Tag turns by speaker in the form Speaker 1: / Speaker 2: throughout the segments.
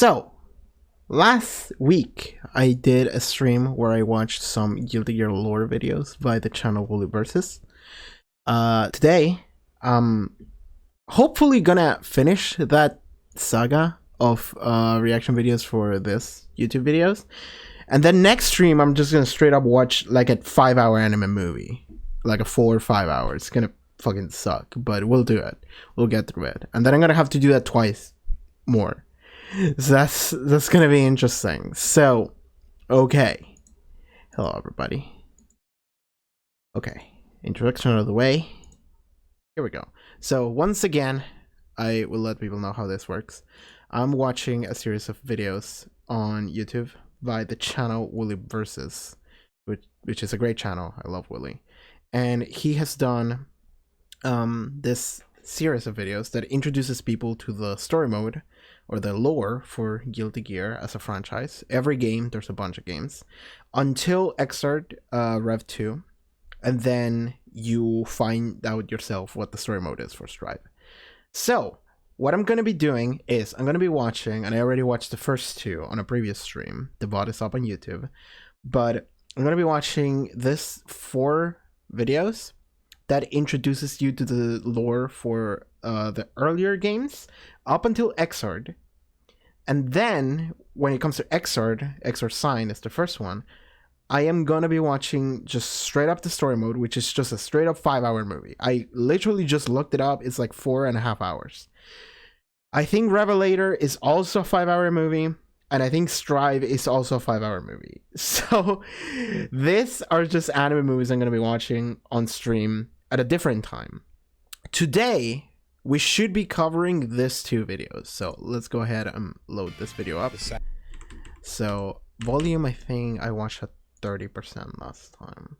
Speaker 1: So, last week I did a stream where I watched some Guilty Gear lore videos by the channel Overture. Today, I'm hopefully gonna finish that saga of reaction videos for this YouTube videos. And then next stream, I'm just gonna straight up watch like a 5-hour anime movie. Like a 4 or 5 hours. It's gonna fucking suck, but we'll do it. We'll get through it. And then I'm gonna have to do that twice more. So that's gonna be interesting. So, okay. Hello, everybody. Okay. Introduction out of the way. Here we go. So, once again, I will let people know how this works. I'm watching a series of videos on YouTube by the channel Willy Versus, which is a great channel. I love Willy. And he has done this series of videos that introduces people to the story mode or the lore for Guilty Gear as a franchise. Every game, there's a bunch of games, until Xrd Rev 2, and then you find out yourself what the story mode is for Strive. So, what I'm going to be doing is, I'm going to be watching, and I already watched the first two on a previous stream, the VOD is up on YouTube, but I'm going to be watching this 4 videos that introduces you to the lore for the earlier games up until Xrd. And then when it comes to Xrd Sign is the first one, I am gonna be watching just straight up the story mode, which is just a straight up 5-hour movie. I literally just looked it up. It's like 4.5 hours. I think Revelator is also a 5-hour movie, and I think Strive is also a 5-hour movie. So these are just anime movies I'm gonna be watching on stream at a different time. Today, we should be covering these 2 videos. So let's go ahead and load this video up. So volume, I think I watched at 30% last time.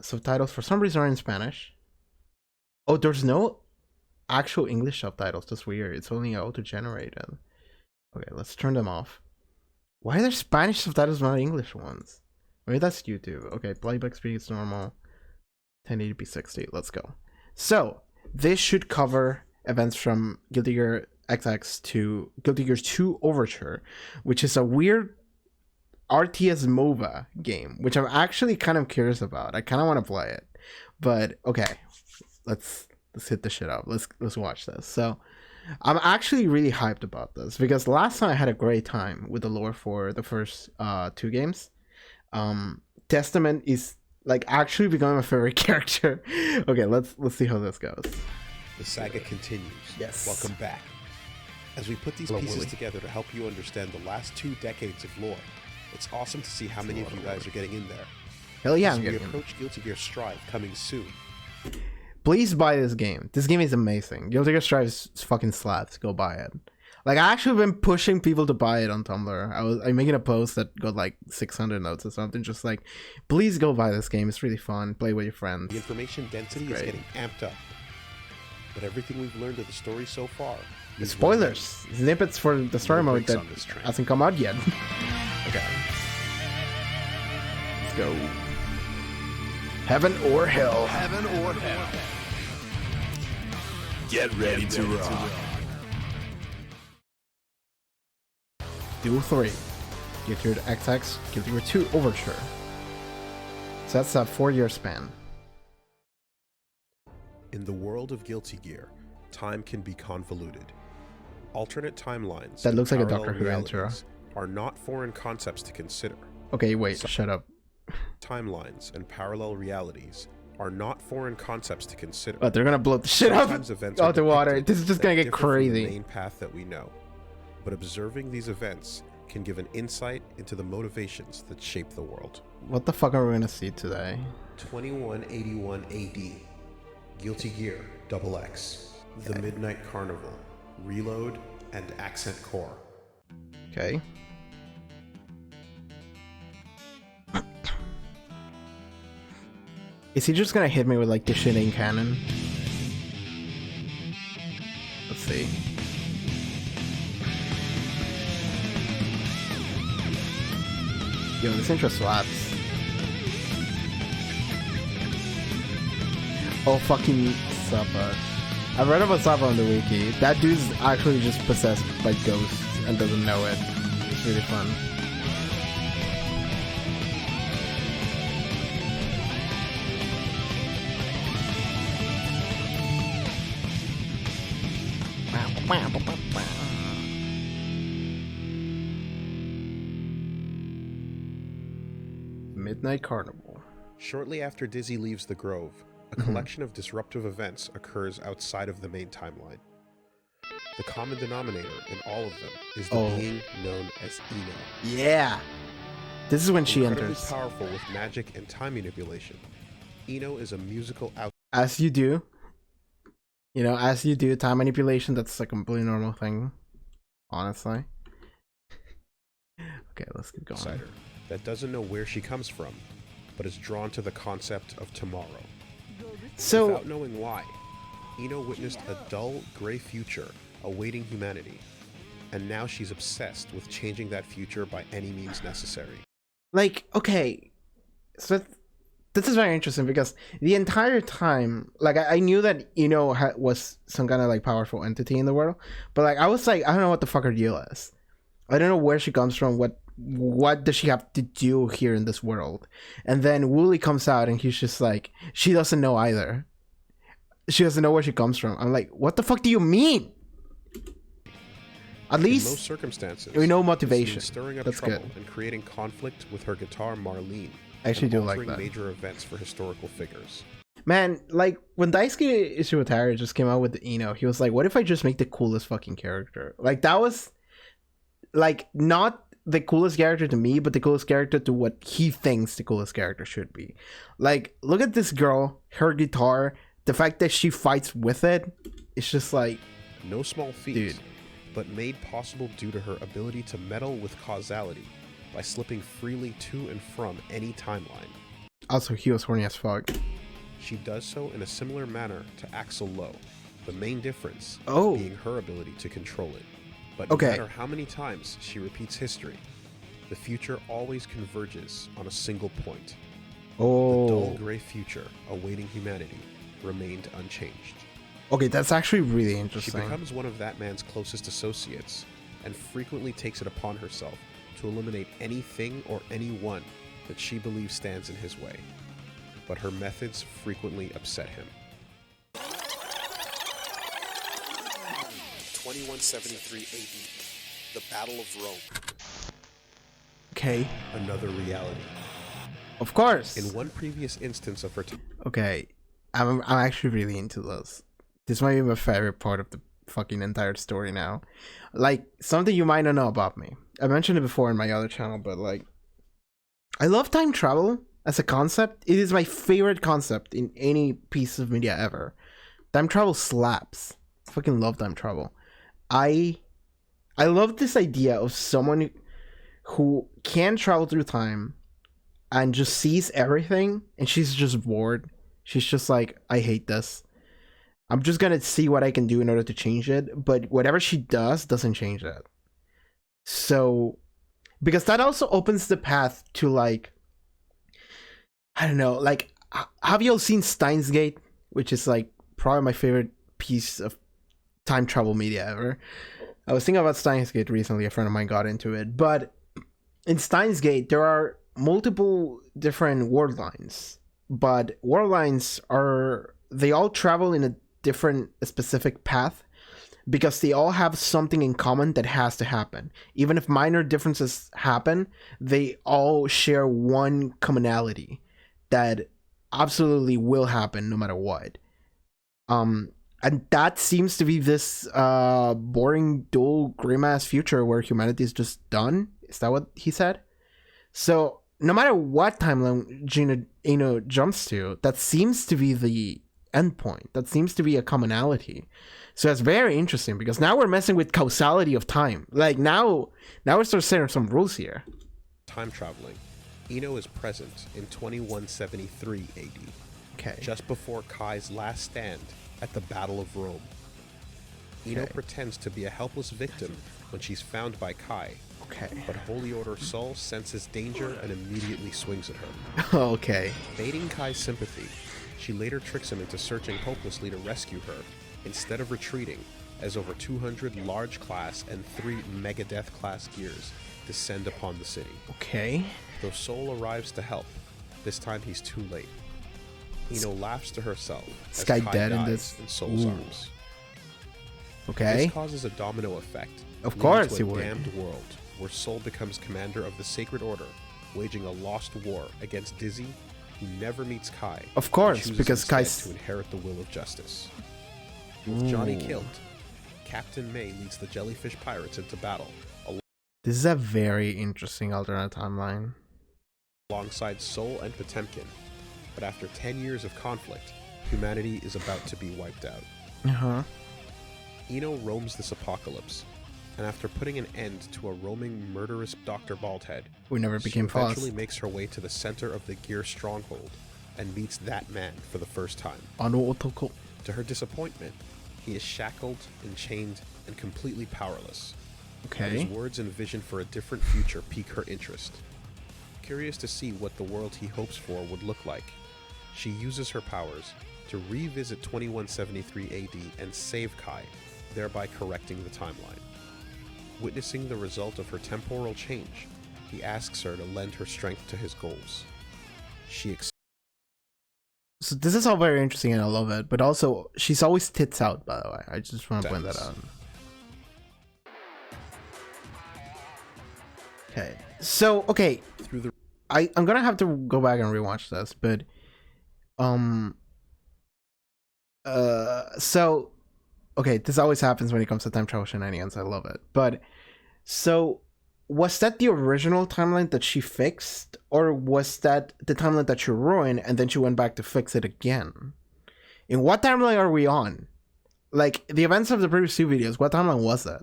Speaker 1: Subtitles for some reason are in Spanish. Oh, there's no actual English subtitles. That's weird. It's only auto-generated. Okay, let's turn them off. Why are there Spanish subtitles, not English ones? Maybe that's YouTube. Okay, playback speed is normal. 1080p 60. Let's go. So, this should cover events from Guilty Gear XX to Guilty Gear 2 Overture, which is a weird RTS MOBA game, which I'm actually kind of curious about. I kind of want to play it. But, okay. Let's hit the shit up. Let's watch this. So, I'm actually really hyped about this because last time I had a great time with the lore for the first 2 games. Testament is like actually becoming my favorite character. Okay, let's see how this goes.
Speaker 2: The saga continues.
Speaker 1: Yes.
Speaker 2: Welcome back. As we put these pieces together to help you understand the last 2 decades of lore, it's awesome to see how many of you guys are getting in there.
Speaker 1: Hell yeah,
Speaker 2: As we approach Guilty Gear Strive coming soon.
Speaker 1: Please buy this game. This game is amazing. Guilty Gear Strive is fucking slaps. Go buy it. Like, I actually been pushing people to buy it on Tumblr. I'm making a post that got like 600 notes or something. Just like, please go buy this game. It's really fun. Play with your friends.
Speaker 2: The information density is getting amped up. But everything we've learned of the story so far...
Speaker 1: Spoilers! Snippets for the story mode that hasn't come out yet. Okay. Let's go. Heaven or hell.
Speaker 3: Heaven or hell. Get ready to rock.
Speaker 1: Duel 3. Guilty Gear XX, Guilty Gear 2 Overture. So that's a 4-year span.
Speaker 2: In the world of Guilty Gear, time can be convoluted. Alternate timelines
Speaker 1: that looks like a
Speaker 2: parallel
Speaker 1: Doctor Who intro
Speaker 2: are not foreign concepts to consider.
Speaker 1: Okay, wait, shut up.
Speaker 2: Timelines and parallel realities are not foreign concepts to consider.
Speaker 1: But they're gonna blow the shit up out the water. This is just gonna get crazy.
Speaker 2: The main path that we know. But observing these events can give an insight into the motivations that shape the world.
Speaker 1: What the fuck are we gonna see today?
Speaker 2: 2181 AD. Guilty Gear XX. The Midnight Carnival. Reload and Accent Core.
Speaker 1: Okay. Is he just gonna hit me with like the shitting cannon? Let's see. Yo, this intro slaps. Oh, fucking Zappa. I've read about Zappa on the wiki. That dude's actually just possessed by ghosts and doesn't know it. It's really fun. Midnight Carnival.
Speaker 2: Shortly after Dizzy leaves the Grove, a collection of disruptive events occurs outside of the main timeline. The common denominator in all of them is the being known as Ino.
Speaker 1: Yeah! This is when she
Speaker 2: Incredibly
Speaker 1: enters.
Speaker 2: powerful with magic and time manipulation, Ino is a musical
Speaker 1: As you do. You know, as you do, time manipulation, that's a completely normal thing. Honestly. Okay, let's keep going.
Speaker 2: outsider that doesn't know where she comes from, but is drawn to the concept of tomorrow.
Speaker 1: So,
Speaker 2: Without knowing why, Ino witnessed a dull, gray future awaiting humanity, and now she's obsessed with changing that future by any means necessary.
Speaker 1: like, okay. So, this is very interesting because the entire time, like, I knew that Ino was some kind of, like, powerful entity in the world, but, like, I was like, I don't know what the fuck her deal is. I don't know where she comes from, what does she have to do here in this world? And then Wooly comes out and he's just like, she doesn't know either. She doesn't know where she comes from. I'm like, what the fuck do you mean? At
Speaker 2: In
Speaker 1: least
Speaker 2: most circumstances,
Speaker 1: we know
Speaker 2: this
Speaker 1: motivation.
Speaker 2: means stirring up
Speaker 1: That's
Speaker 2: trouble
Speaker 1: good.
Speaker 2: and creating conflict with her guitar Marlene.
Speaker 1: I actually
Speaker 2: and
Speaker 1: do like
Speaker 2: altering
Speaker 1: that.
Speaker 2: major events for historical figures.
Speaker 1: Man, like, when Daisuke Ishiwatari just came out with the Ino, he was like, what if I just make the coolest fucking character? Like, that was, like, not the coolest character to me, but the coolest character to what he thinks the coolest character should be. Like, look at this girl, her guitar, the fact that she fights with it, it's just like,
Speaker 2: No small feat,
Speaker 1: dude.
Speaker 2: but made possible due to her ability to meddle with causality by slipping freely to and from any timeline.
Speaker 1: Also, he was horny as fuck.
Speaker 2: She does so in a similar manner to Axel Lowe, the main difference
Speaker 1: Oh.
Speaker 2: being her ability to control it. But
Speaker 1: Okay.
Speaker 2: no matter how many times she repeats history, the future always converges on a single point. The dull
Speaker 1: Oh.
Speaker 2: gray future awaiting humanity remained unchanged.
Speaker 1: Okay, that's actually really
Speaker 2: She
Speaker 1: interesting.
Speaker 2: becomes one of that man's closest associates and frequently takes it upon herself to eliminate anything or anyone that she believes stands in his way. But her methods frequently upset him. 2173 AD, the Battle of Rome,
Speaker 1: Okay,
Speaker 2: another reality.
Speaker 1: of course.
Speaker 2: In one previous instance of her
Speaker 1: Okay, I'm actually really into this. This might be my favorite part of the fucking entire story now. Like, something you might not know about me. I mentioned it before in my other channel, but like, I love time travel as a concept. It is my favorite concept in any piece of media ever. Time travel slaps. I fucking love time travel. I love this idea of someone who can travel through time and just sees everything, and she's just bored. She's just like, I hate this. I'm just gonna see what I can do in order to change it, but whatever she does doesn't change it. So, because that also opens the path to, like, I don't know, like, have you all seen Steins Gate, which is like probably my favorite piece of time travel media ever? I was thinking about Steins Gate recently. A friend of mine got into it, but in Steins Gate there are multiple different world lines, but world lines they all travel in a different specific path because they all have something in common that has to happen. Even if minor differences happen, they all share one commonality that absolutely will happen no matter what. And that seems to be this boring, dull, grim-ass future where humanity is just done. Is that what he said? So no matter what timeline Ino jumps to, that seems to be the endpoint. That seems to be a commonality. So that's very interesting because now we're messing with causality of time. Like, now we start setting some rules here.
Speaker 2: time traveling, Ino is present in 2173 AD,
Speaker 1: Okay.
Speaker 2: just before Kai's last stand at the Battle of Rome. Ino
Speaker 1: Okay.
Speaker 2: pretends to be a helpless victim when she's found by Kai,
Speaker 1: Okay.
Speaker 2: but Holy Order Sol senses danger and immediately swings at her.
Speaker 1: Okay.
Speaker 2: Baiting Kai's sympathy, she later tricks him into searching hopelessly to rescue her, instead of retreating as over 200 large class and 3 Megadeth class gears descend upon the city.
Speaker 1: Okay.
Speaker 2: Though Soul arrives to help, this time he's too late. Ino laughs to herself
Speaker 1: This
Speaker 2: as
Speaker 1: guy
Speaker 2: Kai
Speaker 1: dead in
Speaker 2: dies
Speaker 1: this?
Speaker 2: in Soul's
Speaker 1: Ooh.
Speaker 2: arms.
Speaker 1: Okay.
Speaker 2: This causes a domino effect,
Speaker 1: Of
Speaker 2: leading
Speaker 1: course
Speaker 2: to
Speaker 1: he
Speaker 2: a
Speaker 1: would.
Speaker 2: damned world where Soul becomes commander of the Sacred Order, waging a lost war against Dizzy, who never meets Kai.
Speaker 1: Of course,
Speaker 2: and chooses
Speaker 1: because
Speaker 2: instead
Speaker 1: Kai's-
Speaker 2: to inherit the will of justice. With Johnny
Speaker 1: Ooh.
Speaker 2: killed, Captain May leads the Jellyfish Pirates into battle
Speaker 1: This is a very interesting alternate timeline.
Speaker 2: alongside Soul and Potemkin. But after 10 years of conflict, humanity is about to be wiped out.
Speaker 1: Uh-huh.
Speaker 2: Ino roams this apocalypse, and after putting an end to a roaming murderous Dr. Baldhead,
Speaker 1: We never
Speaker 2: she
Speaker 1: became
Speaker 2: eventually
Speaker 1: fast.
Speaker 2: makes her way to the center of the Gear stronghold and meets that man for the first time.
Speaker 1: Ano otoko.
Speaker 2: To her disappointment, he is shackled, enchained, and completely powerless. But
Speaker 1: Okay.
Speaker 2: his words and vision for a different future pique her interest. Curious to see what the world he hopes for would look like, she uses her powers to revisit 2173 AD and save Kai, thereby correcting the timeline. Witnessing the result of her temporal change, he asks her to lend her strength to his goals. She accepts.
Speaker 1: So this is all very interesting and I love it. But also, she's always tits out, by the way. I just want to point that out. Okay. So, okay.
Speaker 2: Through the
Speaker 1: I'm gonna have to go back and rewatch this, but so okay, this always happens when it comes to time travel shenanigans. I love it. But so was that the original timeline that she fixed, or was that the timeline that she ruined and then she went back to fix it again? In what timeline are we on? Like the events of the previous 2 videos, what timeline was that?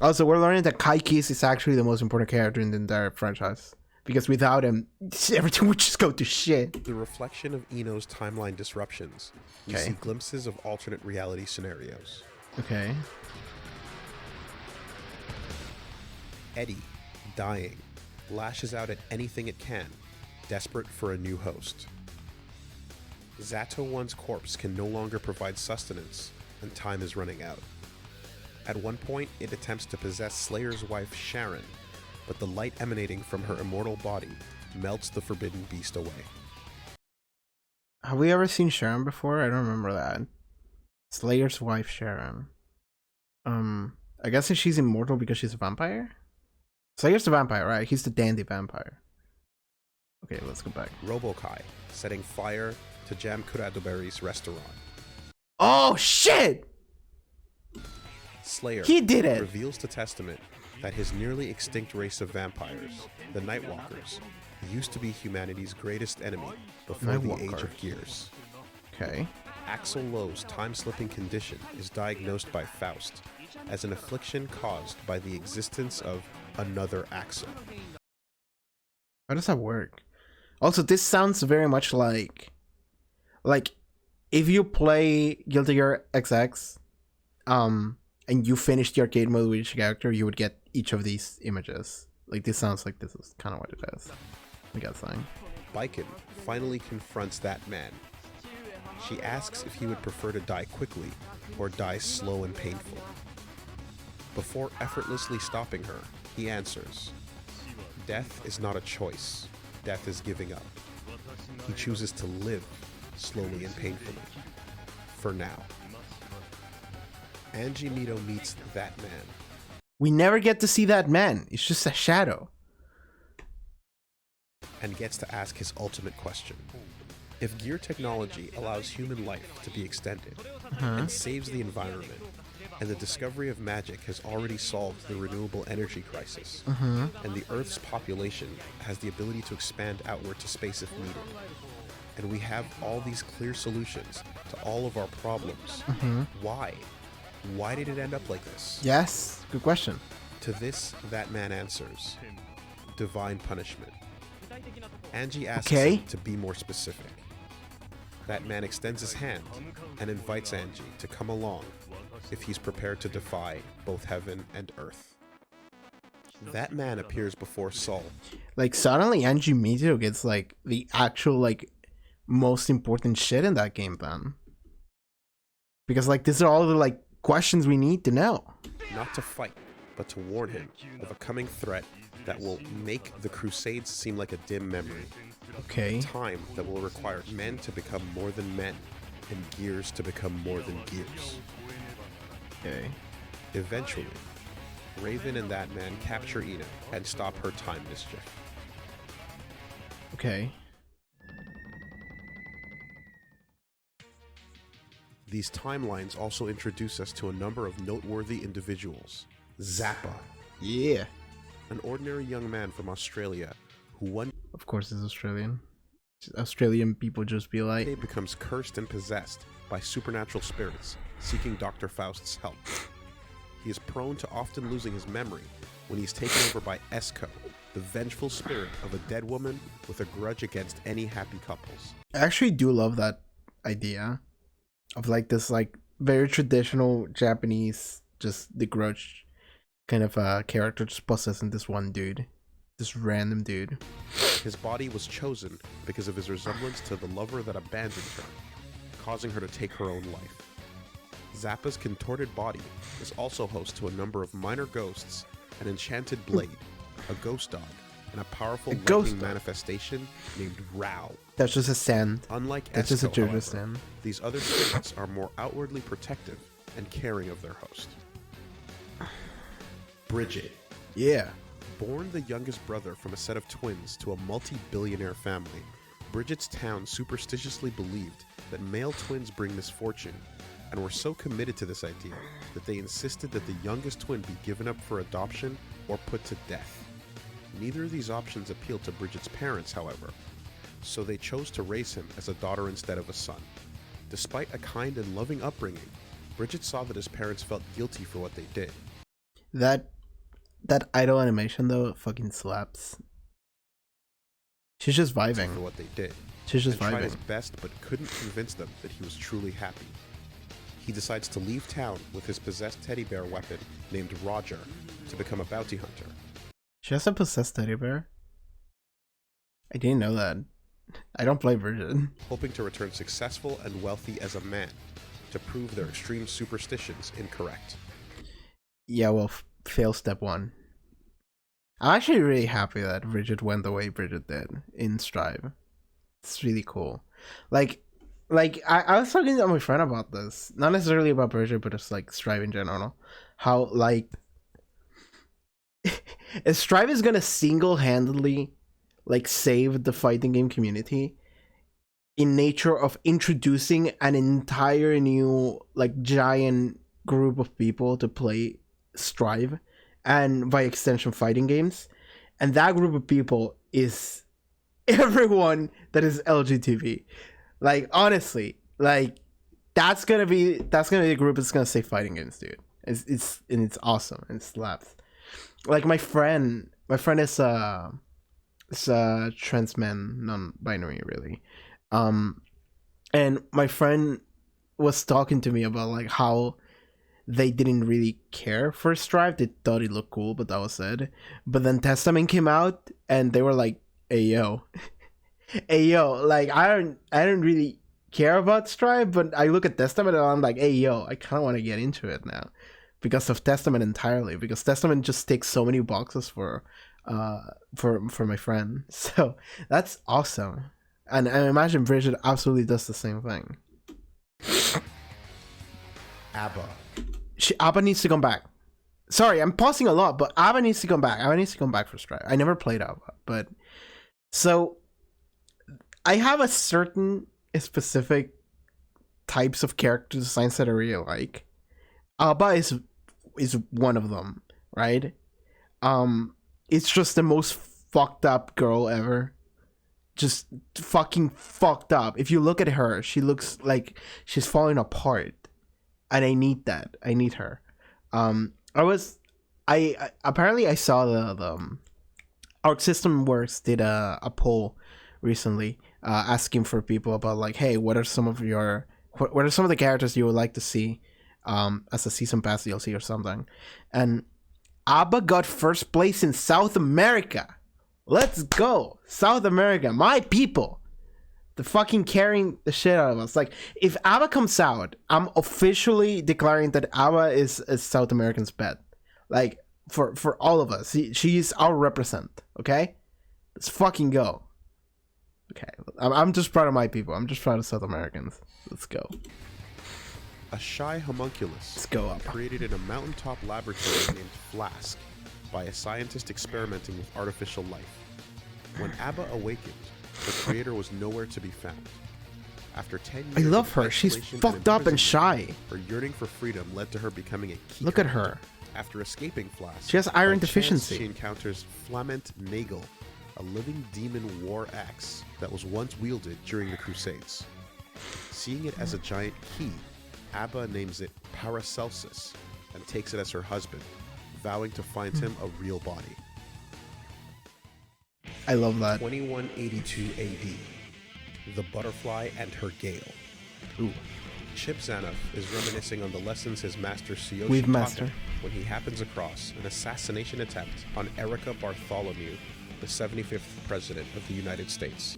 Speaker 1: Also, we're learning that Kai Kiss is actually the most important character in the entire franchise. Because without him, everything would just go to shit.
Speaker 2: the reflection of Ino's timeline disruptions, we
Speaker 1: Okay.
Speaker 2: see glimpses of alternate reality scenarios.
Speaker 1: Okay.
Speaker 2: Eddie, dying, lashes out at anything it can, desperate for a new host. Zato One's corpse can no longer provide sustenance, and time is running out. At one point, it attempts to possess Slayer's wife Sharon, but the light emanating from her immortal body melts the forbidden beast away.
Speaker 1: Have we ever seen Sharon before? I don't remember that. Slayer's wife, Sharon. I guess she's immortal because she's a vampire? Slayer's the vampire, right? He's the dandy vampire. Okay, let's go back.
Speaker 2: Robokai, setting fire to Jam Kuradoberi's restaurant.
Speaker 1: Oh, shit!
Speaker 2: Slayer
Speaker 1: He did it!
Speaker 2: reveals to Testament that his nearly extinct race of vampires, the Nightwalkers, used to be humanity's greatest enemy before the Age
Speaker 1: Nightwalkers.
Speaker 2: of Gears.
Speaker 1: Okay.
Speaker 2: Axel Lowe's time-slipping condition is diagnosed by Faust as an affliction caused by the existence of another Axel.
Speaker 1: How does that work? Also, this sounds very much like if you play Guilty Gear XX, and you finished the arcade mode with each character, you would get each of these images. Like this sounds like this is kind of what it is. I'm guessing.
Speaker 2: Baiken finally confronts that man. She asks if he would prefer to die quickly or die slow and painful. Before effortlessly stopping her, he answers, "Death is not a choice. Death is giving up." He chooses to live slowly and painfully. For now. Angie Mito meets that man.
Speaker 1: We never get to see that man. It's just a shadow.
Speaker 2: And gets to ask his ultimate question. If gear technology allows human life to be extended and saves the environment, and the discovery of magic has already solved the renewable energy crisis, and the Earth's population has the ability to expand outward to space if needed, and we have all these clear solutions to all of our problems, why? Why did it end up like this?
Speaker 1: Yes. Good question.
Speaker 2: To this, that man answers, divine punishment. Angie asks
Speaker 1: Okay.
Speaker 2: him to be more specific. That man extends his hand and invites Angie to come along if he's prepared to defy both heaven and earth. That man appears before Saul.
Speaker 1: Like suddenly Angie Mito gets like the actual like most important shit in that game then. Because like these are all the like questions we need to know.
Speaker 2: Not to fight, but to warn him of a coming threat that will make the Crusades seem like a dim memory.
Speaker 1: Okay.
Speaker 2: Time that will require men to become more than men, and gears to become more than gears.
Speaker 1: Okay.
Speaker 2: Eventually, Raven and that man capture Ina and stop her time mischief.
Speaker 1: Okay.
Speaker 2: These timelines also introduce us to a number of noteworthy individuals. Zappa,
Speaker 1: Yeah.
Speaker 2: an ordinary young man from Australia who one
Speaker 1: Of course, it's Australian. Australian people just be like,
Speaker 2: day becomes cursed and possessed by supernatural spirits, seeking Dr. Faust's help. He is prone to often losing his memory when he's taken over by Esco, the vengeful spirit of a dead woman with a grudge against any happy couples.
Speaker 1: I actually do love that idea of like this like very traditional Japanese, just the grudge kind of character just possessing this one dude, this random dude.
Speaker 2: His body was chosen because of his resemblance to the lover that abandoned her, causing her to take her own life. Zappa's contorted body is also host to a number of minor ghosts, an enchanted blade, a ghost dog, and a powerful lightning manifestation named Rao.
Speaker 1: That's just a stand.
Speaker 2: Unlike
Speaker 1: That's just a
Speaker 2: Esco,
Speaker 1: JoJo
Speaker 2: however,
Speaker 1: stand.
Speaker 2: these other spirits are more outwardly protective and caring of their host. Bridget.
Speaker 1: Yeah.
Speaker 2: Born the youngest brother from a set of twins to a multi-billionaire family, Bridget's town superstitiously believed that male twins bring misfortune, and were so committed to this idea that they insisted that the youngest twin be given up for adoption or put to death. Neither of these options appealed to Bridget's parents, however, so they chose to raise him as a daughter instead of a son. Despite a kind and loving upbringing, Bridget saw that his parents felt guilty for what they did.
Speaker 1: That idol animation though fucking slaps. She's just vibing.
Speaker 2: For what they did.
Speaker 1: She's just
Speaker 2: Tried his
Speaker 1: vibing.
Speaker 2: best but couldn't convince them that he was truly happy. He decides to leave town with his possessed teddy bear weapon named Roger to become a bounty hunter.
Speaker 1: She has a possessed teddy bear? I didn't know that. I don't play Virgin.
Speaker 2: Hoping to return successful and wealthy as a man to prove their extreme superstitions incorrect.
Speaker 1: Yeah, well, fail step one. I'm actually really happy that Bridget went the way Bridget did in Strive. It's really cool. Like I was talking to my friend about this. Not necessarily about Bridget, but just like Strive in general. How like if Strive is gonna single-handedly like save the fighting game community in nature of introducing an entire new like giant group of people to play Strive and by extension fighting games, and that group of people is everyone that is LGTB. Like honestly, like that's gonna be the group that's gonna say fighting games, dude. It's awesome and it slaps. Like my friend is trans man, non-binary really, and my friend was talking to me about like how they didn't really care for Strive. They thought it looked cool, but that was it. But then Testament came out and they were like, hey yo, hey yo, like I don't really care about Strive, but I look at Testament and I'm like, hey yo, I kinda wanna get into it now. Because of Testament entirely. Because Testament just ticks so many boxes for my friend. So that's awesome. And I imagine Bridget absolutely does the same thing.
Speaker 2: ABBA.
Speaker 1: ABBA needs to come back. Sorry, I'm pausing a lot, but ABBA needs to come back. ABBA needs to come back for Strive. I never played ABBA, but so I have a certain specific types of character designs that I really like. ABBA is one of them, right? It's just the most fucked up girl ever. Just fucking fucked up. If you look at her, she looks like she's falling apart. And I need that. I need her. I apparently I saw the Arc System Works did a poll recently asking for people about like, hey, what are some of the characters you would like to see as a season pass DLC or something? And ABBA got first place in South America. Let's go, South America, my people. They're fucking carrying the shit out of us. Like, if ABBA comes out, I'm officially declaring that ABBA is South American's bet. Like, for all of us. She's our represent, okay? Let's fucking go. Okay, I'm just proud of my people. I'm just proud of South Americans. Let's go.
Speaker 2: A shy homunculus
Speaker 1: Let's go up.
Speaker 2: created in a mountaintop laboratory named Flask by a scientist experimenting with artificial life. When ABBA awakened, the creator was nowhere to be found. After 10 years
Speaker 1: I love
Speaker 2: of
Speaker 1: her. She's
Speaker 2: isolation
Speaker 1: fucked up and
Speaker 2: imprisonment,
Speaker 1: shy.
Speaker 2: Her yearning for freedom led to her becoming a key
Speaker 1: Look at
Speaker 2: hunter.
Speaker 1: her.
Speaker 2: After escaping Flask,
Speaker 1: She has iron
Speaker 2: by chance,
Speaker 1: deficiency.
Speaker 2: she encounters Flamant Nagel, a living demon war axe that was once wielded during the Crusades. Seeing it as a giant key, ABBA names it Paracelsus and takes it as her husband, vowing to find him a real body.
Speaker 1: I love that.
Speaker 2: 2182 AD. The Butterfly and Her Gale.
Speaker 1: Ooh.
Speaker 2: Chip Zanoff is reminiscing on the lessons his master Tsuyoshi
Speaker 1: We've
Speaker 2: taught
Speaker 1: master.
Speaker 2: him when he happens across an assassination attempt on Erica Bartholomew, the 75th President of the United States.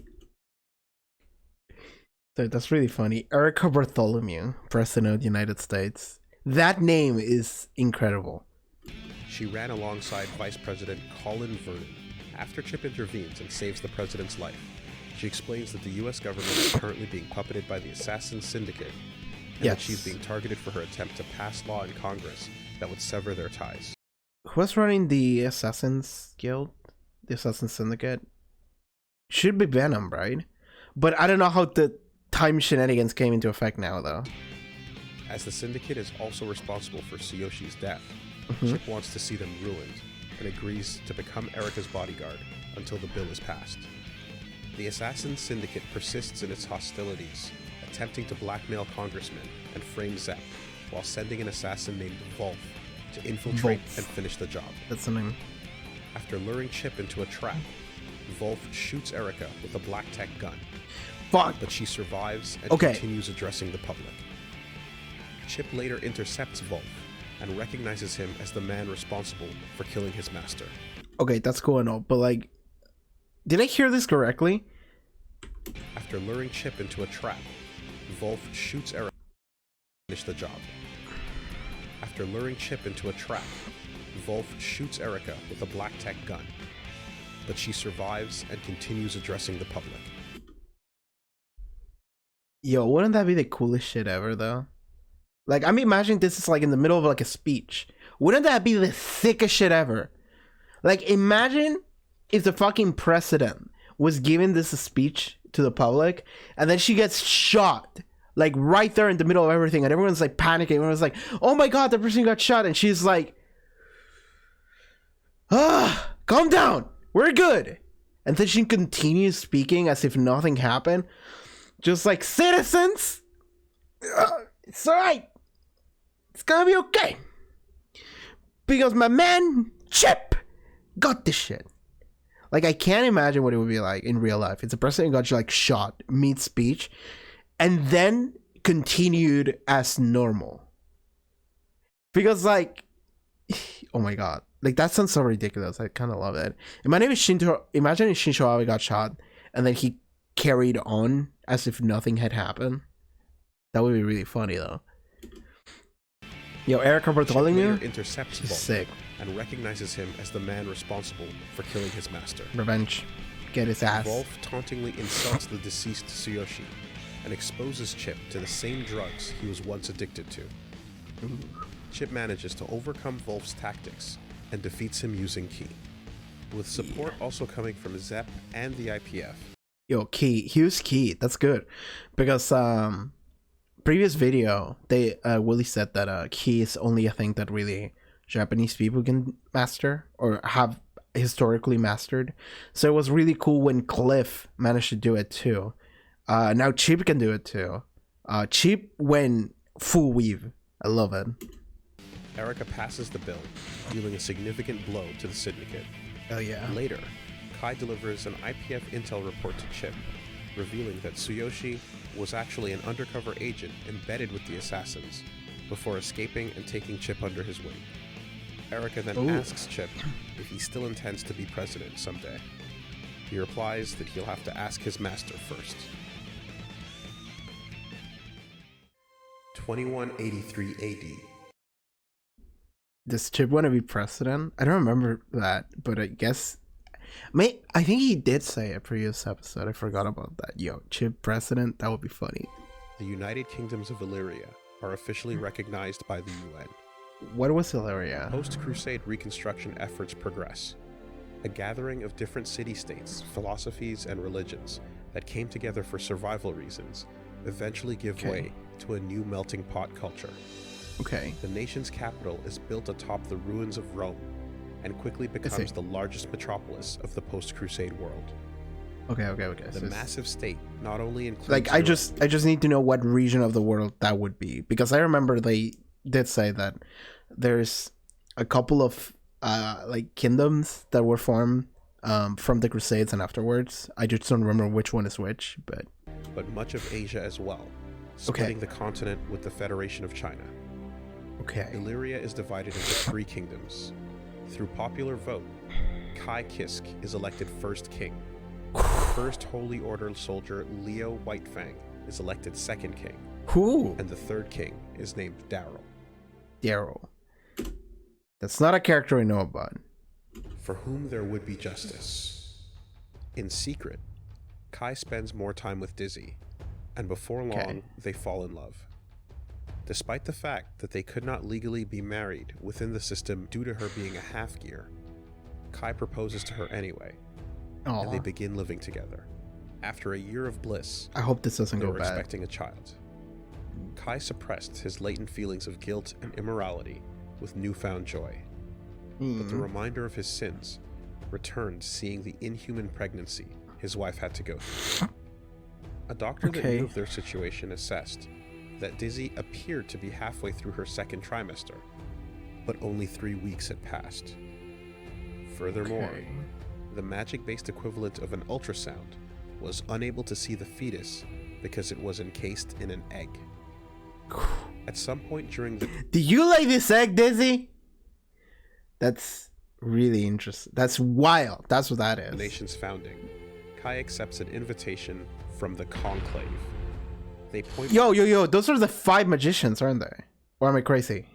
Speaker 1: Dude, that's really funny. Erica Bartholomew, President of the United States. That name is incredible.
Speaker 2: She ran alongside Vice President Colin Vernon. After Chip intervenes and saves the president's life, she explains that the U.S. government is currently being puppeted by the Assassin Syndicate, and that she's being targeted for her attempt to pass law in Congress that would sever their ties.
Speaker 1: Who's running the Assassin's Guild? The Assassin Syndicate? Should be Venom, right? But I don't know how the time shenanigans came into effect now, though.
Speaker 2: As the Syndicate is also responsible for Tsuyoshi's death, Chip wants to see them ruined and agrees to become Erica's bodyguard until the bill is passed. The Assassin Syndicate persists in its hostilities, attempting to blackmail congressmen and frame Zepp, while sending an assassin named Wolf to infiltrate
Speaker 1: Wolf.
Speaker 2: and finish the job.
Speaker 1: That's the name.
Speaker 2: After luring Chip into a trap, Wolf shoots Erica with a black tech gun,
Speaker 1: Fuck!
Speaker 2: but she survives and
Speaker 1: Okay.
Speaker 2: continues addressing the public. Chip later intercepts Wolf and recognizes him as the man responsible for killing his master.
Speaker 1: Okay, that's cool and all, but like... Did I hear this correctly?
Speaker 2: After luring Chip into a trap, Wolf shoots Erica to finish the job. After luring Chip into a trap, Wolf shoots Erica with a black tech gun, but she survives and continues addressing the public.
Speaker 1: Yo, wouldn't that be the coolest shit ever, though? Like, I'm imagining this is like in the middle of like a speech. Wouldn't that be the sickest shit ever? Like, imagine if the fucking president was giving this a speech to the public and then she gets shot, like right there in the middle of everything, and everyone's like panicking. Everyone's like, oh my god, the person got shot, and she's like, calm down, we're good. And then she continues speaking as if nothing happened, just like, citizens, it's alright, it's gonna be okay, because my man Chip got this shit. Like, I can't imagine what it would be like in real life. It's a president got like shot mid-speech and then continued as normal. Because like, oh my god, like that sounds so ridiculous. I kind of love it. Imagine if Shinzo Abe got shot and then he carried on as if nothing had happened. That would be really funny though. Yo, Erica Bartholomew,
Speaker 2: Chip later intercepts
Speaker 1: she's
Speaker 2: Wolf
Speaker 1: sick.
Speaker 2: and recognizes him as the man responsible for killing his master.
Speaker 1: Revenge. Get his ass.
Speaker 2: Wolf tauntingly insults the deceased Tsuyoshi and exposes Chip to the same drugs he was once addicted to. Chip manages to overcome Wolf's tactics and defeats him using Ki, with support also coming from Zepp and the IPF.
Speaker 1: Yo, Ki. Use Ki. That's good. Because previous video, they Willie said that Ki is only a thing that really Japanese people can master or have historically mastered. So it was really cool when Cliff managed to do it too. Now Chip can do it too. Chip went full weave. I love it.
Speaker 2: Erica passes the bill, dealing a significant blow to the syndicate.
Speaker 1: Oh yeah.
Speaker 2: Later, Kai delivers an IPF intel report to Chip, revealing that Tsuyoshi was actually an undercover agent embedded with the assassins, before escaping and taking Chip under his wing. Erica then asks Chip if he still intends to be president someday. He replies that he'll have to ask his master first. 2183 AD.
Speaker 1: Does Chip want to be president? I don't remember that, but I guess. I think he did say a previous episode. I forgot about that. Yo, Chip president? That would be funny.
Speaker 2: The United Kingdoms of Illyria are officially recognized by the UN.
Speaker 1: What was Illyria?
Speaker 2: Post-Crusade reconstruction efforts progress. A gathering of different city-states, philosophies, and religions that came together for survival reasons eventually give way to a new melting pot culture.
Speaker 1: Okay.
Speaker 2: The nation's capital is built atop the ruins of Rome and quickly becomes the largest metropolis of the post-Crusade world.
Speaker 1: Okay.
Speaker 2: The massive state not only includes...
Speaker 1: Like, I just need to know what region of the world that would be. Because I remember they did say that there's a couple of like kingdoms that were formed from the Crusades and afterwards. I just don't remember which one is which, but
Speaker 2: much of Asia as well, splitting the continent with the Federation of China.
Speaker 1: Okay.
Speaker 2: Illyria is divided into 3 kingdoms. Through popular vote, Kai Kisk is elected first king. First Holy Order soldier Leo Whitefang is elected second king.
Speaker 1: Who?
Speaker 2: And the third king is named Daryl.
Speaker 1: Daryl. That's not a character I know about.
Speaker 2: For whom there would be justice. In secret, Kai spends more time with Dizzy, and before long, they fall in love. Despite the fact that they could not legally be married within the system due to her being a half-gear, Kai proposes to her anyway, and they begin living together. After a year of bliss,
Speaker 1: I hope this doesn't
Speaker 2: they
Speaker 1: go
Speaker 2: were
Speaker 1: bad.
Speaker 2: expecting a child. Kai suppressed his latent feelings of guilt and immorality with newfound joy. But the reminder of his sins returned seeing the inhuman pregnancy his wife had to go through. A doctor that knew of their situation assessed that Dizzy appeared to be halfway through her second trimester, but only 3 weeks had passed. Furthermore, the magic-based equivalent of an ultrasound was unable to see the fetus because it was encased in an egg. At some point during the...
Speaker 1: Do you like this egg, Dizzy? That's really interesting. That's wild. That's what that is.
Speaker 2: nation's founding, Kai accepts an invitation from the Conclave. They point
Speaker 1: Yo, those are the 5 magicians, aren't they? Or am I crazy?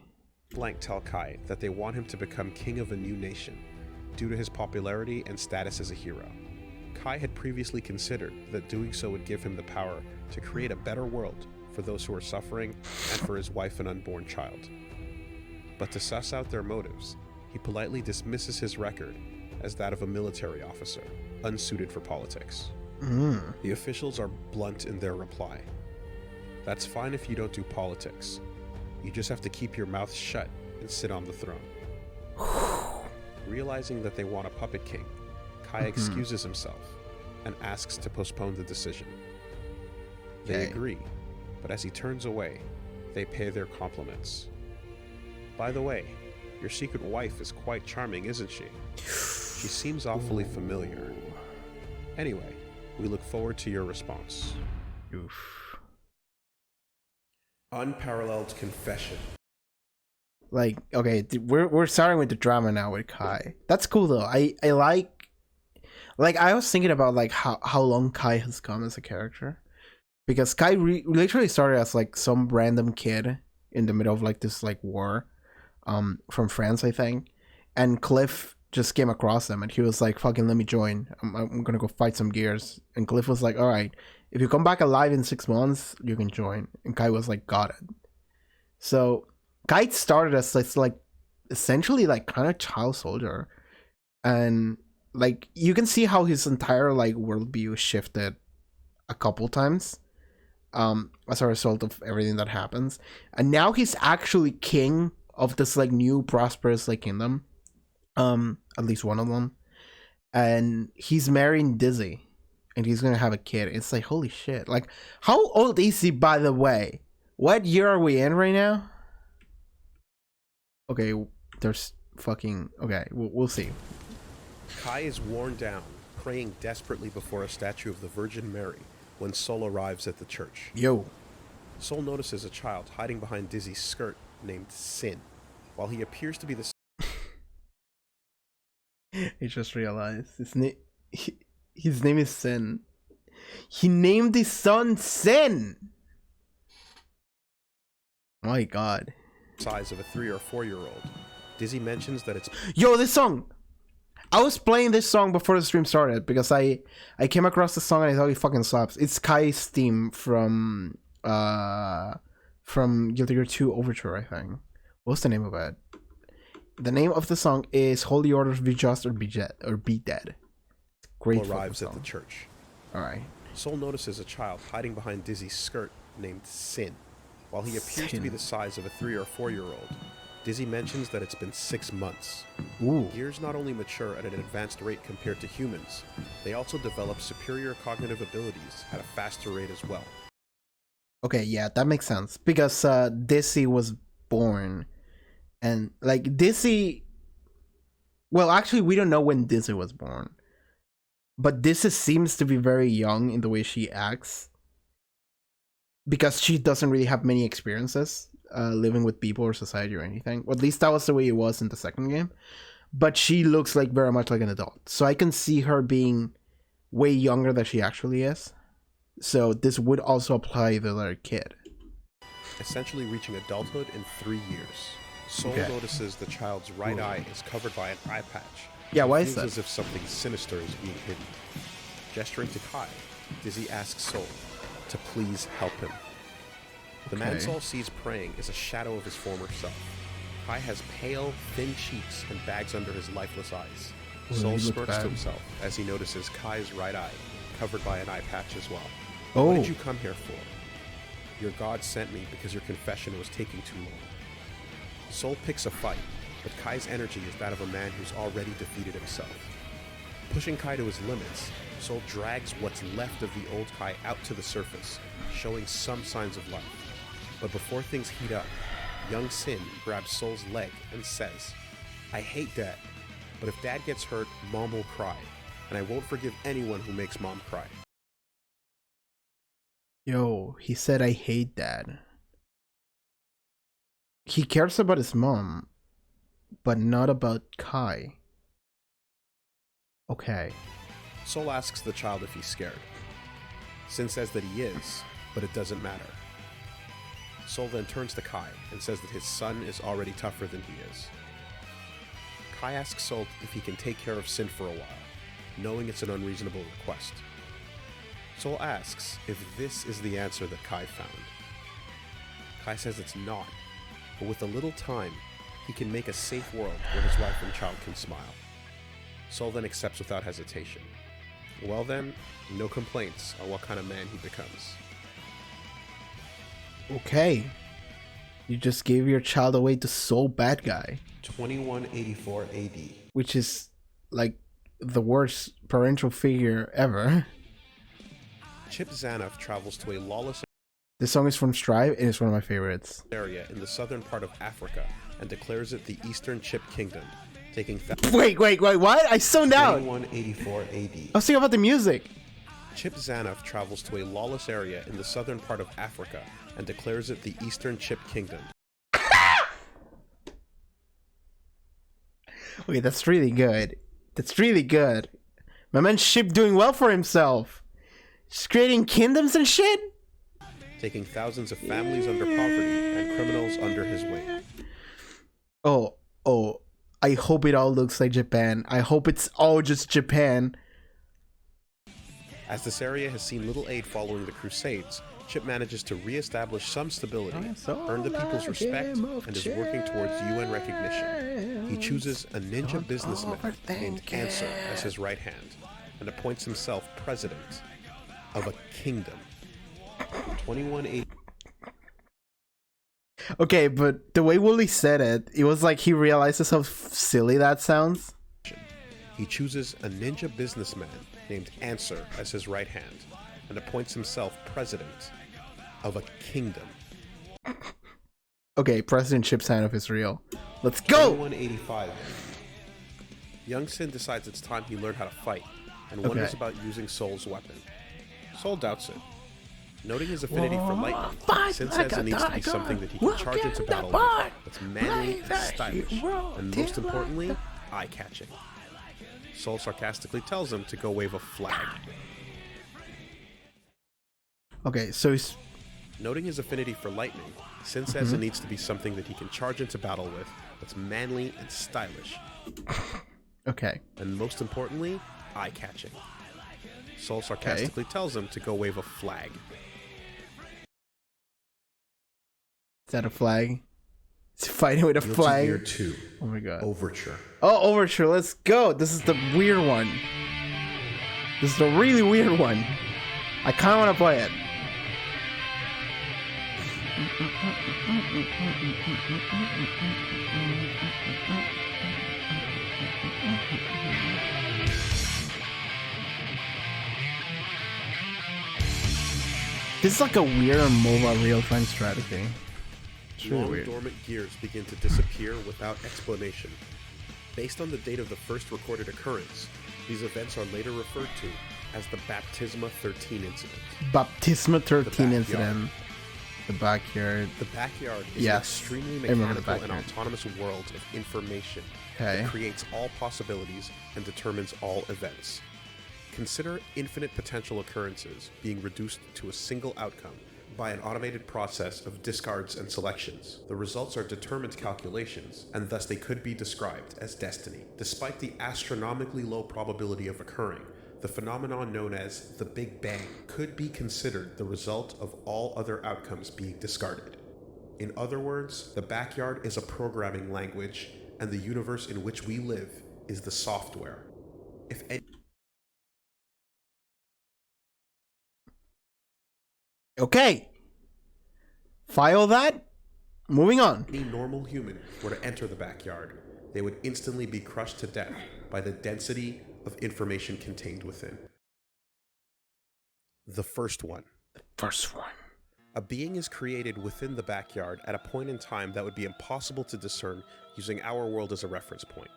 Speaker 2: blank tell Kai that they want him to become king of a new nation due to his popularity and status as a hero. Kai had previously considered that doing so would give him the power to create a better world for those who are suffering and for his wife and unborn child. But to suss out their motives, he politely dismisses his record as that of a military officer, unsuited for politics. The officials are blunt in their reply. That's fine if you don't do politics. You just have to keep your mouth shut and sit on the throne. Realizing that they want a puppet king, Kai excuses himself and asks to postpone the decision. They agree, but as he turns away, they pay their compliments. By the way, your secret wife is quite charming, isn't she? She seems awfully familiar. Anyway, we look forward to your response. Unparalleled confession.
Speaker 1: Like, okay, we're starting with the drama now with Kai. That's cool though. I like I was thinking about like how long Kai has come as a character, because Kai literally started as like some random kid in the middle of like this like war, from France I think, and Cliff just came across him and he was like, "Fucking let me join. I'm gonna go fight some gears." And Cliff was like, "All right, if you come back alive in 6 months, you can join." And Kai was like, "Got it." So Kai started as this like essentially like kind of child soldier, and like you can see how his entire like worldview shifted a couple times as a result of everything that happens, and now he's actually king of this like new prosperous like kingdom, at least one of them, and he's marrying Dizzy and he's gonna have a kid. It's like, holy shit. Like, how old is he, by the way? What year are we in right now? Okay, there's fucking... Okay, we'll see.
Speaker 2: Kai is worn down, praying desperately before a statue of the Virgin Mary when Sol arrives at the church.
Speaker 1: Yo.
Speaker 2: Sol notices a child hiding behind Dizzy's skirt named Sin. While he appears to be the...
Speaker 1: I just realized his name is Sin. He named his son Sin! My God.
Speaker 2: Size of a 3 or 4-year-old. Dizzy mentions that it's
Speaker 1: Yo, this song. I was playing this song before the stream started because I came across the song and I thought it fucking slaps. It's Kai's theme from Guilty Gear 2 Overture, I think. What's the name of it? The name of the song is Holy Orders Be Just or Be Dead. Great
Speaker 2: arrives
Speaker 1: song.
Speaker 2: at the church.
Speaker 1: Alright.
Speaker 2: Soul notices a child hiding behind Dizzy's skirt named Sin. While he appears to be the size of a 3 or 4-year-old, Dizzy mentions that it's been 6 months.
Speaker 1: Ooh.
Speaker 2: Gears not only mature at an advanced rate compared to humans, they also develop superior cognitive abilities at a faster rate as well.
Speaker 1: Okay, yeah, that makes sense. Because Dizzy was born. And, like, Dizzy... Well, actually, we don't know when Dizzy was born. But Dizzy seems to be very young in the way she acts. Because she doesn't really have many experiences living with people or society or anything. Or at least that was the way it was in the second game. But she looks like very much like an adult. So I can see her being way younger than she actually is. So this would also apply to their kid.
Speaker 2: Essentially reaching adulthood in 3 years. Soul notices the child's right eye is covered by an eye patch.
Speaker 1: Yeah, why
Speaker 2: it
Speaker 1: is
Speaker 2: feels
Speaker 1: that?
Speaker 2: as if something sinister is being hidden. Gesturing to Kai, Dizzy asks Soul to please help him. The man Soul sees praying is a shadow of his former self. Kai has pale, thin cheeks and bags under his lifeless eyes. Soul smirks to himself as he notices Kai's right eye covered by an eye patch as well. What did you come here for? Your God sent me because your confession was taking too long. Soul picks a fight, but Kai's energy is that of a man who's already defeated himself. Pushing Kai to his limits, Soul drags what's left of the old Kai out to the surface, showing some signs of life. But before things heat up, young Sin grabs Soul's leg and says, I hate Dad, but if Dad gets hurt, Mom will cry, and I won't forgive anyone who makes Mom cry.
Speaker 1: Yo, he said I hate Dad. He cares about his mom, but not about Kai. Okay.
Speaker 2: Soul asks the child if he's scared. Sin says that he is, but it doesn't matter. Soul then turns to Kai and says that his son is already tougher than he is. Kai asks Soul if he can take care of Sin for a while, knowing it's an unreasonable request. Soul asks if this is the answer that Kai found. Kai says it's not, but with a little time, he can make a safe world where his wife and child can smile. Soul then accepts without hesitation. Well then, no complaints on what kind of man he becomes.
Speaker 1: Okay. You just gave your child away to Soul Bad Guy.
Speaker 2: 2184 AD.
Speaker 1: Which is, like, the worst parental figure ever.
Speaker 2: Chip Zanoff travels to a lawless
Speaker 1: This song is from Strive and it's one of my favorites.
Speaker 2: area in the southern part of Africa and declares it the Eastern Chip Kingdom, taking
Speaker 1: Wait, what? I zoned out!
Speaker 2: 2184 AD.
Speaker 1: I was thinking about the music.
Speaker 2: Chip Zanoff travels to a lawless area in the southern part of Africa and declares it the Eastern Chip Kingdom.
Speaker 1: Okay, that's really good. That's really good. My man Chip doing well for himself. Just creating kingdoms and shit?
Speaker 2: Taking thousands of families under poverty and criminals under his wing.
Speaker 1: Oh, I hope it all looks like Japan. I hope it's all just Japan.
Speaker 2: As this area has seen little aid following the Crusades, Chip manages to re-establish some stability, earn the people's respect, and is working towards UN recognition. He chooses a ninja businessman named Answer as his right hand, and appoints himself president of a kingdom. 2180.
Speaker 1: Okay, but the way Wooly said it, it was like he realizes how silly that sounds.
Speaker 2: He chooses a ninja businessman named Answer as his right hand, and appoints himself president of a kingdom.
Speaker 1: Okay, President Chip Zanoff is real. Let's go!
Speaker 2: 2185. Young Sin decides it's time he learned how to fight, and wonders about using Soul's weapon. Soul doubts it. Noting his affinity for lightning, Sin says it needs to be something that he can charge into battle with, that's manly and stylish, and most importantly, eye-catching. Soul sarcastically tells him to go wave a flag.
Speaker 1: Okay, so he's...
Speaker 2: Noting his affinity for lightning, Sin says it needs to be something that he can charge into battle with that's manly and stylish.
Speaker 1: Okay.
Speaker 2: And most importantly, eye-catching. Sol sarcastically tells him to go wave a flag.
Speaker 1: Is that a flag? He's fighting with a
Speaker 2: Guilty
Speaker 1: flag.
Speaker 2: Gear 2.
Speaker 1: Oh my god.
Speaker 2: Overture.
Speaker 1: Oh, Overture, let's go. This is the weird one. This is the really weird one. I kind of want to play it. This is like a weird MOBA real-time strategy. It's really
Speaker 2: Long
Speaker 1: weird.
Speaker 2: dormant gears begin to disappear without explanation. Based on the date of the first recorded occurrence, these events are later referred to as the Baptisma 13 incident.
Speaker 1: Baptisma 13
Speaker 2: backyard.
Speaker 1: incident. The backyard.
Speaker 2: The backyard is
Speaker 1: Yes,
Speaker 2: an extremely
Speaker 1: I remember the
Speaker 2: mechanical and
Speaker 1: backyard.
Speaker 2: autonomous world of information
Speaker 1: Okay.
Speaker 2: that creates all possibilities and determines all events. Consider infinite potential occurrences being reduced to a single outcome by an automated process of discards and selections. The results are determined calculations, and thus they could be described as destiny. Despite the astronomically low probability of occurring, the phenomenon known as the Big Bang could be considered the result of all other outcomes being discarded. In other words, the backyard is a programming language, and the universe in which we live is the software. If any
Speaker 1: Okay. File that. Moving on.
Speaker 2: normal human were to enter the backyard, they would instantly be crushed to death by the density of information contained within. The first one.
Speaker 1: First one.
Speaker 2: A being is created within the backyard at a point in time that would be impossible to discern using our world as a reference point.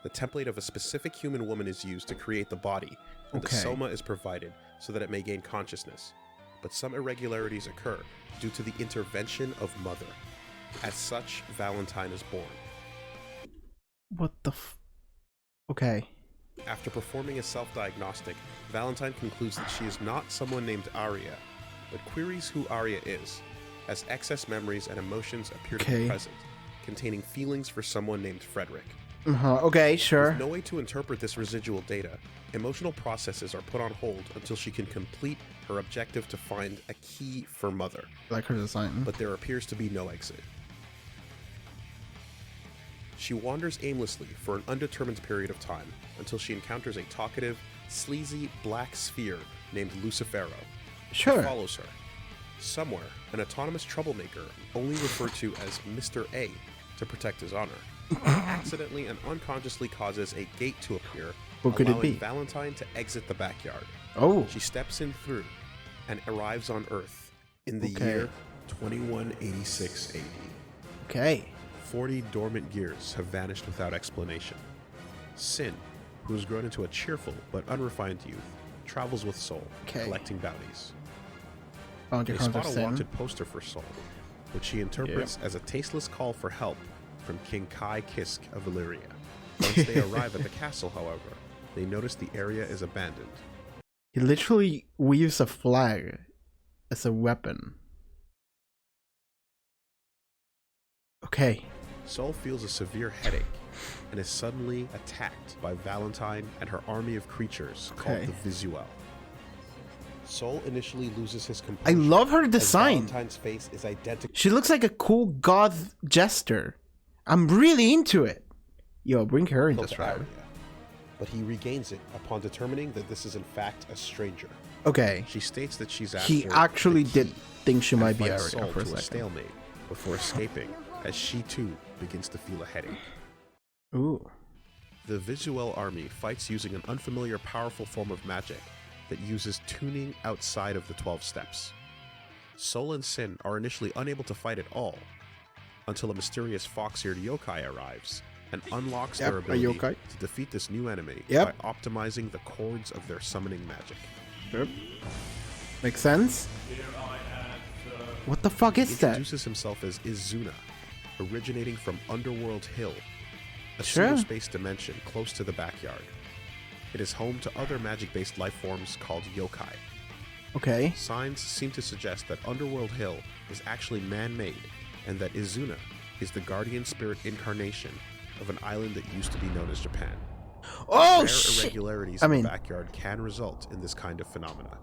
Speaker 2: The template of a specific human woman is used to create the body, and
Speaker 1: Okay.
Speaker 2: the soma is provided so that it may gain consciousness. But some irregularities occur due to the intervention of Mother. As such, Valentine is born.
Speaker 1: What the Okay.
Speaker 2: After performing a self-diagnostic, Valentine concludes that she is not someone named Aria, but queries who Aria is, as excess memories and emotions appear to be
Speaker 1: Okay.
Speaker 2: present, containing feelings for someone named Frederick.
Speaker 1: Okay, sure.
Speaker 2: With no way to interpret this residual data, emotional processes are put on hold until she can complete her objective to find a key for Mother,
Speaker 1: Like her design.
Speaker 2: but there appears to be no exit. She wanders aimlessly for an undetermined period of time until she encounters a talkative, sleazy black sphere named Lucifero.
Speaker 1: Sure.
Speaker 2: Follows her. Somewhere, an autonomous troublemaker, only referred to as Mr. A to protect his honor, accidentally and unconsciously causes a gate to appear,
Speaker 1: What could it
Speaker 2: allowing
Speaker 1: be?
Speaker 2: Valentine to exit the backyard.
Speaker 1: Oh.
Speaker 2: She steps in through and arrives on Earth in the
Speaker 1: Okay.
Speaker 2: year 2186 AD.
Speaker 1: Okay.
Speaker 2: 40 dormant gears have vanished without explanation. Sin, who has grown into a cheerful but unrefined youth, travels with Sol,
Speaker 1: Okay.
Speaker 2: collecting bounties.
Speaker 1: Bounty
Speaker 2: They
Speaker 1: Hunter
Speaker 2: spot a
Speaker 1: Sin.
Speaker 2: wanted poster for Sol, which she interprets as a tasteless call for help from King Kai Kisk of Illyria. Once they arrive at the castle, however, they notice the area is abandoned.
Speaker 1: He literally weaves a flag as a weapon. Okay.
Speaker 2: Sol feels a severe headache and is suddenly attacked by Valentine and her army of creatures called
Speaker 1: Okay.
Speaker 2: the Visuel. Sol initially loses his
Speaker 1: I
Speaker 2: composure.
Speaker 1: love her
Speaker 2: as
Speaker 1: design.
Speaker 2: Valentine's face is identical
Speaker 1: She looks like a cool goth jester. I'm really into it. Yo, bring her in this
Speaker 2: to
Speaker 1: round.
Speaker 2: Aria, but he regains it upon determining that this is in fact a stranger.
Speaker 1: Okay.
Speaker 2: She states that she's after
Speaker 1: He actually
Speaker 2: the key
Speaker 1: did think she
Speaker 2: and
Speaker 1: might be
Speaker 2: fights
Speaker 1: Aria
Speaker 2: Sol
Speaker 1: for a
Speaker 2: to a
Speaker 1: second.
Speaker 2: stalemate before escaping, as she too begins to feel a headache.
Speaker 1: Ooh.
Speaker 2: The Visuel army fights using an unfamiliar powerful form of magic that uses tuning outside of the 12 steps. Sol and Sin are initially unable to fight at all until a mysterious fox-eared yokai arrives and unlocks
Speaker 1: Yep,
Speaker 2: their
Speaker 1: a
Speaker 2: ability
Speaker 1: yokai.
Speaker 2: to defeat this new enemy
Speaker 1: Yep.
Speaker 2: by optimizing the chords of their summoning magic.
Speaker 1: Yep. Makes sense? What the fuck
Speaker 2: He
Speaker 1: is that?
Speaker 2: introduces himself as Izuna, originating from Underworld Hill, a
Speaker 1: Sure.
Speaker 2: pseudo-space dimension close to the backyard. It is home to other magic-based life forms called yokai.
Speaker 1: Okay.
Speaker 2: Signs seem to suggest that Underworld Hill is actually man-made, and that Izuna is the guardian spirit incarnation of an island that used to be known as Japan.
Speaker 1: Oh
Speaker 2: Rare
Speaker 1: shit!
Speaker 2: irregularities
Speaker 1: I
Speaker 2: in
Speaker 1: mean,
Speaker 2: the backyard can result in this kind of phenomena.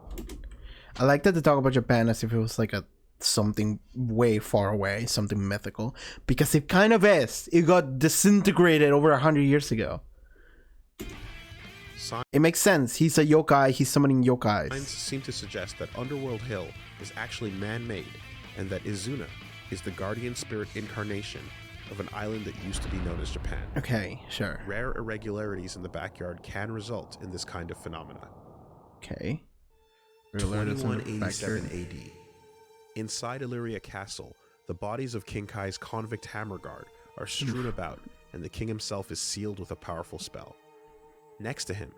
Speaker 1: I like that they talk about Japan as if it was like a something way far away, something mythical, because it kind of is. It got disintegrated over 100 years ago. It makes sense. He's a yokai. He's summoning yokais.
Speaker 2: Signs seem to suggest that Underworld Hill is actually man-made, and that Izuna is the guardian spirit incarnation of an island that used to be known as Japan.
Speaker 1: Okay, sure.
Speaker 2: Rare irregularities in the backyard can result in this kind of phenomena.
Speaker 1: Okay.
Speaker 2: 2187 AD. Inside Illyria Castle, the bodies of King Kai's convict hammer guard are strewn about, and the king himself is sealed with a powerful spell. Next to him,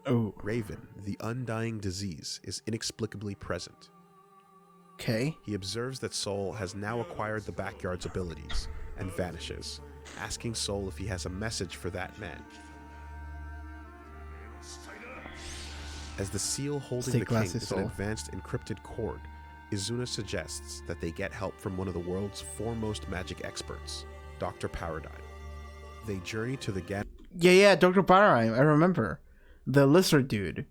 Speaker 2: Raven, the undying disease, is inexplicably present.
Speaker 1: Okay.
Speaker 2: He observes that Soul has now acquired the backyard's abilities, and vanishes, asking Soul if he has a message for that man. As the seal holding the king is an advanced encrypted cord, Izuna suggests that they get help from one of the world's foremost magic experts, Dr. Paradigm. They journey to the
Speaker 1: Yeah, Dr. Paradigm, I remember. The lizard dude.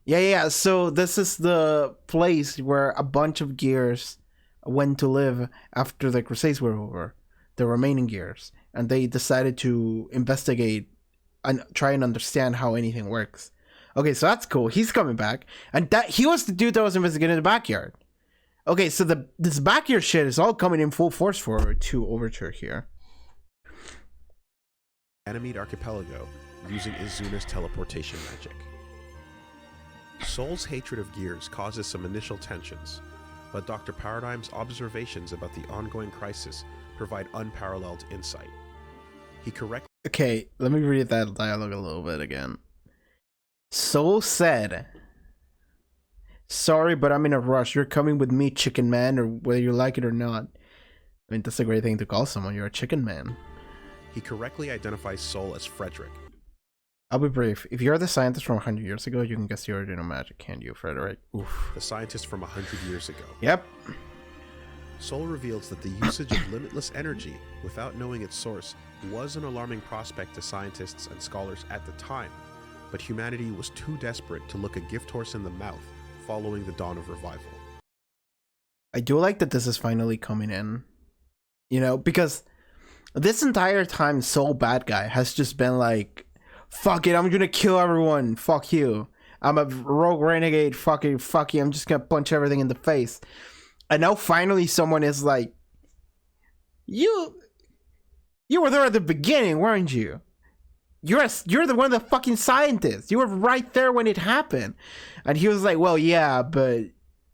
Speaker 1: Yeah, so this is the place where a bunch of gears went to live after the Crusades were over. The remaining gears. And they decided to investigate and try and understand how anything works. Okay, so that's cool. He's coming back. And that he was the dude that was investigating the backyard. Okay, so this backyard shit is all coming in full force for to Overture here.
Speaker 2: Ganymede Archipelago using Izuna's teleportation magic. Soul's hatred of gears causes some initial tensions, but Dr. Paradigm's observations about the ongoing crisis provide unparalleled insight. He correctly...
Speaker 1: Okay, let me read that dialogue a little bit again. Soul said, "Sorry, but I'm in a rush. You're coming with me, chicken man, or whether you like it or not." I mean, that's a great thing to call someone. You're a chicken man.
Speaker 2: He correctly identifies Soul as Frederick.
Speaker 1: I'll be brief. If you're the scientist from 100 years ago, you can guess the origin of magic, can't you, Frederick? Oof.
Speaker 2: The scientist from 100 years ago.
Speaker 1: Yep.
Speaker 2: Soul reveals that the usage of limitless energy without knowing its source was an alarming prospect to scientists and scholars at the time, but humanity was too desperate to look a gift horse in the mouth following the dawn of revival.
Speaker 1: I do like that this is finally coming in. You know, because this entire time, Soul Bad Guy has just been like, fuck it, I'm gonna kill everyone, fuck you. I'm a rogue renegade, fuck you, I'm just gonna punch everything in the face. And now finally someone is like, you were there at the beginning, weren't you? You're the one of the fucking scientists. You were right there when it happened. And he was like, well, yeah, but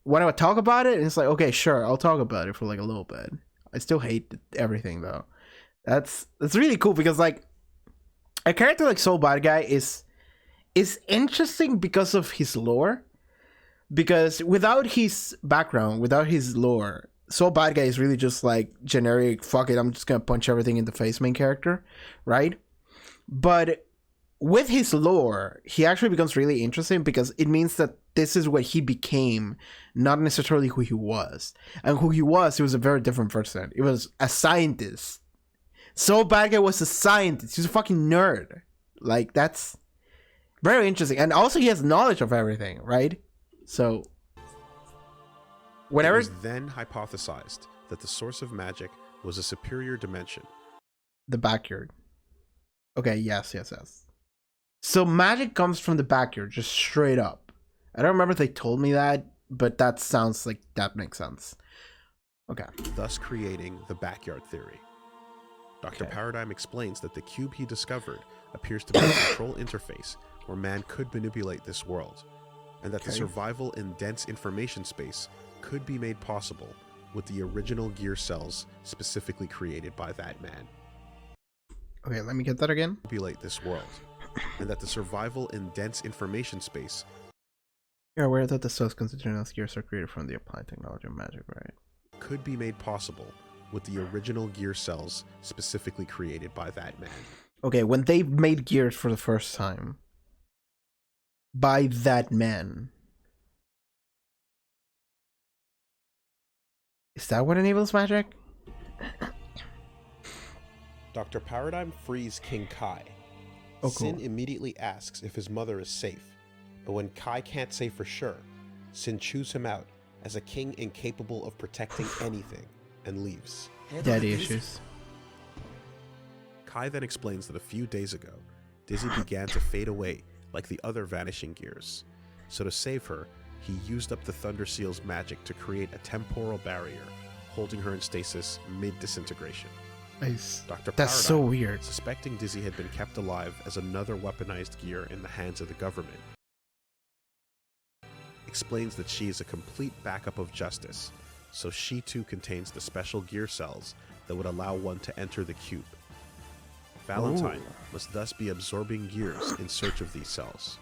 Speaker 1: when I would talk about it, and it's like, okay, sure, I'll talk about it for like a little bit. I still hate everything though. That's really cool because like a character like Soul Bad Guy is interesting because of his lore. Because without his background, without his lore, Soul Bad Guy is really just like generic, fuck it, I'm just gonna punch everything in the face main character, right? But with his lore, he actually becomes really interesting because it means that this is what he became, not necessarily who he was. And who he was a very different person. It was a scientist. Soul Bad Guy was a scientist. He's a fucking nerd. Like, that's very interesting. And also he has knowledge of everything, right? So whenever...
Speaker 2: It was then hypothesized that the source of magic was a superior dimension.
Speaker 1: The backyard. Okay, yes. So magic comes from the backyard, just straight up. I don't remember if they told me that, but that sounds like that makes sense. Okay.
Speaker 2: Thus creating the backyard theory. Dr. Paradigm explains that the cube he discovered appears to be a control interface where man could manipulate this world, and that the survival in dense information space could be made possible with the original gear cells specifically created by that man.
Speaker 1: Okay, let me get that again.
Speaker 2: Manipulate this world, and that the survival in dense information space.
Speaker 1: You're aware that the cells constituting those gears are created from the applied technology of magic, right?
Speaker 2: Could be made possible with the original gear cells specifically created by that man.
Speaker 1: Okay, when they made gears for the first time by that man, Is that what enables magic?
Speaker 2: Dr. Paradigm frees King Kai.
Speaker 1: Oh,
Speaker 2: Sin
Speaker 1: cool.
Speaker 2: immediately asks if his mother is safe, but when Kai can't say for sure, Sin chews him out as a king incapable of protecting anything and leaves.
Speaker 1: Daddy issues.
Speaker 2: Kai then explains that a few days ago, Dizzy began to fade away like the other vanishing gears. So to save her, he used up the Thunder Seal's magic to create a temporal barrier, holding her in stasis mid-disintegration.
Speaker 1: Nice.
Speaker 2: Dr.
Speaker 1: That's
Speaker 2: Paradigm,
Speaker 1: so weird.
Speaker 2: suspecting Dizzy had been kept alive as another weaponized gear in the hands of the government, explains that she is a complete backup of Justice, so she too contains the special gear cells that would allow one to enter the cube. Valentine must thus be absorbing gears in search of these cells.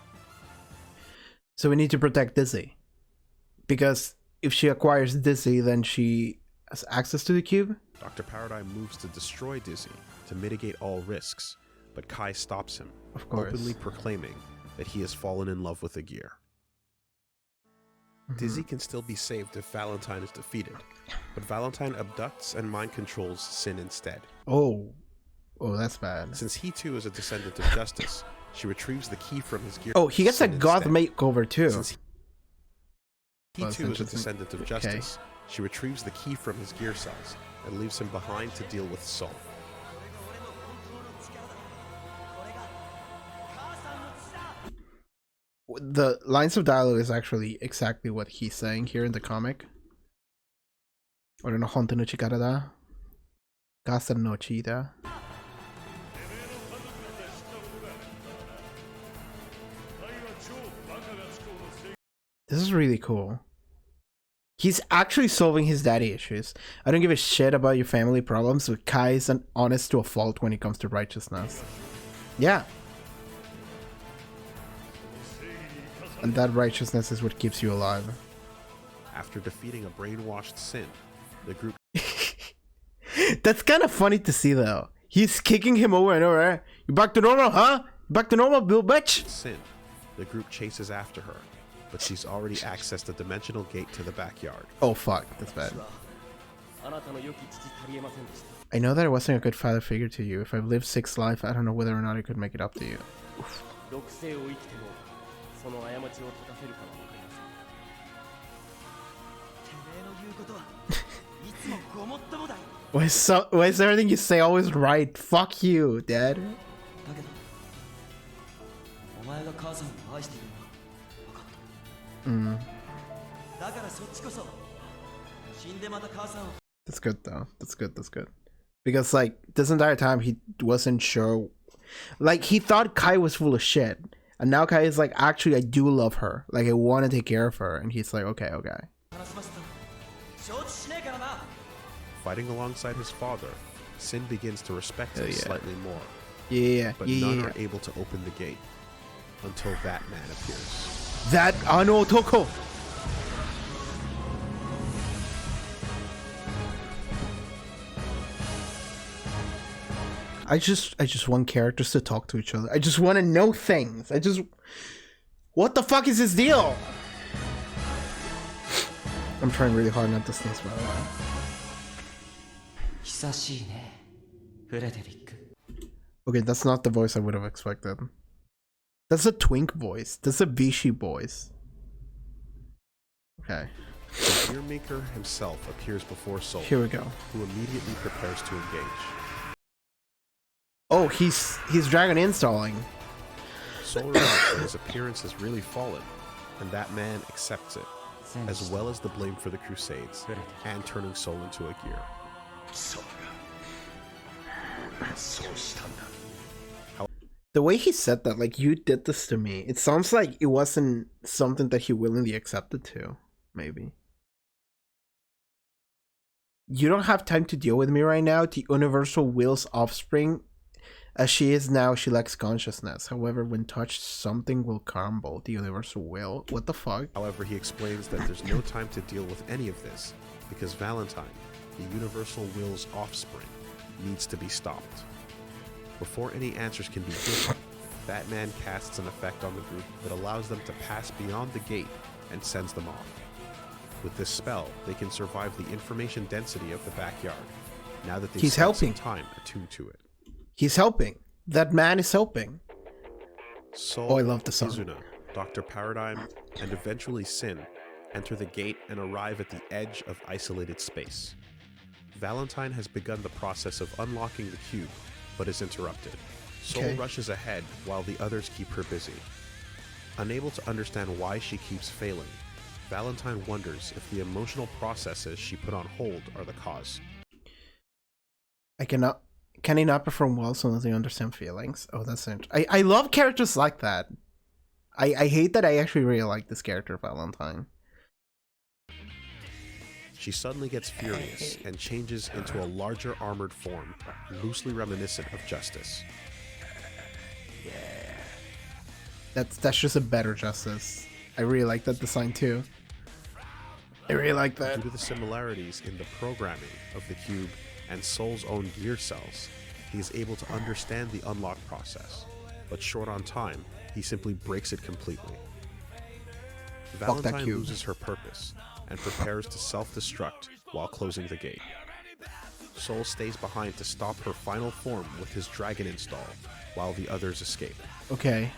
Speaker 1: So we need to protect Dizzy. Because if she acquires Dizzy, then she has access to the cube?
Speaker 2: Dr. Paradigm moves to destroy Dizzy to mitigate all risks, but Kai stops him,
Speaker 1: Of course.
Speaker 2: openly proclaiming that he has fallen in love with the gear. Dizzy can still be saved if Valentine is defeated, but Valentine abducts and mind controls Sin instead.
Speaker 1: Oh, that's bad.
Speaker 2: Since he too is a descendant of Justice, she retrieves the key from his gear.
Speaker 1: Oh, he gets a
Speaker 2: Sin
Speaker 1: god
Speaker 2: instead.
Speaker 1: makeover too.
Speaker 2: Since he
Speaker 1: That's
Speaker 2: too is a
Speaker 1: interesting.
Speaker 2: descendant of
Speaker 1: Okay.
Speaker 2: Justice, she retrieves the key from his gear cells and leaves him behind to deal with Soul.
Speaker 1: The lines of dialogue is actually exactly what he's saying here in the comic. Ore no hontou no chikara da. Kasa no chi da. This is really cool. He's actually solving his daddy issues. I don't give a shit about your family problems, but Kai is an honest to a fault when it comes to righteousness. Yeah. And that righteousness is what keeps you alive.
Speaker 2: After defeating a brainwashed Sin, the group
Speaker 1: That's kind of funny to see though. He's kicking him over and over. You back to normal, huh? You back to normal, Bill bitch?
Speaker 2: Sin, the group chases after her, but she's already accessed a dimensional gate to the backyard.
Speaker 1: Oh fuck, that's bad. I know that I wasn't a good father figure to you. If I've lived 6 lives, I don't know whether or not I could make it up to you. Why is everything you say always right? Fuck you, Dad. That's good though. That's good. Because like this entire time he wasn't sure. Like he thought Kai was full of shit. And now Kai is like, actually I do love her. Like I want to take care of her. And he's like, okay.
Speaker 2: Fighting alongside his father, Sin begins to respect him
Speaker 1: yeah.
Speaker 2: slightly more,
Speaker 1: Yeah.
Speaker 2: but none are able to open the gate until that man appears.
Speaker 1: That Ano Toko. I just want characters to talk to each other. I just want to know things. What the fuck is this deal? I'm trying really hard not to sneeze, by the way. Okay, that's not the voice I would have expected. That's a twink voice. That's a Vichy voice. Okay.
Speaker 2: The Gearmaker himself appears before Soul,
Speaker 1: Here we go.
Speaker 2: who immediately prepares to engage.
Speaker 1: Oh, he's dragon installing.
Speaker 2: Soul realizes that his appearance has really fallen, and that man accepts it, as well as the blame for the Crusades, and turning Soul into a gear.
Speaker 1: The way he said that, like, you did this to me, it sounds like it wasn't something that he willingly accepted to, maybe. You don't have time to deal with me right now. The Universal Will's offspring, as she is now, she lacks consciousness. However, when touched, something will crumble. The Universal Will? What the fuck?
Speaker 2: However, he explains that there's no time to deal with any of this, because Valentine, the Universal Will's offspring, needs to be stopped. Before any answers can be given, Batman casts an effect on the group that allows them to pass beyond the gate and sends them off. With this spell, they can survive the information density of the backyard, now that they've
Speaker 1: He's
Speaker 2: spent
Speaker 1: helping.
Speaker 2: some time attuned to it.
Speaker 1: He's helping. That man is helping.
Speaker 2: Soul,
Speaker 1: Oh, I love the song.
Speaker 2: Izuna, Dr. Paradigm, and eventually Sin enter the gate and arrive at the edge of isolated space. Valentine has begun the process of unlocking the cube, but is interrupted. Soul
Speaker 1: Okay.
Speaker 2: rushes ahead while the others keep her busy. Unable to understand why she keeps failing, Valentine wonders if the emotional processes she put on hold are the cause.
Speaker 1: Can he not perform well so as he understand feelings? Oh, that's interesting. I love characters like that. I hate that I actually really like this character, Valentine.
Speaker 2: She suddenly gets furious and changes into a larger armored form, loosely reminiscent of Justice.
Speaker 1: That's just a better Justice. I really like that design too. I really like that.
Speaker 2: Due to the similarities in the programming of the cube and Soul's own gear cells, he is able to understand the unlock process, but short on time, he simply breaks it completely. Valentine
Speaker 1: cube.
Speaker 2: loses her purpose and prepares to self-destruct while closing the gate. Soul stays behind to stop her final form with his dragon install, while the others escape.
Speaker 1: Okay.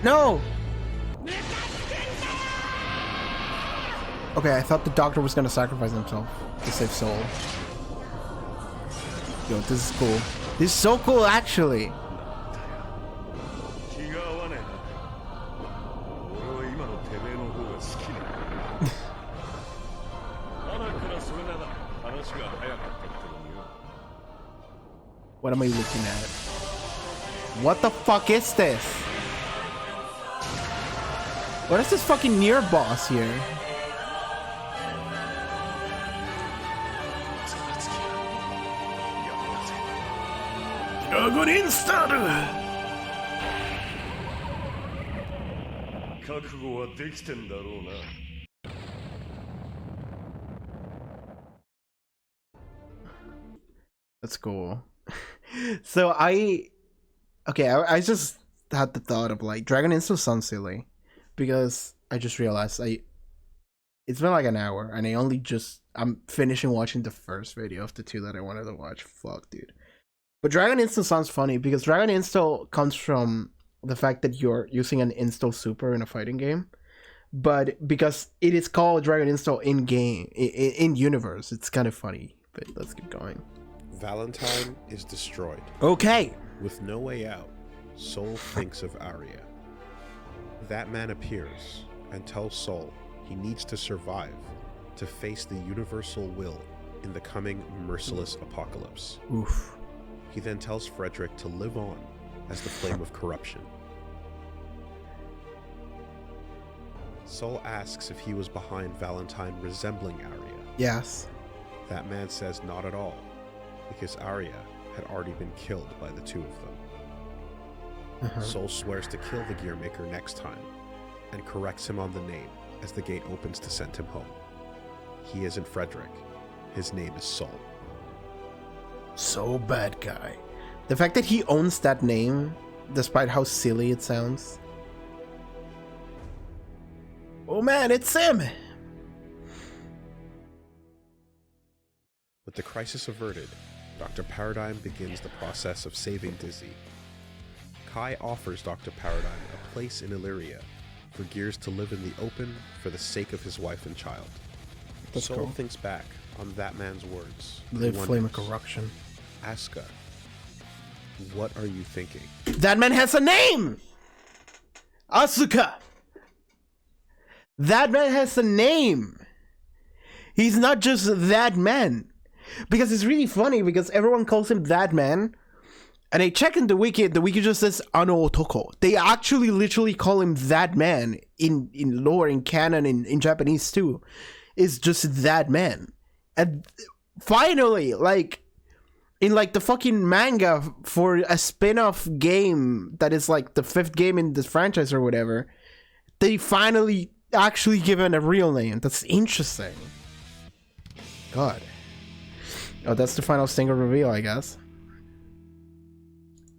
Speaker 1: No! Okay, I thought the doctor was gonna sacrifice himself to save Soul. Yo, this is cool. This is so cool, actually. What am I looking at? What the fuck is this? What is this fucking near boss here? Dragon Install!
Speaker 3: 覚悟はできてんだろうな。
Speaker 1: That's cool. So I just had the thought of like Dragon Install sounds silly because I just realized it's been like an hour and I'm finishing watching the first video of the two that I wanted to watch. Fuck, dude. But Dragon Install sounds funny because Dragon Install comes from the fact that you're using an install super in a fighting game. But because it is called Dragon Install in game, in universe, it's kind of funny. But let's keep going.
Speaker 2: Valentine is destroyed.
Speaker 1: Okay.
Speaker 2: With no way out, Soul thinks of Arya. That man appears and tells Soul he needs to survive to face the universal will in the coming merciless apocalypse.
Speaker 1: Oof.
Speaker 2: He then tells Frederick to live on as the flame of corruption. Soul asks if he was behind Valentine resembling Arya.
Speaker 1: Yes.
Speaker 2: That man says not at all, because Arya had already been killed by the two of them. Soul swears to kill the Gearmaker next time, and corrects him on the name as the gate opens to send him home. He isn't Frederick. His name is Soul.
Speaker 1: So bad guy. The fact that he owns that name, despite how silly it sounds. Oh man, it's him!
Speaker 2: With the crisis averted, Dr. Paradigm begins the process of saving Dizzy. Kai offers Dr. Paradigm a place in Illyria for Gears to live in the open for the sake of his wife and child.
Speaker 1: That's
Speaker 2: Soul
Speaker 1: cool.
Speaker 2: thinks back on that man's words.
Speaker 1: The
Speaker 2: and
Speaker 1: flame of
Speaker 2: wonders,
Speaker 1: corruption.
Speaker 2: Asuka, what are you thinking?
Speaker 1: That man has a name! Asuka! That man has a name! He's not just that man. Because it's really funny because everyone calls him that man. And I check in the wiki just says Ano Otoko. They actually literally call him that man in lore, in canon, in Japanese too. It's just that man. And finally, like, in like the fucking manga for a spin-off game that is like the 5th game in this franchise or whatever, they finally actually given a real name. That's interesting. God. Oh, that's the final Stinger reveal, I guess.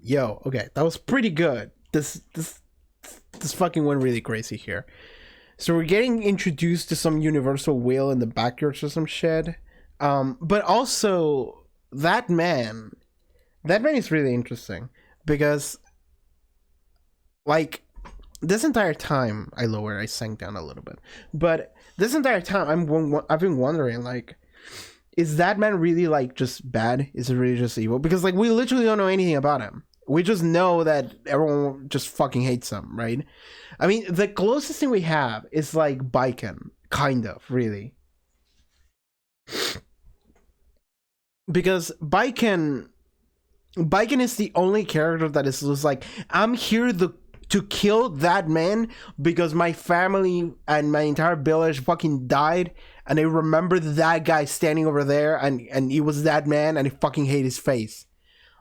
Speaker 1: Yo, okay, that was pretty good. this fucking went really crazy here. So we're getting introduced to some universal whale in the backyard or some shit. But also that man is really interesting because, like, this entire time I sank down a little bit, but this entire time I've been wondering, like, is that man really like just bad? Is it really just evil? Because like we literally don't know anything about him. We just know that everyone just fucking hates him, right? I mean, the closest thing we have is like Baiken, kind of, really. Because Baiken is the only character that is just like, I'm here to kill that man because my family and my entire village fucking died, and I remember that guy standing over there, and he was that man, and I fucking hate his face.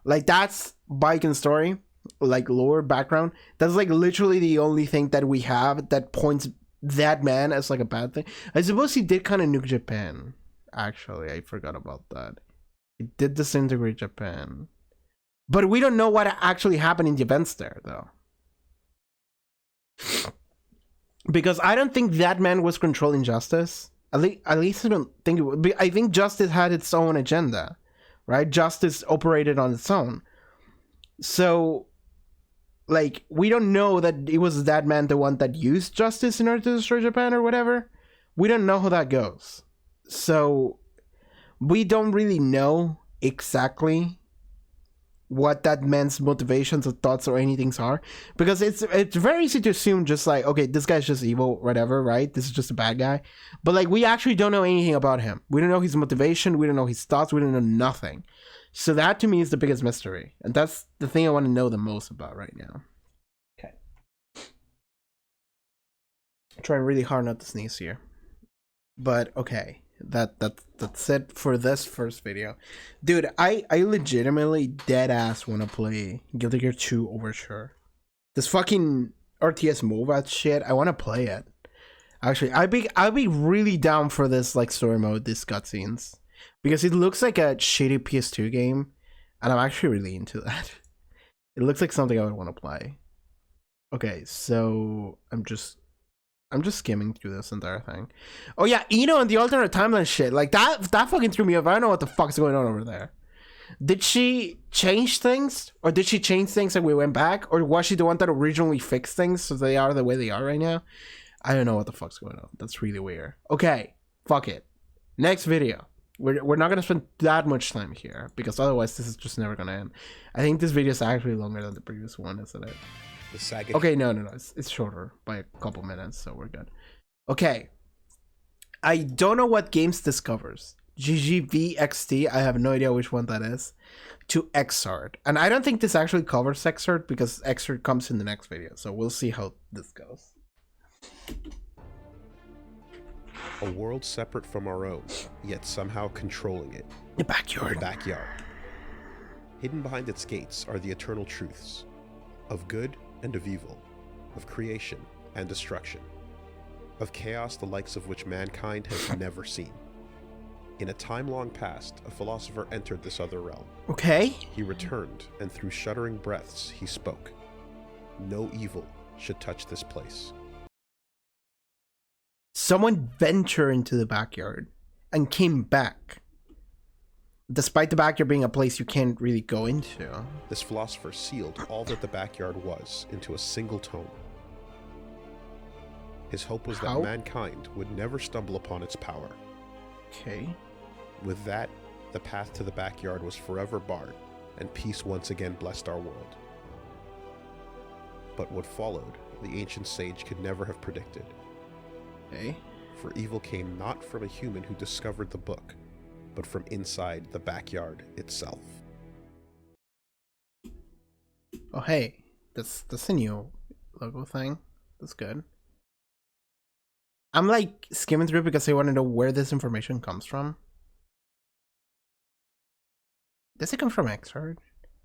Speaker 1: Like, that's Baiken's story, like lore background. That's like literally the only thing that we have that points that man as like a bad thing. I suppose he did kind of nuke Japan. Actually, I forgot about that. He did disintegrate Japan, but we don't know what actually happened in the events there, though. Because I don't think that man was controlling justice. At least I don't think it would. I think justice had its own agenda, right? Justice operated on its own. So, like, we don't know that it was that man the one that used justice in order to destroy Japan or whatever. We don't know how that goes. So, we don't really know exactly what that man's motivations or thoughts or anything are, because it's very easy to assume just like, okay, this guy's just evil, whatever, right? This is just a bad guy. But like, we actually don't know anything about him. We don't know his motivation, we don't know his thoughts, we don't know nothing. So that to me is the biggest mystery, and that's the thing I want to know the most about right now. Okay, I'm trying really hard not to sneeze here, but okay. That's it for this first video. Dude, I legitimately dead ass want to play Guilty Gear 2 Overture. This fucking RTS MOBA shit, I want to play it. Actually, I'd be really down for this like story mode, these cutscenes, because it looks like a shitty PS2 game, and I'm actually really into that. It looks like something I would want to play. Okay, so I'm just skimming through this entire thing. Oh yeah, Ino and the alternate timeline shit. Like that fucking threw me off. I don't know what the fuck's going on over there. Did she change things? Or did she change things and we went back? Or was she the one that originally fixed things so they are the way they are right now? I don't know what the fuck's going on. That's really weird. Okay, fuck it. Next video. We're not gonna spend that much time here, because otherwise this is just never gonna end. I think this video is actually longer than the previous one, isn't it?
Speaker 2: The saga.
Speaker 1: Okay, no. It's shorter by a couple minutes, so we're good. Okay. I don't know what games this covers. GGVXT, I have no idea which one that is. To Xrd. And I don't think this actually covers Xrd, because Xrd comes in the next video, so we'll see how this goes.
Speaker 2: A world separate from our own, yet somehow controlling it.
Speaker 1: The backyard.
Speaker 2: The backyard. Hidden behind its gates are the eternal truths of good and of evil, of creation and destruction, of chaos the likes of which mankind has never seen. In a time long past, a philosopher entered this other realm.
Speaker 1: Okay.
Speaker 2: He returned, and through shuddering breaths he spoke. No evil should touch this place.
Speaker 1: Someone ventured into the backyard and came back, despite the backyard being a place you can't really go into.
Speaker 2: This philosopher sealed all that the backyard was into a single tome. His hope was that mankind would never stumble upon its power.
Speaker 1: Okay.
Speaker 2: With that, the path to the backyard was forever barred, and peace once again blessed our world. But what followed, the ancient sage could never have predicted.
Speaker 1: Okay.
Speaker 2: For evil came not from a human who discovered the book, but from inside the backyard itself.
Speaker 1: Oh hey, that's a new logo thing. That's good. I'm like skimming through because I want to know where this information comes from. Does it come from Xrd?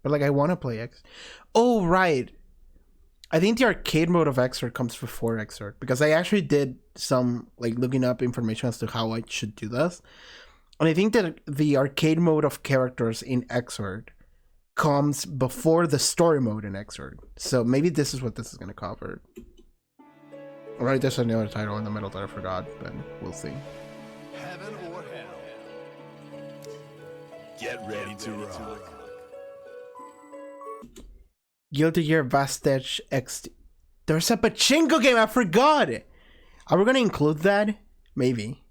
Speaker 1: But like I want to play X. Oh right. I think the arcade mode of Xrd comes before Xrd, because I actually did some like looking up information as to how I should do this. And I think that the arcade mode of characters in Xrd comes before the story mode in Xrd. So maybe this is what this is going to cover. Alright, there's another title in the middle that I forgot, but we'll see.
Speaker 3: Heaven or hell. Get ready to rock.
Speaker 1: Guilty Gear Vastedge X. There's a pachinko game, I forgot! Are we going to include that? Maybe.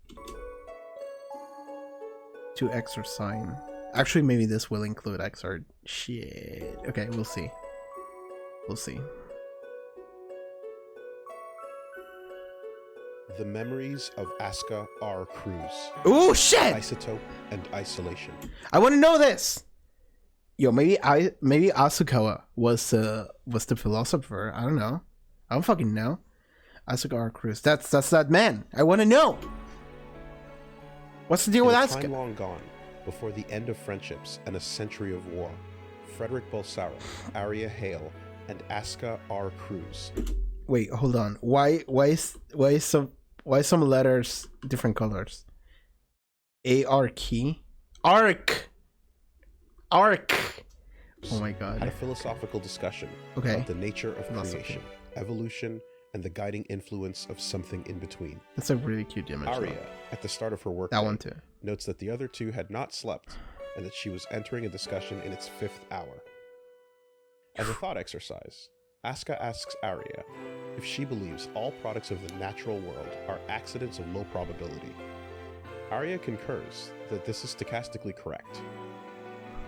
Speaker 1: To Xrd sign. Actually, maybe this will include Xrd. Shit. Okay, we'll see. We'll see.
Speaker 2: The Memories of Asuka R. Cruz.
Speaker 1: Oh shit!
Speaker 2: Isotope and Isolation.
Speaker 1: I want to know this. Yo, maybe Asuka was the philosopher. I don't know. I don't fucking know. Asuka R. Cruz. That's that man. I want to know. What's the deal with Asuka?
Speaker 2: Time long gone, before the end of friendships and a century of war, Frederick Bolsaro, Arya Hale, and Asuka R. Cruz.
Speaker 1: Wait, hold on. Why some letters different colors? AR key? Arc. Oh my god.
Speaker 2: Had a philosophical discussion about the nature of creation, evolution, and the guiding influence of something in between.
Speaker 1: That's a really cute image.
Speaker 2: Arya, at the start of her work,
Speaker 1: that one too,
Speaker 2: notes that the other two had not slept and that she was entering a discussion in its 5th hour. As a thought exercise, Asuka asks Arya if she believes all products of the natural world are accidents of low probability. Arya concurs that this is stochastically correct.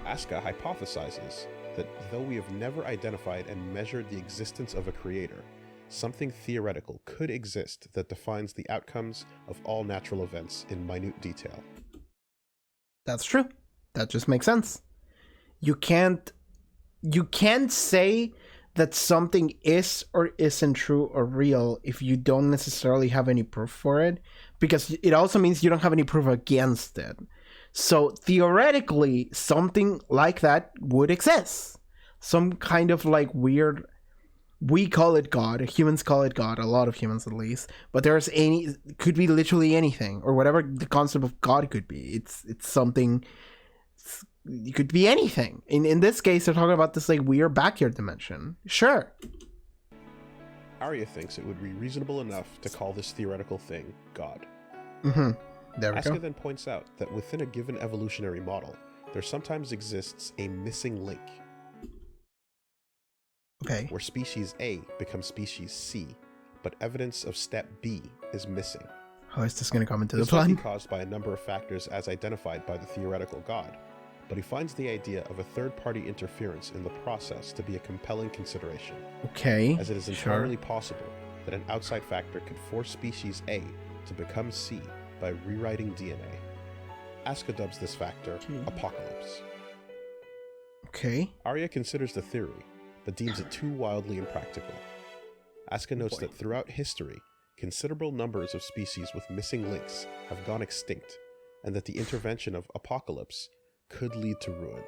Speaker 2: Asuka hypothesizes that though we have never identified and measured the existence of a creator, something theoretical could exist that defines the outcomes of all natural events in minute detail.
Speaker 1: That's true. That just makes sense. You can't say that something is or isn't true or real if you don't necessarily have any proof for it, because it also means you don't have any proof against it. So theoretically, something like that would exist. Some kind of like weird, we call it God, humans call it God, a lot of humans at least, but could be literally anything, or whatever the concept of God could be. It's something, it could be anything. In this case, they're talking about this like weird backyard dimension. Sure.
Speaker 2: Arya thinks it would be reasonable enough to call this theoretical thing God.
Speaker 1: Mm-hmm. There we go.
Speaker 2: Asuka then points out that within a given evolutionary model, there sometimes exists a missing link.
Speaker 1: Okay.
Speaker 2: Where species A becomes species C, but evidence of step B is missing.
Speaker 1: How is this going to come into the
Speaker 2: This might
Speaker 1: plan?
Speaker 2: be caused by a number of factors as identified by the theoretical God, but he finds the idea of a third-party interference in the process to be a compelling consideration.
Speaker 1: Okay.
Speaker 2: As it is entirely possible that an outside factor could force species A to become C by rewriting DNA. Asuka dubs this factor Apocalypse.
Speaker 1: Okay.
Speaker 2: Arya considers the theory, but deems it too wildly impractical. Asuka notes that throughout history, considerable numbers of species with missing links have gone extinct, and that the intervention of Apocalypse could lead to ruin.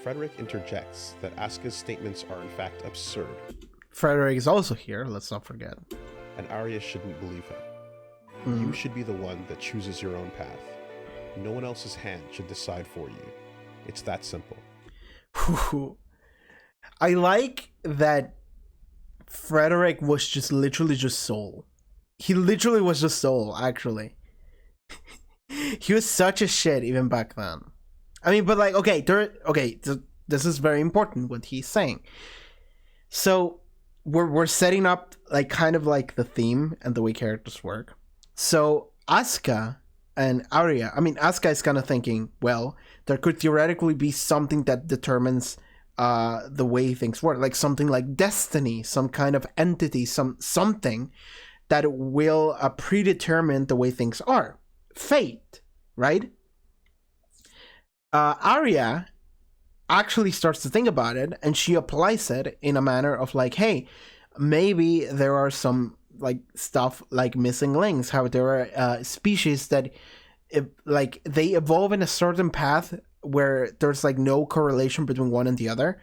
Speaker 2: Frederick interjects that Asuka's statements are in fact absurd.
Speaker 1: Frederick is also here, let's not forget.
Speaker 2: And Arya shouldn't believe him. You should be the one that chooses your own path. No one else's hand should decide for you. It's that simple.
Speaker 1: I like that Frederick was just literally just soul. He literally was just soul, actually. He was such a shit even back then. I mean, but like, this is very important what he's saying. So we're setting up like kind of like the theme and the way characters work. So Asuka and Arya, I mean, Asuka is kind of thinking, well, there could theoretically be something that determines the way things work, like something like destiny, some kind of entity, something that will predetermine the way things are. Fate, right? Arya actually starts to think about it, and she applies it in a manner of like, hey, maybe there are some like stuff like missing links, how there are species that like they evolve in a certain path where there's like no correlation between one and the other,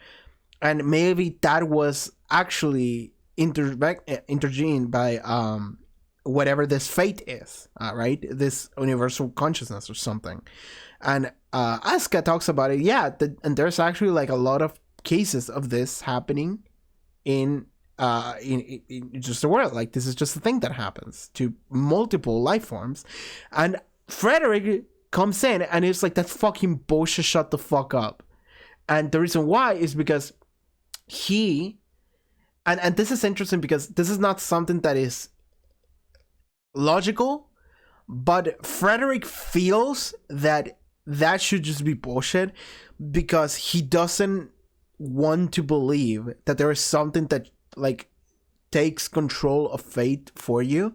Speaker 1: and maybe that was actually intergened by whatever this fate is, right? This universal consciousness or something. And Asuka talks about it. Yeah, and there's actually like a lot of cases of this happening in just the world. Like this is just a thing that happens to multiple life forms. And Frederick comes in and it's like, that's fucking bullshit, shut the fuck up. And the reason why is because he and this is interesting because this is not something that is logical, but Frederick feels that should just be bullshit because he doesn't want to believe that there is something that like takes control of fate for you.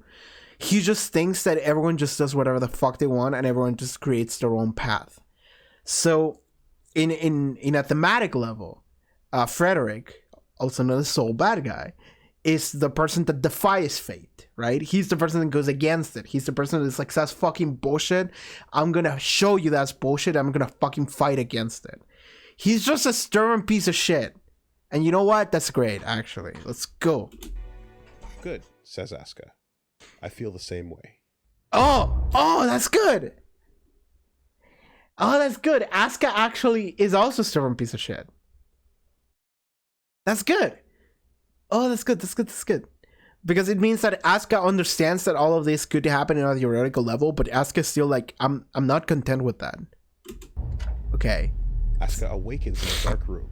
Speaker 1: He just thinks that everyone just does whatever the fuck they want and everyone just creates their own path. So in a thematic level, Frederick, also known as Soul Bad Guy, is the person that defies fate, right? He's the person that goes against it. He's the person that's like, that's fucking bullshit. I'm gonna show you that's bullshit. I'm gonna fucking fight against it. He's just a stubborn piece of shit. And you know what? That's great, actually. Let's go.
Speaker 2: Good, says Asuka. I feel the same way.
Speaker 1: Oh, that's good. Oh, that's good. Asuka actually is also a stubborn piece of shit. That's good. Oh, that's good. That's good. That's good. Because it means that Asuka understands that all of this could happen on a theoretical level, but Asuka's still like, I'm not content with that. Okay.
Speaker 2: Asuka awakens in a dark room,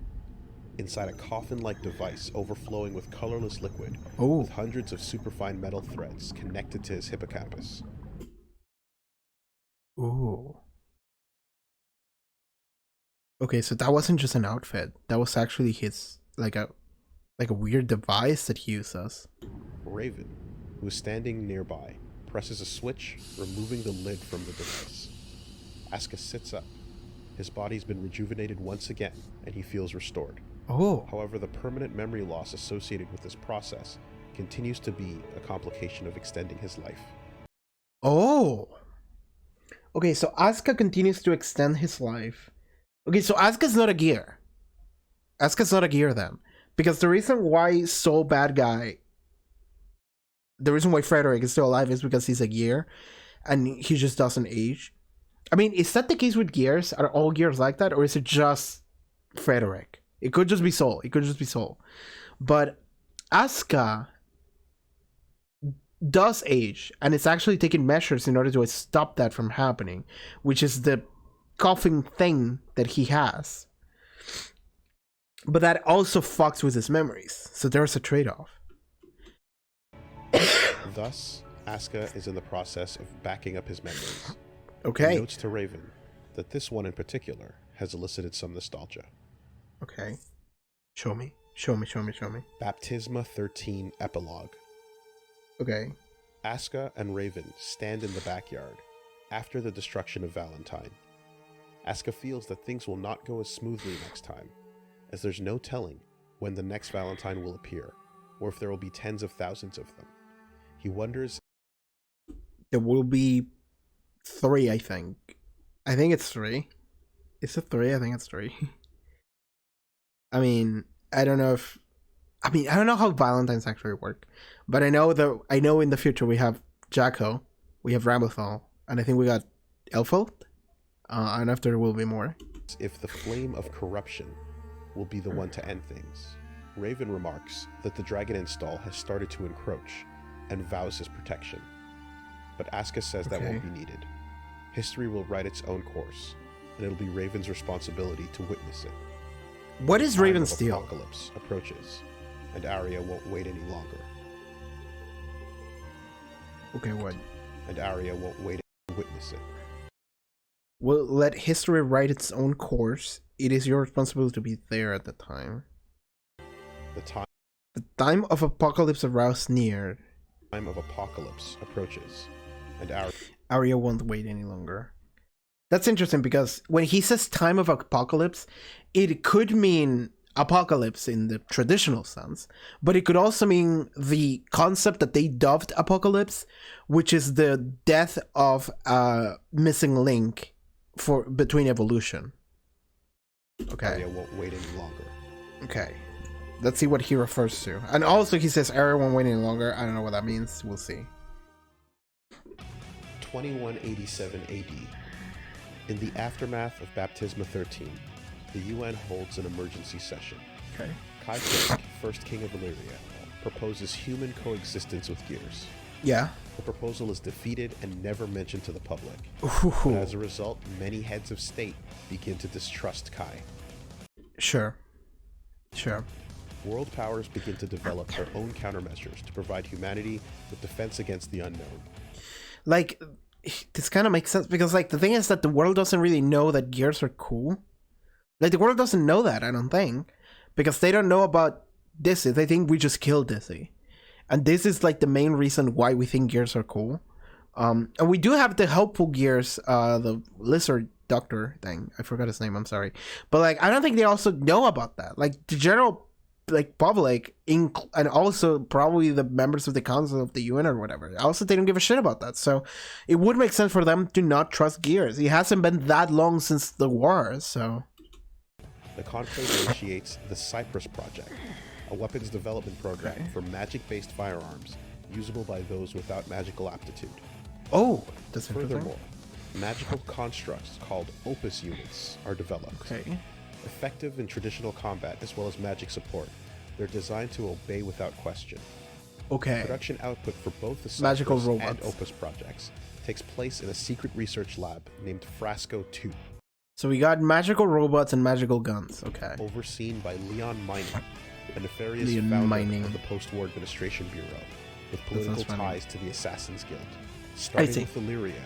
Speaker 2: inside a coffin-like device overflowing with colorless liquid, with hundreds of superfine metal threads connected to his hippocampus.
Speaker 1: Ooh. Okay, so that wasn't just an outfit. That was actually his, like a weird device that he uses.
Speaker 2: Raven, who is standing nearby, presses a switch, removing the lid from the device. Asuka sits up. His body's been rejuvenated once again, and he feels restored.
Speaker 1: Oh.
Speaker 2: However, the permanent memory loss associated with this process continues to be a complication of extending his life.
Speaker 1: Oh. Okay, so Asuka continues to extend his life. Okay, so Asuka's not a gear. Asuka's not a gear then. Because the reason why Soul Bad Guy, the reason why Frederick is still alive is because he's a gear and he just doesn't age. I mean, is that the case with gears? Are all gears like that? Or is it just Frederick? It could just be Soul. It could just be Soul. But Asuka does age, and it's actually taking measures in order to stop that from happening, which is the coughing thing that he has. But that also fucks with his memories, so there's a trade-off.
Speaker 2: Thus, Asuka is in the process of backing up his memories.
Speaker 1: Okay.
Speaker 2: He notes to Raven that this one in particular has elicited some nostalgia.
Speaker 1: Okay. Show me. Show me.
Speaker 2: Baptisma 13 Epilogue.
Speaker 1: Okay.
Speaker 2: Asuka and Raven stand in the backyard after the destruction of Valentine. Asuka feels that things will not go as smoothly next time, as there's no telling when the next Valentine will appear, or if there will be tens of thousands of them. He wonders...
Speaker 1: There will be 3, I think. I think it's 3. Is it 3? I think it's 3. I mean, I don't know how Valentines actually work, but I know in the future we have Jacko, we have Rambothal, and I think we got Elfold, and after there will be more.
Speaker 2: If the flame of corruption will be the one to end things. Raven remarks that the dragon install has started to encroach and vows his protection. But Asuka says that won't be needed. History will write its own course, and it'll be Raven's responsibility to witness it.
Speaker 1: What is Raven's deal?
Speaker 2: Apocalypse approaches, and Arya won't wait any longer.
Speaker 1: Okay, what?
Speaker 2: And Arya won't wait to witness it.
Speaker 1: Well, let history write its own course. It is your responsibility to be there at the time. The time of apocalypse aroused near.
Speaker 2: Time of apocalypse approaches, and
Speaker 1: Arya won't wait any longer. That's interesting because when he says time of apocalypse, it could mean apocalypse in the traditional sense, but it could also mean the concept that they dubbed apocalypse, which is the death of a missing link between evolution. Okay.
Speaker 2: Arya won't wait any longer.
Speaker 1: Okay. Let's see what he refers to. And also he says Arya won't wait any longer. I don't know what that means. We'll see.
Speaker 2: 2187 AD. In the aftermath of Baptisma 13, the UN holds an emergency session.
Speaker 1: Okay.
Speaker 2: Kai Fisk, first king of Illyria, proposes human coexistence with gears.
Speaker 1: Yeah.
Speaker 2: The proposal is defeated and never mentioned to the public.
Speaker 1: Ooh.
Speaker 2: But as a result, many heads of state begin to distrust Kai.
Speaker 1: Sure.
Speaker 2: World powers begin to develop their own countermeasures to provide humanity with defense against the unknown.
Speaker 1: Like, this kind of makes sense because, like, the thing is that the world doesn't really know that gears are cool. Like, the world doesn't know that, I don't think, because they don't know about Dizzy. They think we just killed Dizzy. And this is, like, the main reason why we think gears are cool. And we do have the helpful gears, the lizard doctor thing. I forgot his name, I'm sorry. But, like, I don't think they also know about that. Like, the general, like, public, and also probably the members of the Council of the UN or whatever. Also, they don't give a shit about that. So, it would make sense for them to not trust gears. It hasn't been that long since the war, so...
Speaker 2: The Conclave initiates the Cypress Project, a weapons development program for magic-based firearms usable by those without magical aptitude.
Speaker 1: Oh, that's
Speaker 2: Furthermore, magical constructs called Opus units are developed.
Speaker 1: Okay.
Speaker 2: Effective in traditional combat as well as magic support, they're designed to obey without question.
Speaker 1: Okay.
Speaker 2: Production output for both the
Speaker 1: Magical
Speaker 2: Cypress
Speaker 1: robots.
Speaker 2: and Opus projects takes place in a secret research lab named Frasco 2.
Speaker 1: So we got magical robots and magical guns. Okay.
Speaker 2: Overseen by Leon Mining, a nefarious
Speaker 1: Leon
Speaker 2: founder
Speaker 1: Mining.
Speaker 2: of the Post-War Administration Bureau, with political
Speaker 1: sounds funny.
Speaker 2: ties to the Assassins Guild. Starting
Speaker 1: see.
Speaker 2: with Illyria,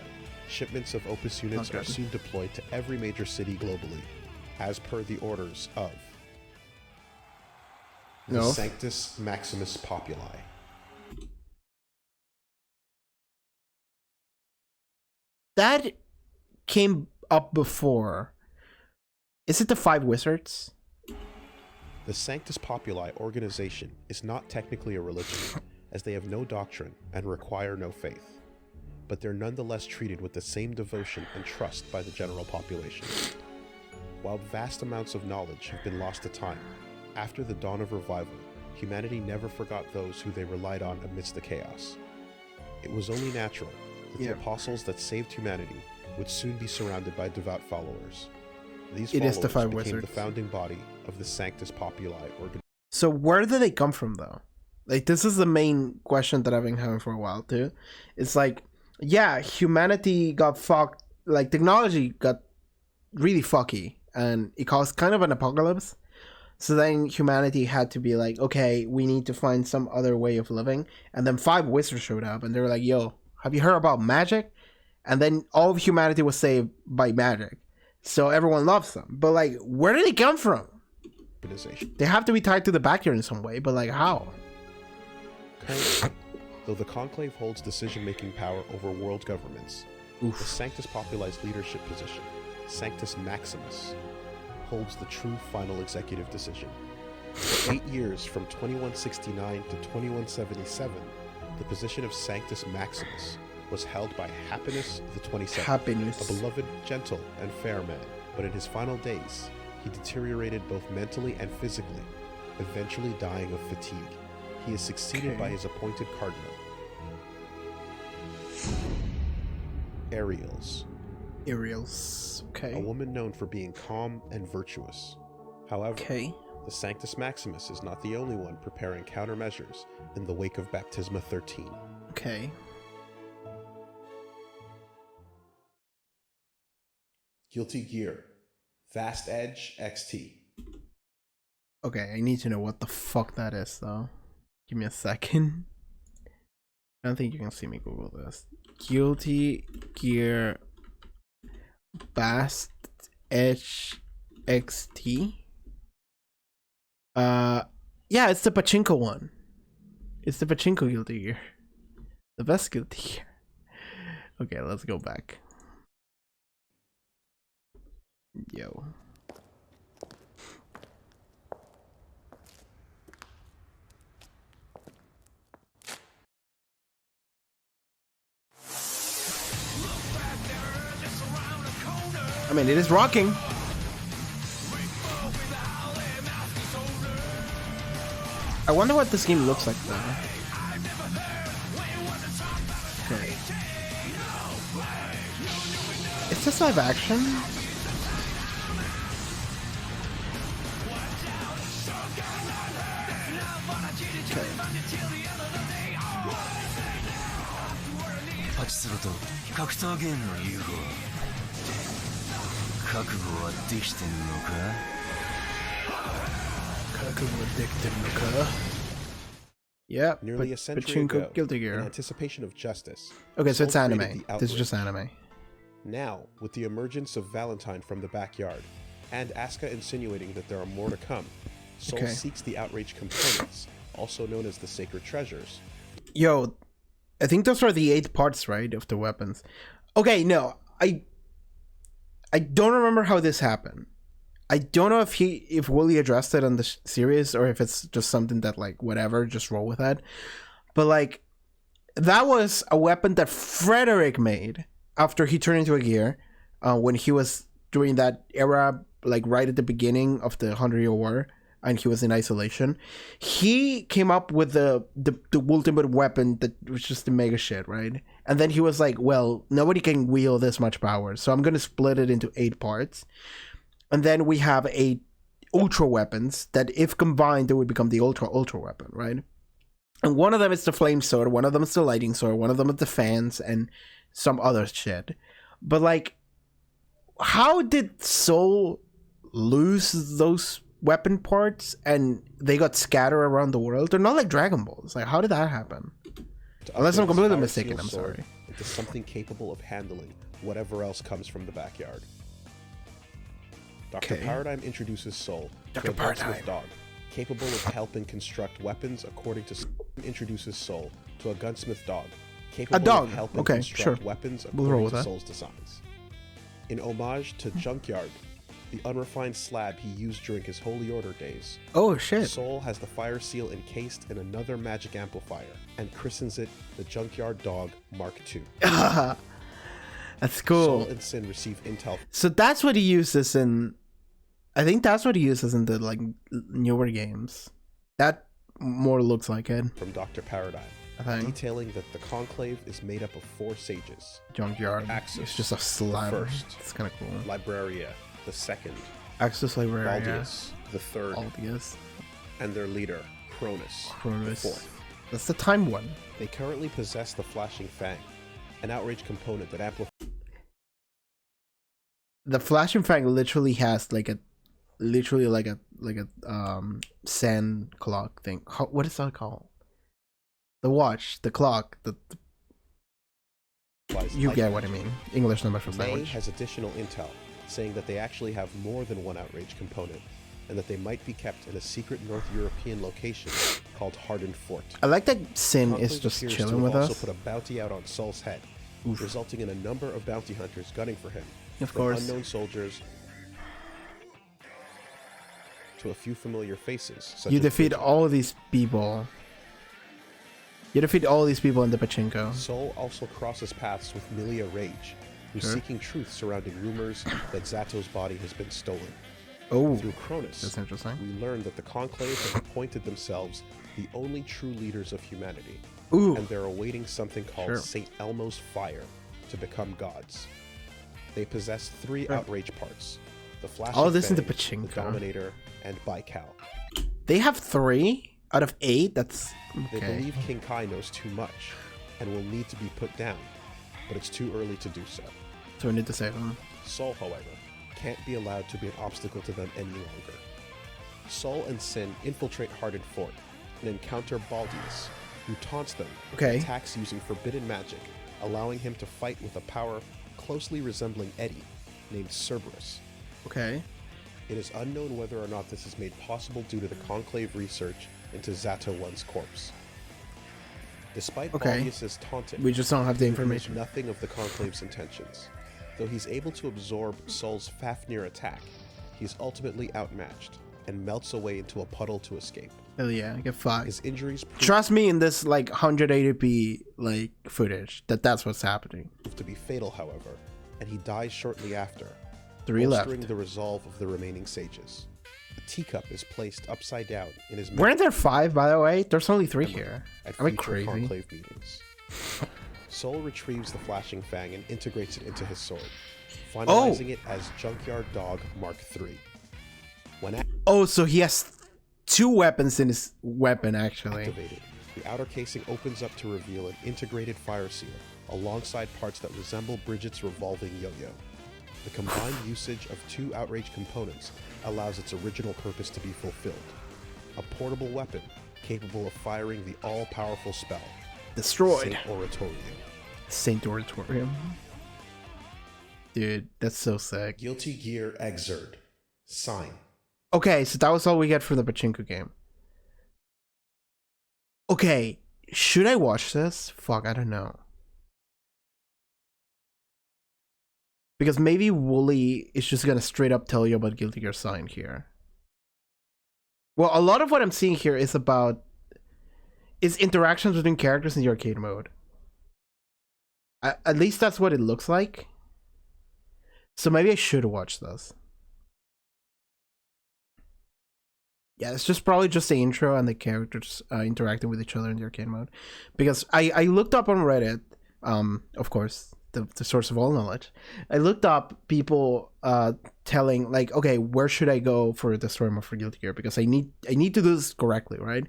Speaker 2: shipments of Opus units are soon deployed to every major city globally, as per the orders of the Sanctus Maximus Populi.
Speaker 1: That came up before. Is it the Five Wizards?
Speaker 2: The Sanctus Populi organization is not technically a religion, as they have no doctrine and require no faith, but they're nonetheless treated with the same devotion and trust by the general population. While vast amounts of knowledge have been lost to time, after the dawn of revival, humanity never forgot those who they relied on amidst the chaos. It was only natural that the apostles that saved humanity would soon be surrounded by devout followers. These followers
Speaker 1: the Five
Speaker 2: became
Speaker 1: Wizards.
Speaker 2: the founding body of the Sanctus Populi organization.
Speaker 1: So where do they come from, though? Like, this is the main question that I've been having for a while, too. It's like, yeah, humanity got fucked. Like, technology got really fucky, and it caused kind of an apocalypse. So then humanity had to be like, okay, we need to find some other way of living. And then Five Wizards showed up, and they were like, yo, have you heard about magic? And then all of humanity was saved by magic. So everyone loves them. But, like, where did they come from? They have to be tied to the bacteria in some way, but, like, how?
Speaker 2: Currently, though the Conclave holds decision-making power over world governments, the Sanctus Populi's leadership position, Sanctus Maximus, holds the true final executive decision. For 8 years, from 2169 to 2177, the position of Sanctus Maximus was held by Happinus the 27th,
Speaker 1: Happiness.
Speaker 2: a beloved, gentle, and fair man. But in his final days, he deteriorated both mentally and physically, eventually dying of fatigue. He is succeeded by his appointed cardinal, Ariels,
Speaker 1: Okay.
Speaker 2: a woman known for being calm and virtuous. However,
Speaker 1: Okay.
Speaker 2: the Sanctus Maximus is not the only one preparing countermeasures in the wake of Baptisma 13.
Speaker 1: Okay.
Speaker 2: Guilty Gear, Vastedge XT.
Speaker 1: Okay, I need to know what the fuck that is, though. Give me a second. I don't think you can see me Google this. Guilty Gear Vastedge XT. Yeah, it's the pachinko one. It's the pachinko Guilty Gear. The best Guilty Gear. Okay, let's go back. Yo. I mean, it is rocking. I wonder what this game looks like though. Okay. It Is this live action? Okay.
Speaker 4: パチスロと格闘ゲームの融合覚悟はできてんのか
Speaker 1: Yep,
Speaker 2: Nearly a century
Speaker 1: Pachinko
Speaker 2: ago,
Speaker 1: Guilty
Speaker 2: in
Speaker 1: Gear.
Speaker 2: anticipation of justice.
Speaker 1: Okay, so it's
Speaker 2: Soul created
Speaker 1: anime.
Speaker 2: the
Speaker 1: This is just
Speaker 2: outrage.
Speaker 1: anime.
Speaker 2: Now, with the emergence of Valentine from the backyard, and Asuka insinuating that there are more to come, Soul
Speaker 1: Okay.
Speaker 2: seeks the outrage components, also known as the sacred treasures.
Speaker 1: Yo, I think those are the 8 parts, right, of the weapons. Okay, no, I don't remember how this happened. I don't know if Wooly addressed it on the series or if it's just something that, like, whatever, just roll with that. But, like, that was a weapon that Frederick made after he turned into a gear, when he was during that era, like, right at the beginning of the 100-Year War, and he was in isolation. He came up with the ultimate weapon that was just the mega shit, right? And then he was like, well, nobody can wield this much power, so I'm going to split it into 8 parts. And then we have 8 ultra weapons that, if combined, they would become the ultra weapon, right? And one of them is the flame sword, one of them is the lightning sword, one of them is the fans, and some other shit. But, like, how did Soul lose those weapon parts and they got scattered around the world? They're not like Dragon Balls. Like, how did that happen?
Speaker 2: To
Speaker 1: Unless I'm
Speaker 2: upgrade
Speaker 1: completely
Speaker 2: his
Speaker 1: mistaken,
Speaker 2: power
Speaker 1: I'm
Speaker 2: seal sword
Speaker 1: sorry.
Speaker 2: into something capable of handling whatever else comes from the backyard. Dr.
Speaker 1: Okay.
Speaker 2: Paradigm introduces Soul
Speaker 1: Dr.
Speaker 2: to a gunsmith
Speaker 1: Paradigm.
Speaker 2: dog, capable of helping construct weapons according to introduces Soul to a gunsmith dog, capable
Speaker 1: dog.
Speaker 2: of helping
Speaker 1: Okay,
Speaker 2: construct
Speaker 1: sure.
Speaker 2: weapons
Speaker 1: We'll roll
Speaker 2: according
Speaker 1: with
Speaker 2: to
Speaker 1: that.
Speaker 2: Soul's designs. In homage to Junkyard, the unrefined slab he used during his Holy Order days,
Speaker 1: Oh, shit.
Speaker 2: Soul has the fire seal encased in another magic amplifier and christens it the Junkyard Dog Mark II.
Speaker 1: That's cool.
Speaker 2: Soul and Sin receive intel
Speaker 1: So that's what he uses in... I think that's what he uses in the, like, newer games. That more looks like it,
Speaker 2: from Dr. Paradigm,
Speaker 1: I think.
Speaker 2: detailing that the Conclave is made up of 4 sages:
Speaker 1: Junkyard.
Speaker 2: Axis,
Speaker 1: It's just a slimer.
Speaker 2: first.
Speaker 1: It's kind of cool.
Speaker 2: Libraria, the second,
Speaker 1: Axis Librarian.
Speaker 2: Baldius, the third,
Speaker 1: Baldius.
Speaker 2: and their leader, Cronus, the
Speaker 1: Cronus.
Speaker 2: fourth.
Speaker 1: That's the time one.
Speaker 2: They currently possess the Flashing Fang, an outrage component that amplifies
Speaker 1: The Flashing Fang literally has like a sand clock thing. What is that called? The watch, the clock, you
Speaker 2: light
Speaker 1: get what I
Speaker 2: magic.
Speaker 1: mean. English number for
Speaker 2: May
Speaker 1: language.
Speaker 2: has additional intel, saying that they actually have more than one outrage component, and that they might be kept in a secret North European location called Hardened Fort.
Speaker 1: I like that Sin
Speaker 2: Conclave
Speaker 1: is just
Speaker 2: appears
Speaker 1: chilling
Speaker 2: to
Speaker 1: with
Speaker 2: have also
Speaker 1: us.
Speaker 2: put a bounty out on Soul's head,
Speaker 1: Oof.
Speaker 2: resulting in a number of bounty hunters gunning for him,
Speaker 1: Of
Speaker 2: from
Speaker 1: course.
Speaker 2: unknown soldiers to a few familiar faces. Such
Speaker 1: You
Speaker 2: as
Speaker 1: defeat
Speaker 2: Bridget.
Speaker 1: all of these people. You defeat all these people in the pachinko.
Speaker 2: Soul also crosses paths with Milia Rage, who's
Speaker 1: Sure.
Speaker 2: seeking truth surrounding rumors that Zato's body has been stolen.
Speaker 1: Oh,
Speaker 2: Through Cronus,
Speaker 1: that's interesting.
Speaker 2: we learn that the Conclave have appointed themselves the only true leaders of humanity,
Speaker 1: Ooh,
Speaker 2: and they're awaiting something called
Speaker 1: Sure.
Speaker 2: St. Elmo's Fire to become gods. They possess 3
Speaker 1: Sure.
Speaker 2: outrage parts: the Flashing
Speaker 1: All this in the
Speaker 2: Fang,
Speaker 1: pachinko.
Speaker 2: the Dominator, and Baikal.
Speaker 1: they have 3 out of 8. That's
Speaker 2: They
Speaker 1: okay.
Speaker 2: believe King Kai knows too much and will need to be put down, but it's too early to do so.
Speaker 1: So we need to save him.
Speaker 2: Soul, however, can't be allowed to be an obstacle to them any longer. Soul and Sin infiltrate Hardened Fort and encounter Baldius, who taunts them
Speaker 1: Okay.
Speaker 2: and attacks using forbidden magic, allowing him to fight with a power closely resembling Eddie, named Cerberus.
Speaker 1: Okay.
Speaker 2: It is unknown whether or not this is made possible due to the Conclave research into Zato One's corpse. Despite
Speaker 1: Okay.
Speaker 2: Baldius' taunting,
Speaker 1: We just don't have the
Speaker 2: he knows
Speaker 1: information.
Speaker 2: nothing of the Conclave's intentions. Though he's able to absorb Soul's Fafnir attack, he's ultimately outmatched and melts away into a puddle to escape.
Speaker 1: Hell yeah, get fucked.
Speaker 2: His injuries prove
Speaker 1: Trust me in this like 180p like footage that's what's happening.
Speaker 2: to be fatal, however, and he dies shortly after,
Speaker 1: 3 left.
Speaker 2: bolstering the resolve of the remaining sages. A teacup is placed upside down in his
Speaker 1: Weren't there 5, by the way? There's only 3 here.
Speaker 2: at
Speaker 1: Am I
Speaker 2: future
Speaker 1: crazy?
Speaker 2: Conclave meetings. Soul retrieves the Flashing Fang and integrates it into his sword, finalizing it as Junkyard Dog Mark III. When
Speaker 1: Oh, so he has 2 weapons in his weapon, actually.
Speaker 2: activated, the outer casing opens up to reveal an integrated fire sealer, alongside parts that resemble Bridget's revolving yo-yo. The combined usage of 2 Outrage components allows its original purpose to be fulfilled. A portable weapon capable of firing the all-powerful spell,
Speaker 1: Destroyed.
Speaker 2: Saint Oratorium.
Speaker 1: Saint Oratorium. Dude, that's so sick.
Speaker 2: Guilty Gear Exerd. Sign.
Speaker 1: Okay, so that was all we get for the pachinko game. Okay, should I watch this? Fuck, I don't know. Because maybe Wooly is just gonna straight up tell you about Guilty Gear Sign here. Well, a lot of what I'm seeing here is interactions between characters in the arcade mode. At least that's what it looks like. So maybe I should watch this. Yeah, it's just probably just the intro and the characters interacting with each other in the arcade mode. Because I looked up on Reddit, of course, the source of all knowledge. I looked up people telling, like, okay, where should I go for the story mode for Guilty Gear? Because I need to do this correctly, right?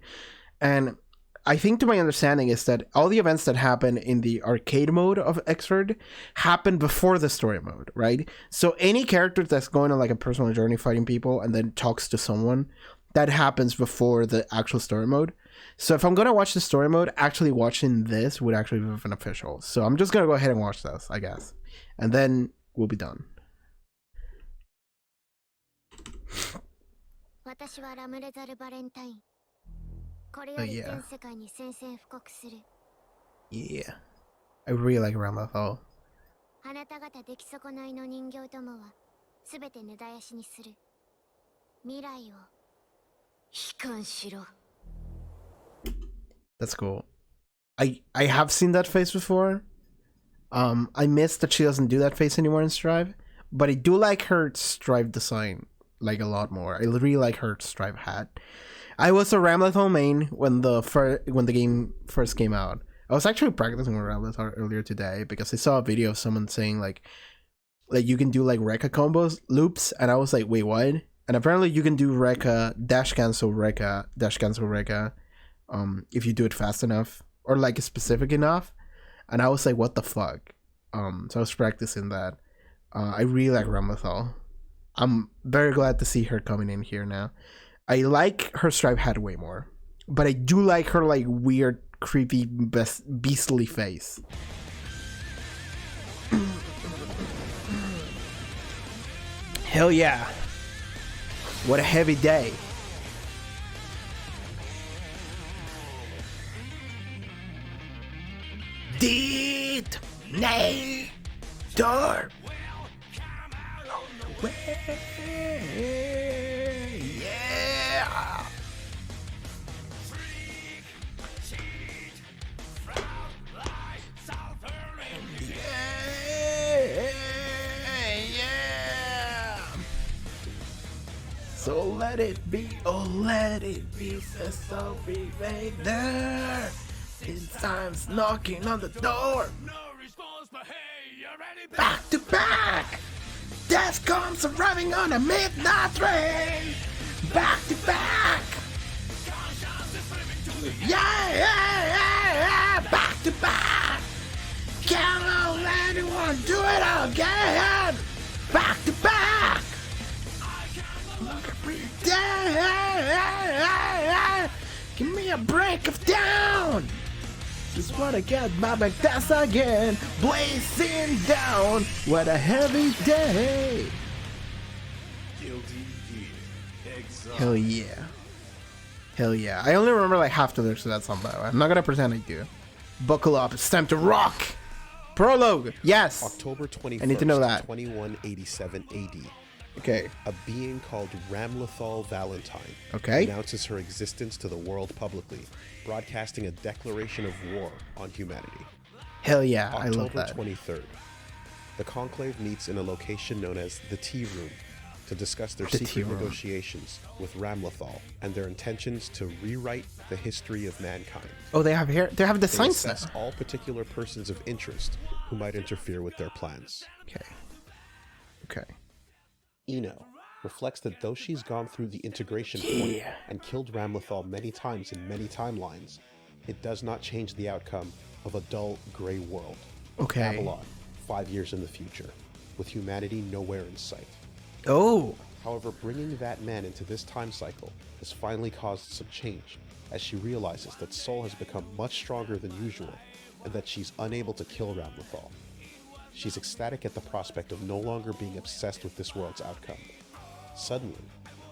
Speaker 1: And I think, to my understanding, is that all the events that happen in the arcade mode of Xrd happen before the story mode, right? So any character that's going on like a personal journey fighting people and then talks to someone, that happens before the actual story mode. So if I'm going to watch the story mode, actually watching this would actually be beneficial. So I'm just going to go ahead and watch this, I guess. And then we'll be done. Oh, yeah. Yeah. I really like Ramathal. That's cool. I have seen that face before. I miss that she doesn't do that face anymore in Strive, but I do like her Strive design like a lot more. I really like her Strive hat. I was a Ramlethal main when the game first came out. I was actually practicing with Ramlethal earlier today because I saw a video of someone saying like you can do like Rekka combos loops, and I was like, wait, what? And apparently you can do Rekka dash cancel Rekka if you do it fast enough or like specific enough. And I was like, what the fuck? So I was practicing that. I really like Ramlethal. I'm very glad to see her coming in here now. I like her Stripe hat way more, but I do like her like weird, creepy, beastly face. Hell yeah! What a heavy day. Detonator. Yeah. So let it be, oh let it be, says Sophie Vader. In time's knocking on the door. Back to back, death comes arriving on a midnight train. Back to back, yeah, back to back. Can't let anyone do it again. Back to back. Give me a break of down. Just wanna get my back dance again. Blazing down. What a heavy day. Hell yeah. Hell yeah. I only remember like half the lyrics to that song, by the way. I'm not gonna pretend I do. Buckle up, it's time to rock. Prologue. Yes.
Speaker 2: October 21st,
Speaker 1: I need to know that.
Speaker 2: 2187 AD.
Speaker 1: Okay.
Speaker 2: A being called Ramlethal Valentine announces her existence to the world publicly, broadcasting a declaration of war on humanity.
Speaker 1: Hell yeah, I love that.
Speaker 2: October 23rd. The Conclave meets in a location known as the Tea Room to discuss their secret negotiations with Ramlethal and their intentions to rewrite the history of mankind.
Speaker 1: Oh, they have here. They have the
Speaker 2: They
Speaker 1: signs
Speaker 2: assess
Speaker 1: now.
Speaker 2: all particular persons of interest who might interfere with their plans.
Speaker 1: Okay. Okay.
Speaker 2: Eno reflects that though she's gone through the integration point
Speaker 1: Yeah.
Speaker 2: and killed Ramlethal many times in many timelines, it does not change the outcome of a dull, gray world.
Speaker 1: Okay.
Speaker 2: Babylon, 5 years in the future, with humanity nowhere in sight.
Speaker 1: Oh.
Speaker 2: However, bringing that man into this time cycle has finally caused some change, as she realizes that Sol has become much stronger than usual, and that she's unable to kill Ramlethal. She's ecstatic at the prospect of no longer being obsessed with this world's outcome. Suddenly,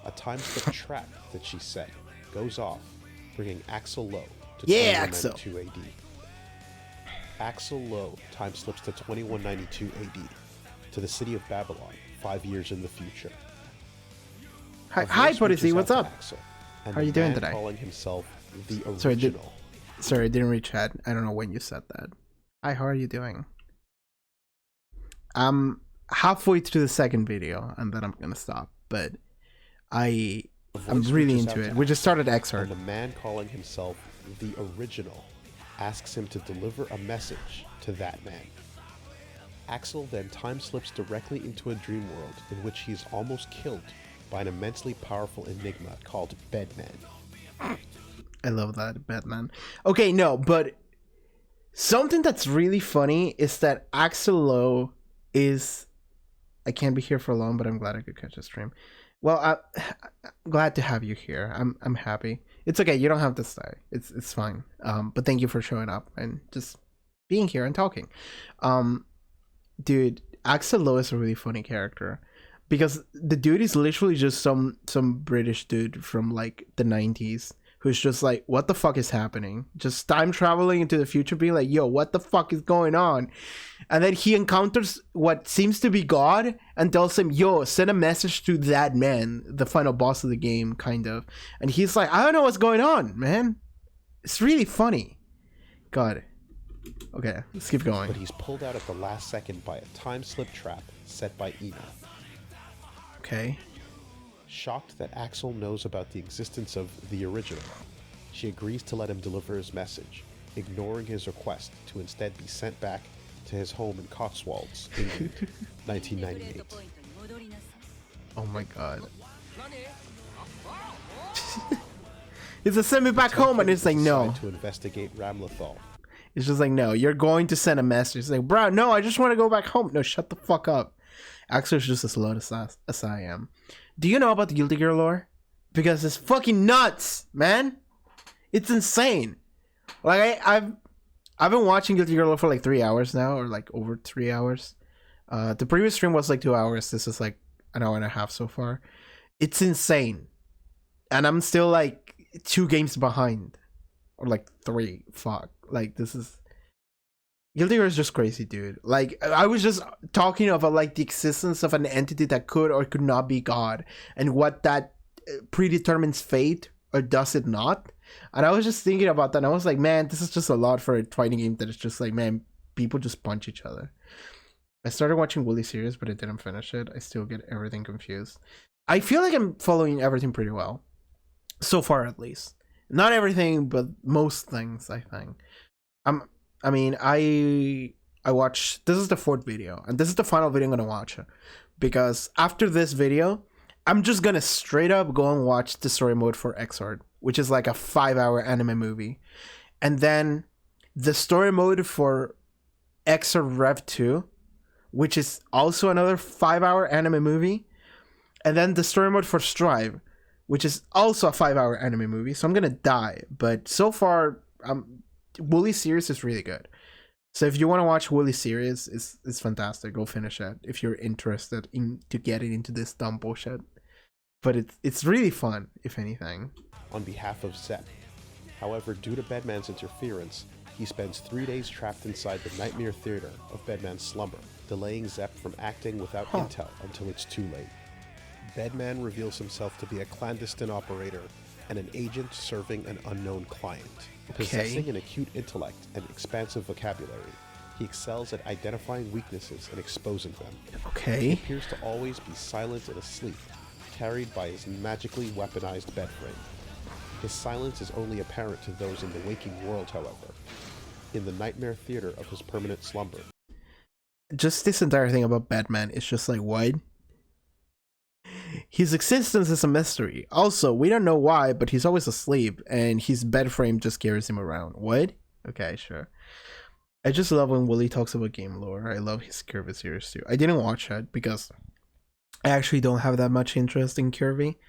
Speaker 2: a time-slip trap that she set goes off, bringing Axel Lowe to 2192 AD. Axel Lowe time-slips to 2192 AD, to the city of Babylon, 5 years in the future.
Speaker 1: Hi, Podyssey, what's up?
Speaker 2: Axel,
Speaker 1: How are you doing today?
Speaker 2: Calling himself the
Speaker 1: Sorry,
Speaker 2: original.
Speaker 1: Sorry, I didn't read chat. I don't know when you said that. Hi, how are you doing? I'm halfway through the second video, and then I'm gonna stop. But I'm really into it. We just started excerpt.
Speaker 2: And the man calling himself the original asks him to deliver a message to that man. Axel then time slips directly into a dream world in which he's almost killed by an immensely powerful enigma called Bedman.
Speaker 1: I love that, Batman. Okay, no, but something that's really funny is that Axel Lowe is... I can't be here for long, but I'm glad I could catch a stream. Well, I'm glad to have you here. I'm happy. It's okay. You don't have to stay. It's fine. But thank you for showing up and just being here and talking. Dude, Axel Lowe is a really funny character because the dude is literally just some British dude from like the 90s who's just like, what the fuck is happening? Just time traveling into the future, being like, yo, what the fuck is going on? And then he encounters what seems to be God and tells him, yo, send a message to that man, the final boss of the game, kind of. And he's like, I don't know what's going on, man. It's really funny. God. Okay, let's keep going.
Speaker 2: But he's pulled out at the last second by a time slip trap set by Eno.
Speaker 1: Okay.
Speaker 2: Shocked that Axel knows about the existence of the original, she agrees to let him deliver his message, ignoring his request to instead be sent back to his home in Cotswolds, England, 1998.
Speaker 1: Oh my god. It's a send me back home, and it's like, no.
Speaker 2: To investigate Ramlethal.
Speaker 1: It's just like, no, you're going to send a message. It's like, bro, no, I just want to go back home. No, shut the fuck up. Axel's just as slow as I am. Do you know about the Guilty Gear lore? Because it's fucking nuts, man. It's insane. Like I've been watching Guilty Gear lore for like 3 hours now, or like over 3 hours. The previous stream was like 2 hours. This is like an hour and a half so far. It's insane, and I'm still like 2 games behind, or like 3. Fuck, like this is. Guilty Gear is just crazy, dude. Like, I was just talking about like the existence of an entity that could or could not be God, and what that predetermines fate, or does it not? And I was just thinking about that, and I was like, man, this is just a lot for a fighting game that is just like, man, people just punch each other. I started watching Woolly series, but I didn't finish it. I still get everything confused. I feel like I'm following everything pretty well. So far, at least. Not everything, but most things, I think. I watched, this is the 4th video, and this is the final video I'm gonna watch, because after this video, I'm just gonna straight up go and watch the story mode for Exord, which is like a 5-hour anime movie, and then the story mode for Exord Rev 2, which is also another 5-hour anime movie, and then the story mode for Strive, which is also a 5-hour anime movie. So I'm gonna die, but so far, Woolly series is really good. So if you want to watch Woolly series, it's fantastic. Go finish it if you're interested in to getting into this dumb bullshit. But it's really fun, if anything.
Speaker 2: On behalf of Zep. However, due to Bedman's interference, he spends 3 days trapped inside the Nightmare Theater of Bedman's slumber, delaying Zep from acting without intel until it's too late. Bedman reveals himself to be a clandestine operator and an agent serving an unknown client. Possessing an acute intellect and expansive vocabulary, he excels at identifying weaknesses and exposing them.
Speaker 1: Okay.
Speaker 2: He appears to always be silent and asleep, carried by his magically weaponized bed frame. His silence is only apparent to those in the waking world, however. In the Nightmare Theater of his permanent slumber.
Speaker 1: Just this entire thing about Batman is just like, what? His existence is a mystery. Also, we don't know why, but he's always asleep, and his bed frame just carries him around. What? Okay, sure. I just love when Willie talks about game lore. I love his Kirby series too. I didn't watch it because I actually don't have that much interest in Kirby,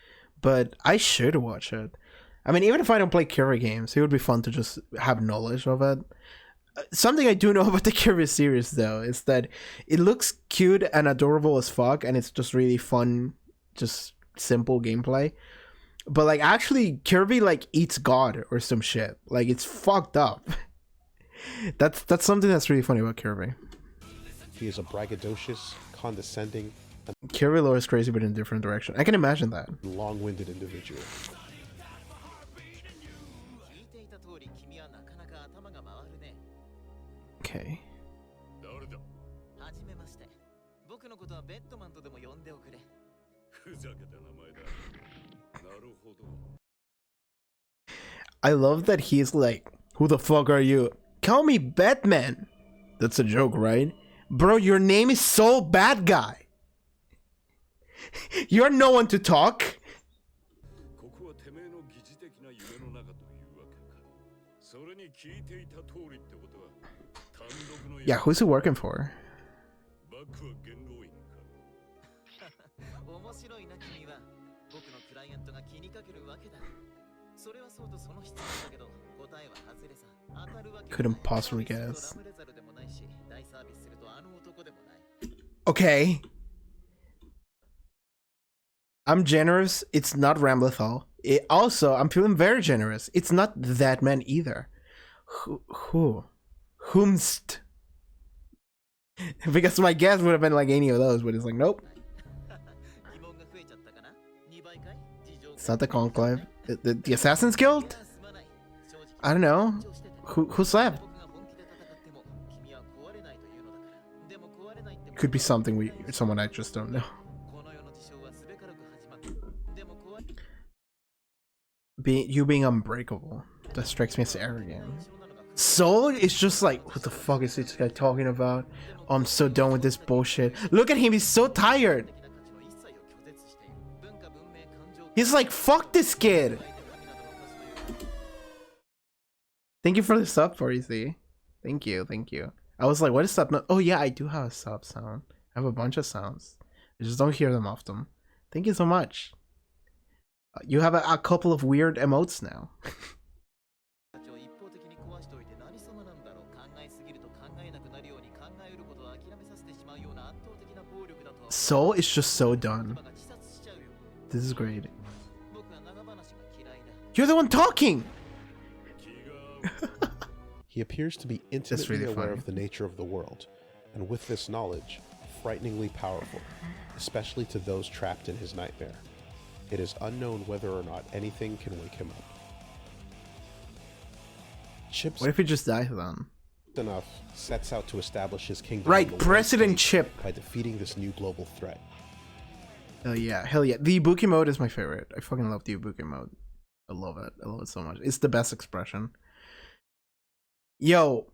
Speaker 1: but I should watch it. I mean, even if I don't play Kirby games, it would be fun to just have knowledge of it. Something I do know about the Kirby series, though, is that it looks cute and adorable as fuck, and it's just really fun, just simple gameplay. But like, actually, Kirby like eats God or some shit. Like, it's fucked up. That's something that's really funny about Kirby.
Speaker 2: He is a braggadocious, condescending,
Speaker 1: Kirby lore is crazy, but in a different direction. I can imagine that.
Speaker 2: and long-winded individual.
Speaker 1: Okay.
Speaker 3: 誰だ
Speaker 5: はじめまして僕のことはベッドマンとでも呼んでおくれ
Speaker 3: ふざけた名前だなるほど
Speaker 1: I love that he's like, who the fuck are you? Call me Batman. That's a joke, right? Bro, your name is so bad guy. You're no one to talk.
Speaker 3: ここはてめえの疑似的な夢の中というわけかそれに聞いていた通りってことは単独の
Speaker 1: Yeah, who's he working for?
Speaker 3: バックは元老院か
Speaker 5: 面白いな君は僕のクライアントが気にかけるわけだそれはそうとその質問だけど答えは外れさ当たるわけ
Speaker 1: Couldn't possibly guess.
Speaker 5: ラムレザルでもないし大サービスするとあの男でもない
Speaker 1: Okay. I'm generous. It's not Ramlethal. Also, I'm feeling very generous. It's not that man either. Whomst? Because my guess would have been like any of those, but it's like, nope.
Speaker 5: 疑問が増えちゃったかな2倍かい事情
Speaker 1: It's not the Conclave. The Assassin's Guild?
Speaker 5: すまない正直
Speaker 1: I don't know.
Speaker 5: 緊張してて
Speaker 1: Who slept?
Speaker 5: 僕が本気で戦っても君は壊れないというのだからでも壊れないって
Speaker 1: Could be something someone I just don't know.
Speaker 5: この世の事象はすべからく始まるでも壊れ
Speaker 1: You being unbreakable. That strikes me as arrogant. Soul is just like, what the fuck is this guy talking about? Oh, I'm so done with this bullshit. Look at him, he's so tired.
Speaker 5: 的な価値の一切を拒絶している文化文明感情
Speaker 1: He's like, fuck this kid. Thank you for the sub, 4Z. Thank you, thank you. I was like, what is sub? Oh yeah, I do have a sub sound. I have a bunch of sounds. I just don't hear them often. Thank you so much. You have a couple of weird emotes now.
Speaker 5: 価値を一方的に壊しておいて何様なんだろう考えすぎると考えなくなるように考えうることを諦めさせてしまうような圧倒的な暴力だとは
Speaker 1: Soul is just so done.
Speaker 5: が自殺しちゃうよ
Speaker 1: This is great.
Speaker 5: 僕は長話が嫌いだ
Speaker 1: You're the one talking!
Speaker 3: 気が合う
Speaker 2: He appears to be intimately
Speaker 1: really
Speaker 2: aware
Speaker 1: funny.
Speaker 2: of the nature of the world, and with this knowledge, frighteningly powerful, especially to those trapped in his nightmare. It is unknown whether or not anything can wake him up. Chip's
Speaker 1: What if he just dies then?
Speaker 2: enough sets out to establish his kingdom
Speaker 1: Right,
Speaker 2: on the world
Speaker 1: President
Speaker 2: stage
Speaker 1: Chip.
Speaker 2: by defeating this new global threat.
Speaker 1: Hell yeah, hell yeah. The Ibuki mode is my favorite. I fucking love the Ibuki mode. I love it. I love it so much. It's the best expression. Yo,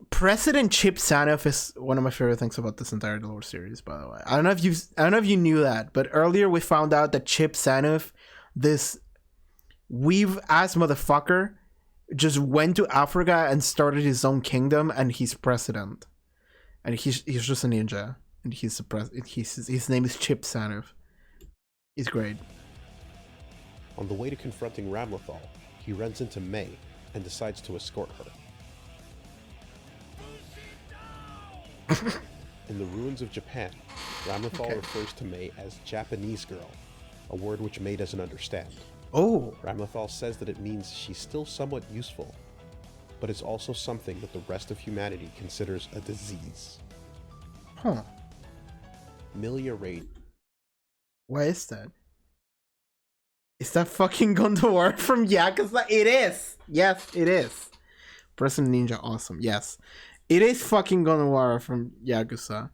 Speaker 1: President Chip Sanoff is one of my favorite things about this entire Lore series, by the way. I don't know if you knew that, but earlier we found out that Chip Sanoff, this weave ass motherfucker, just went to Africa and started his own kingdom, and he's president. And he's just a ninja. And he's the his name is Chip Sanoff. He's great.
Speaker 2: On the way to confronting Ramlethal, he runs into May and decides to escort her. In the ruins of Japan, Ramlethal
Speaker 1: Okay.
Speaker 2: refers to May as Japanese girl, a word which May doesn't understand.
Speaker 1: Oh,
Speaker 2: Ramlethal says that it means she's still somewhat useful, but is also something that the rest of humanity considers a disease.
Speaker 1: huh.
Speaker 2: Milia Raid
Speaker 1: Why is that? Is that fucking Gondor from Yakuza? It is! Yes, it is. President Ninja, awesome. Yes. It is fucking Gondor from Yakuza.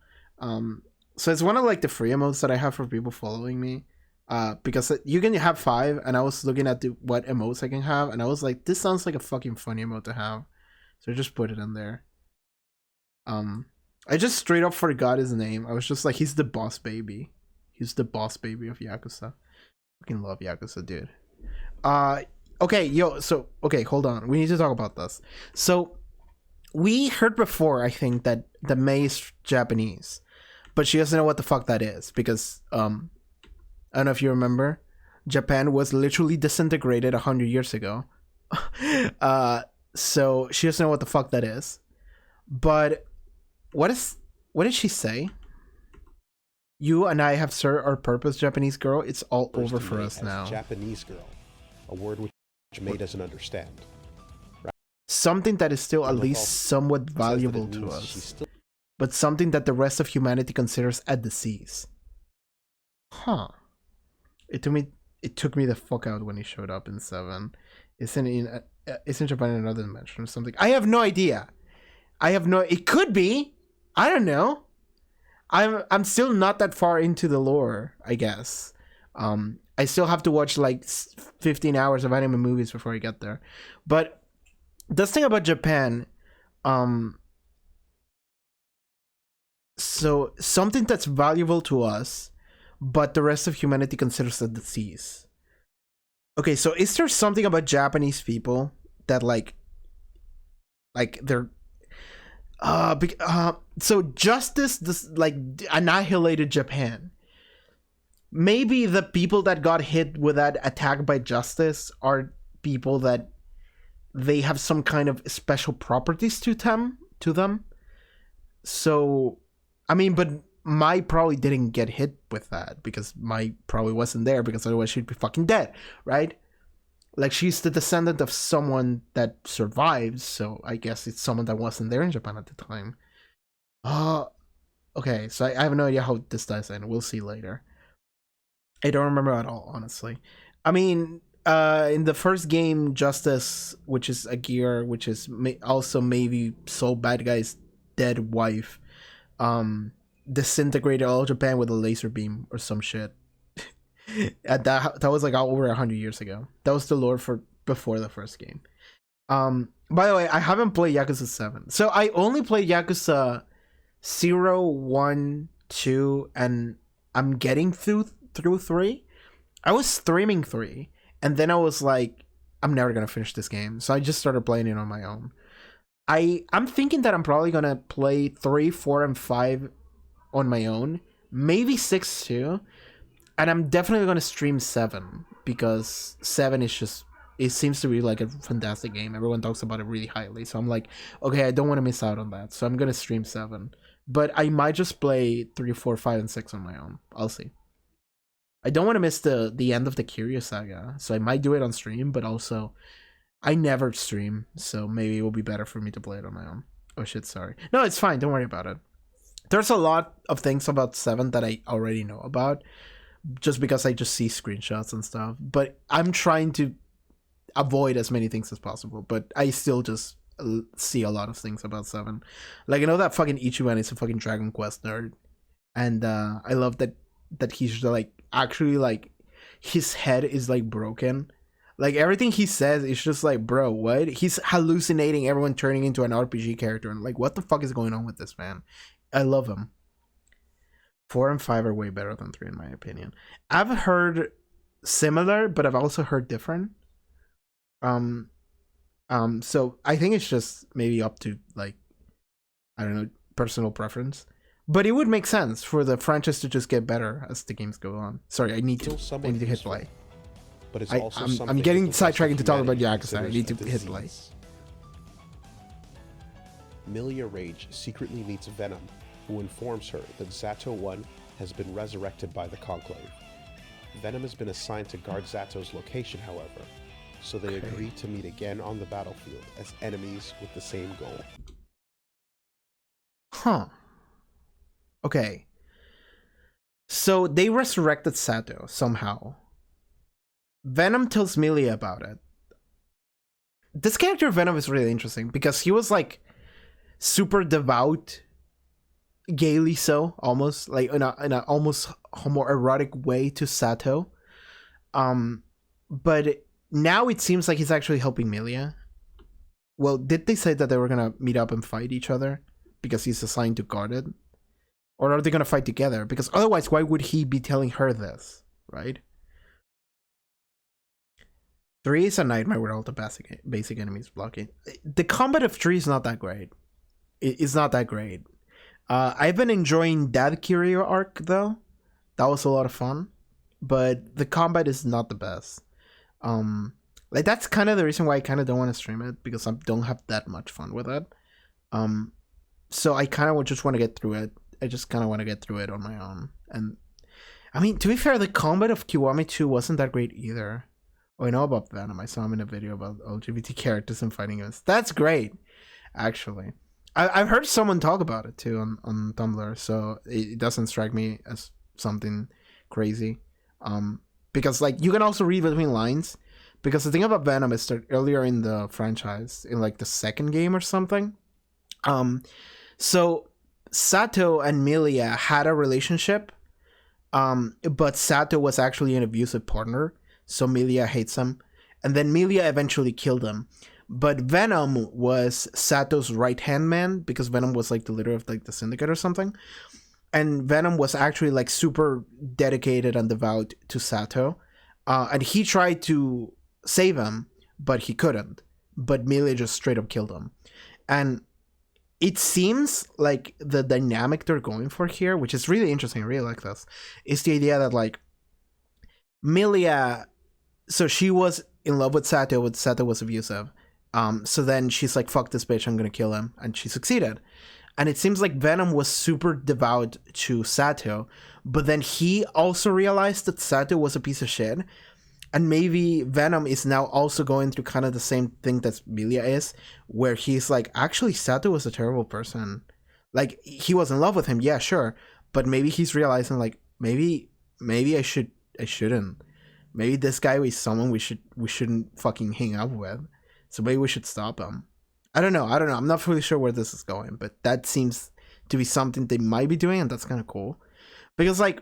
Speaker 1: So it's one of like the free emotes that I have for people following me. Because you can have 5, and I was looking at what emotes I can have, and I was like, this sounds like a fucking funny emote to have. So I just put it in there. I just straight up forgot his name. I was just like, he's the boss baby. He's the boss baby of Yakuza. Fucking love Yakuza, dude. Okay, hold on. We need to talk about this. So we heard before, I think, that the Mei is Japanese, but she doesn't know what the fuck that is because I don't know if you remember, Japan was literally disintegrated 100 years ago. So she doesn't know what the fuck that is. But what did she say? You and I have served our purpose, Japanese girl. It's all over for us now.
Speaker 2: Japanese girl, a word which May doesn't understand. Right?
Speaker 1: Something that is still at least somewhat valuable to us, but something that the rest of humanity considers a disease. Huh. It took me the fuck out when he showed up in 7. Isn't Japan in another dimension or something? I have no idea. It could be. I don't know. I'm still not that far into the lore, I guess. I still have to watch like 15 hours of anime movies before I get there. But the thing about Japan, so something that's valuable to us, but the rest of humanity considers a disease. Okay, so is there something about Japanese people that like they're so justice annihilated Japan. Maybe the people that got hit with that attack by justice are people that they have some kind of special properties to them. So, I mean, but Mai probably didn't get hit with that because Mai probably wasn't there because otherwise she'd be fucking dead, right? Like, she's the descendant of someone that survived, so I guess it's someone that wasn't there in Japan at the time. Okay, so I have no idea how this does end. We'll see later. I don't remember at all, honestly. I mean, in the first game, Justice, which is a gear, which is also maybe Soul Bad Guy's dead wife, disintegrated all Japan with a laser beam or some shit. That was like over 100 years ago. That was the lore for before the first game. By the way, I haven't played Yakuza 7. So I only played Yakuza 0, 1, 2, and I'm getting through 3. I was streaming 3, and then I was like, I'm never gonna finish this game. So I just started playing it on my own. I'm thinking that I'm probably gonna play 3, 4, and 5 on my own. Maybe 6 too. And I'm definitely going to stream 7 because 7 is just, it seems to be like a fantastic game. Everyone talks about it really highly. So I'm like, okay, I don't want to miss out on that. So I'm going to stream 7. But I might just play 3, 4, 5, and 6 on my own. I'll see. I don't want to miss the end of the Kiryu saga. So I might do it on stream, but also I never stream. So maybe it will be better for me to play it on my own. Oh shit, sorry. No, it's fine. Don't worry about it. There's a lot of things about 7 that I already know about, just because I just see screenshots and stuff. But I'm trying to avoid as many things as possible. But I still just see a lot of things about 7. Like, I know that fucking Ichiban is a fucking Dragon Quest nerd. And I love that he's like, actually, like, his head is like broken. Like, everything he says is just like, bro, what? He's hallucinating everyone turning into an RPG character. And like, what the fuck is going on with this man? I love him. 4 and 5 are way better than 3 in my opinion. I've heard similar, but I've also heard different. So I think it's just maybe up to, like, I don't know, personal preference. But it would make sense for the franchise to just get better as the games go on. Sorry, I need to hit play.
Speaker 2: But it's also
Speaker 1: I'm getting sidetracked to talk about Yakuza. I need to hit play.
Speaker 2: Milia Rage secretly meets Venom, who informs her that Zato 1 has been resurrected by the Conclave. Venom has been assigned to guard Zato's location, however, so they agree to meet again on the battlefield as enemies with the same goal.
Speaker 1: Huh. Okay. So they resurrected Sato somehow. Venom tells Milia about it. This character Venom is really interesting because he was like super devout, gaily so, almost like in a almost homoerotic way to Sato. But now it seems like he's actually helping Milia. Well, did they say that they were gonna meet up and fight each other because he's assigned to guard it? Or are they gonna fight together? Because otherwise, why would he be telling her this, right? 3 is a nightmare with all the basic enemies blocking. The combat of 3 is not that great. It's not that great. I've been enjoying that Kiryu arc though. That was a lot of fun, but the combat is not the best. Like that's kind of the reason why I kind of don't want to stream it, because I don't have that much fun with it. So I kind of just want to get through it. I just kind of want to get through it on my own. And I mean, to be fair, the combat of Kiwami 2 wasn't that great either. Oh, I know about Venom. I saw him in a video about LGBT characters and fighting games. That's great, actually. I've heard someone talk about it too on Tumblr, so it doesn't strike me as something crazy. Because like you can also read between lines. Because the thing about Venom is that earlier in the franchise, in like the second game or something, so Sato and Milia had a relationship, but Sato was actually an abusive partner, so Milia hates him, and then Milia eventually killed him. But Venom was Sato's right-hand man, because Venom was like the leader of like the syndicate or something, and Venom was actually like super dedicated and devout to Sato, and he tried to save him, but he couldn't. But Milia just straight up killed him, and it seems like the dynamic they're going for here, which is really interesting, I really like this, is the idea that like Milia, so she was in love with Sato, but Sato was abusive. So then she's like, fuck this bitch, I'm gonna kill him. And she succeeded. And it seems like Venom was super devout to Sato, but then he also realized that Sato was a piece of shit. And maybe Venom is now also going through kind of the same thing that Milia is, where he's like, actually, Sato was a terrible person. Like, he was in love with him, yeah, sure. But maybe he's realizing, like, maybe I shouldn't. Maybe this guy is someone we shouldn't fucking hang out with. So maybe we should stop him. I don't know. I'm not fully sure where this is going, but that seems to be something they might be doing, and that's kind of cool. Because, like,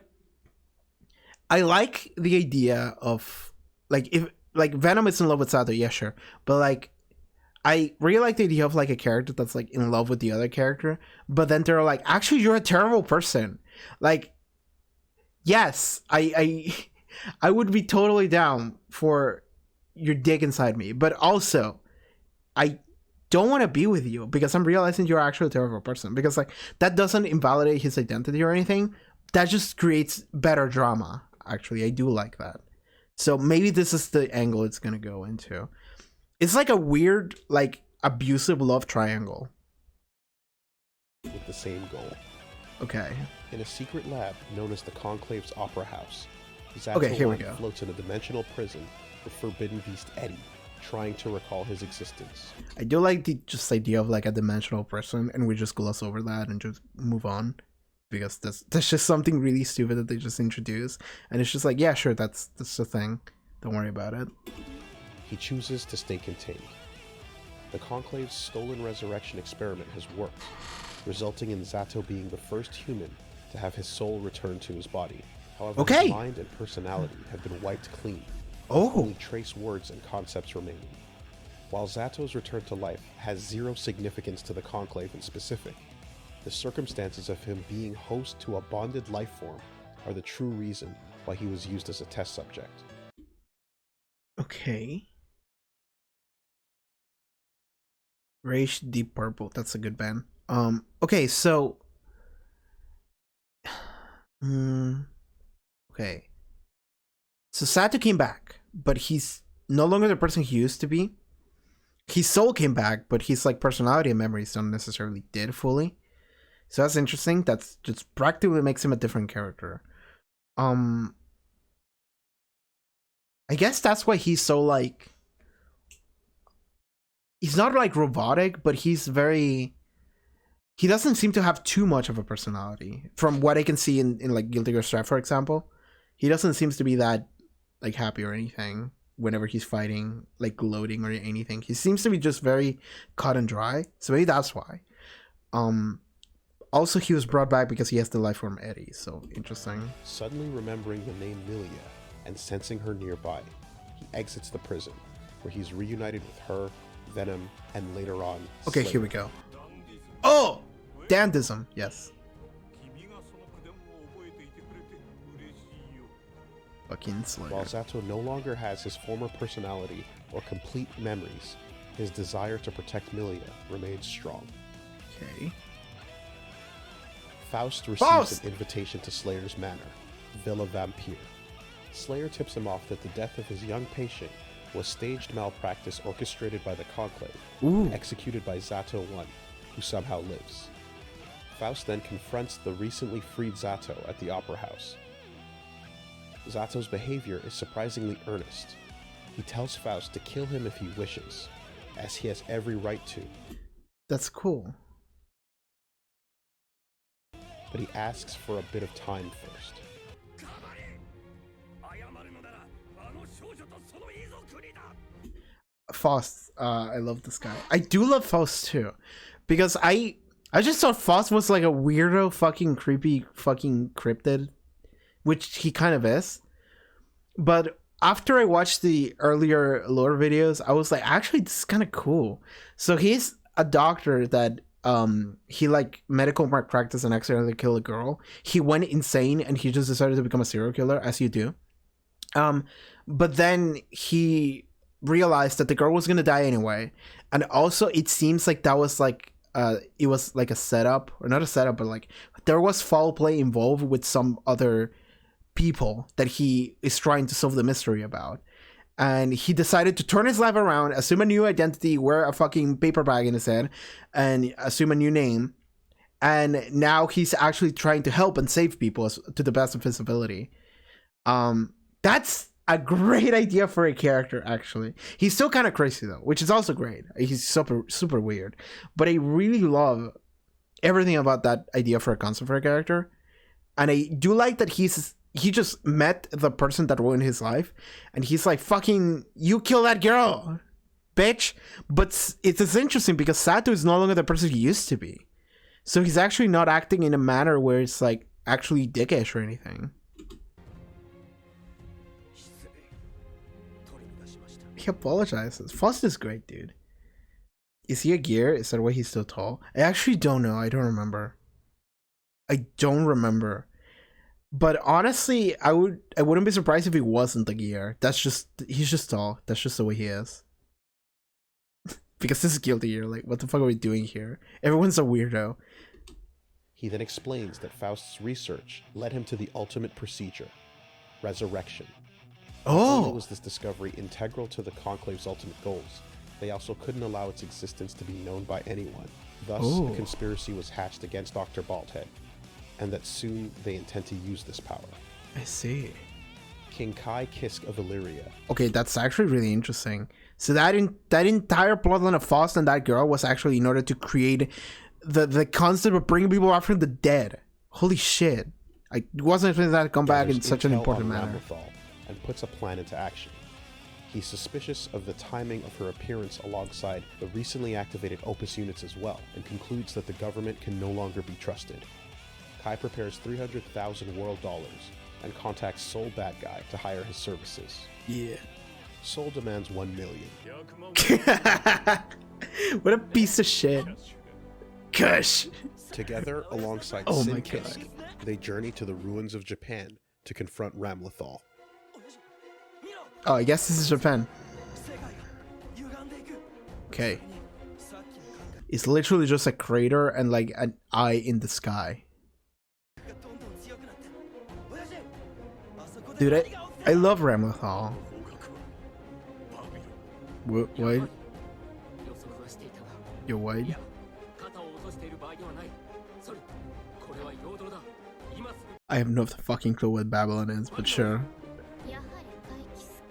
Speaker 1: I like the idea of, like, if, like, Venom is in love with Sato, yeah, sure. But, like, I really like the idea of, like, a character that's, like, in love with the other character, but then they're like, actually, you're a terrible person. Like, yes, I would be totally down for your dick inside me, but also, I don't want to be with you because I'm realizing you're actually a terrible person. Because, like, that doesn't invalidate his identity or anything. That just creates better drama. Actually, I do like that. So maybe this is the angle it's gonna go into. It's like a weird, like, abusive love triangle.
Speaker 2: With the same goal.
Speaker 1: Okay.
Speaker 2: In a secret lab known as the Conclave's Opera House,
Speaker 1: Okay, here we go.
Speaker 2: floats in a dimensional prison with forbidden beast Eddie, trying to recall his existence.
Speaker 1: I do like the just idea of like a dimensional person, and we just gloss over that and just move on, because that's just something really stupid that they just introduce, and it's just like, yeah, sure, that's the thing. Don't worry about it.
Speaker 2: He chooses to stay contained. The Conclave's stolen resurrection experiment has worked, resulting in Zato being the first human to have his soul returned to his body. However,
Speaker 1: okay,
Speaker 2: his mind and personality have been wiped clean.
Speaker 1: Oh.
Speaker 2: Only trace words and concepts remaining. While Zato's return to life has zero significance to the Conclave in specific, the circumstances of him being host to a bonded life form are the true reason why he was used as a test subject.
Speaker 1: Okay. Rage Deep Purple, that's a good band. Okay, so okay. So Sato came back, but he's no longer the person he used to be. His soul came back, but his like personality and memories don't necessarily did fully. So that's interesting. That's just practically makes him a different character. I guess that's why he's so like, he's not like robotic, but he's very, he doesn't seem to have too much of a personality. From what I can see in like Guilty Gear Strive, for example, he doesn't seem to be that like happy or anything whenever he's fighting, like gloating or anything. He seems to be just very cut and dry. So maybe that's why. Also, he was brought back because he has the life form Eddie, so interesting.
Speaker 2: Suddenly remembering the name Milia and sensing her nearby, he exits the prison, where he's reunited with her, Venom, and later on,
Speaker 1: okay,
Speaker 2: Slayer.
Speaker 1: Here we go. Oh! Dandism, yes. fucking Slayer.
Speaker 2: While Zato no longer has his former personality or complete memories, his desire to protect Milia remains strong.
Speaker 1: Okay.
Speaker 2: Faust receives
Speaker 1: Faust!
Speaker 2: an invitation to Slayer's manor, Villa Vampire. Slayer tips him off that the death of his young patient was staged malpractice orchestrated by the Conclave,
Speaker 1: Ooh.
Speaker 2: executed by Zato I, who somehow lives. Faust then confronts the recently freed Zato at the Opera House. Zato's behavior is surprisingly earnest. He tells Faust to kill him if he wishes, as he has every right to,
Speaker 1: That's cool.
Speaker 2: but he asks for a bit of time first.
Speaker 1: Faust, I love this guy. I do love Faust too, because I just thought Faust was like a weirdo, fucking creepy, fucking cryptid, which he kind of is. But after I watched the earlier lore videos, I was like, actually, this is kind of cool. So he's a doctor that he like medical malpractice and accidentally killed a girl. He went insane and he just decided to become a serial killer, as you do. But then he realized that the girl was gonna die anyway, and also it seems like that was like it was like a setup, or not a setup, but like there was foul play involved with some other people that he is trying to solve the mystery about. And he decided to turn his life around, assume a new identity, wear a fucking paper bag in his head, and assume a new name. And now he's actually trying to help and save people to the best of his ability. That's a great idea for a character, actually. He's still kind of crazy, though, which is also great. He's super weird. But I really love everything about that idea for a concept for a character. And I do like that he just met the person that ruined his life, and he's like, fucking, you kill that girl, bitch. But it's interesting because Sato is no longer the person he used to be. So he's actually not acting in a manner where it's like actually dickish or anything. He apologizes. Faust is great, dude. Is he a gear? Is that why he's so tall? I actually don't know. I don't remember. But honestly, I wouldn't be surprised if he wasn't a gear. He's just tall. That's just the way he is. Because this is Guilty Gear. Like, what the fuck are we doing here? Everyone's a weirdo.
Speaker 2: He then explains that Faust's research led him to the ultimate procedure, resurrection. Not only was this discovery integral to the Conclave's ultimate goals, they also couldn't allow its existence to be known by anyone. Thus, a conspiracy was hatched against Dr. Baldhead, and that soon they intend to use this power.
Speaker 1: I see.
Speaker 2: King Kai Kisk of Illyria.
Speaker 1: Okay, that's actually really interesting. So that entire plotline of Faust and that girl was actually in order to create the concept of bringing people out from the dead. Holy shit. I wasn't expecting that to come back in such an important manner.
Speaker 2: And puts a plan into action. He's suspicious of the timing of her appearance alongside the recently activated Opus units as well, and concludes that the government can no longer be trusted. Kai prepares 300,000 world dollars and contacts Soul Bad Guy to hire his services.
Speaker 1: Yeah.
Speaker 2: Soul demands 1 million.
Speaker 1: What a piece of shit. Gosh.
Speaker 2: Together, alongside
Speaker 1: Oh
Speaker 2: Sin
Speaker 1: my
Speaker 2: Kisk,
Speaker 1: God.
Speaker 2: they journey to the ruins of Japan to confront Ramlethal.
Speaker 1: Oh, I guess this is Japan. Okay. It's literally just a crater and like an eye in the sky. Dude, I love Ramlethal. What? You're white? I have no fucking clue what Babylon is, but sure.
Speaker 6: やはりカイキスク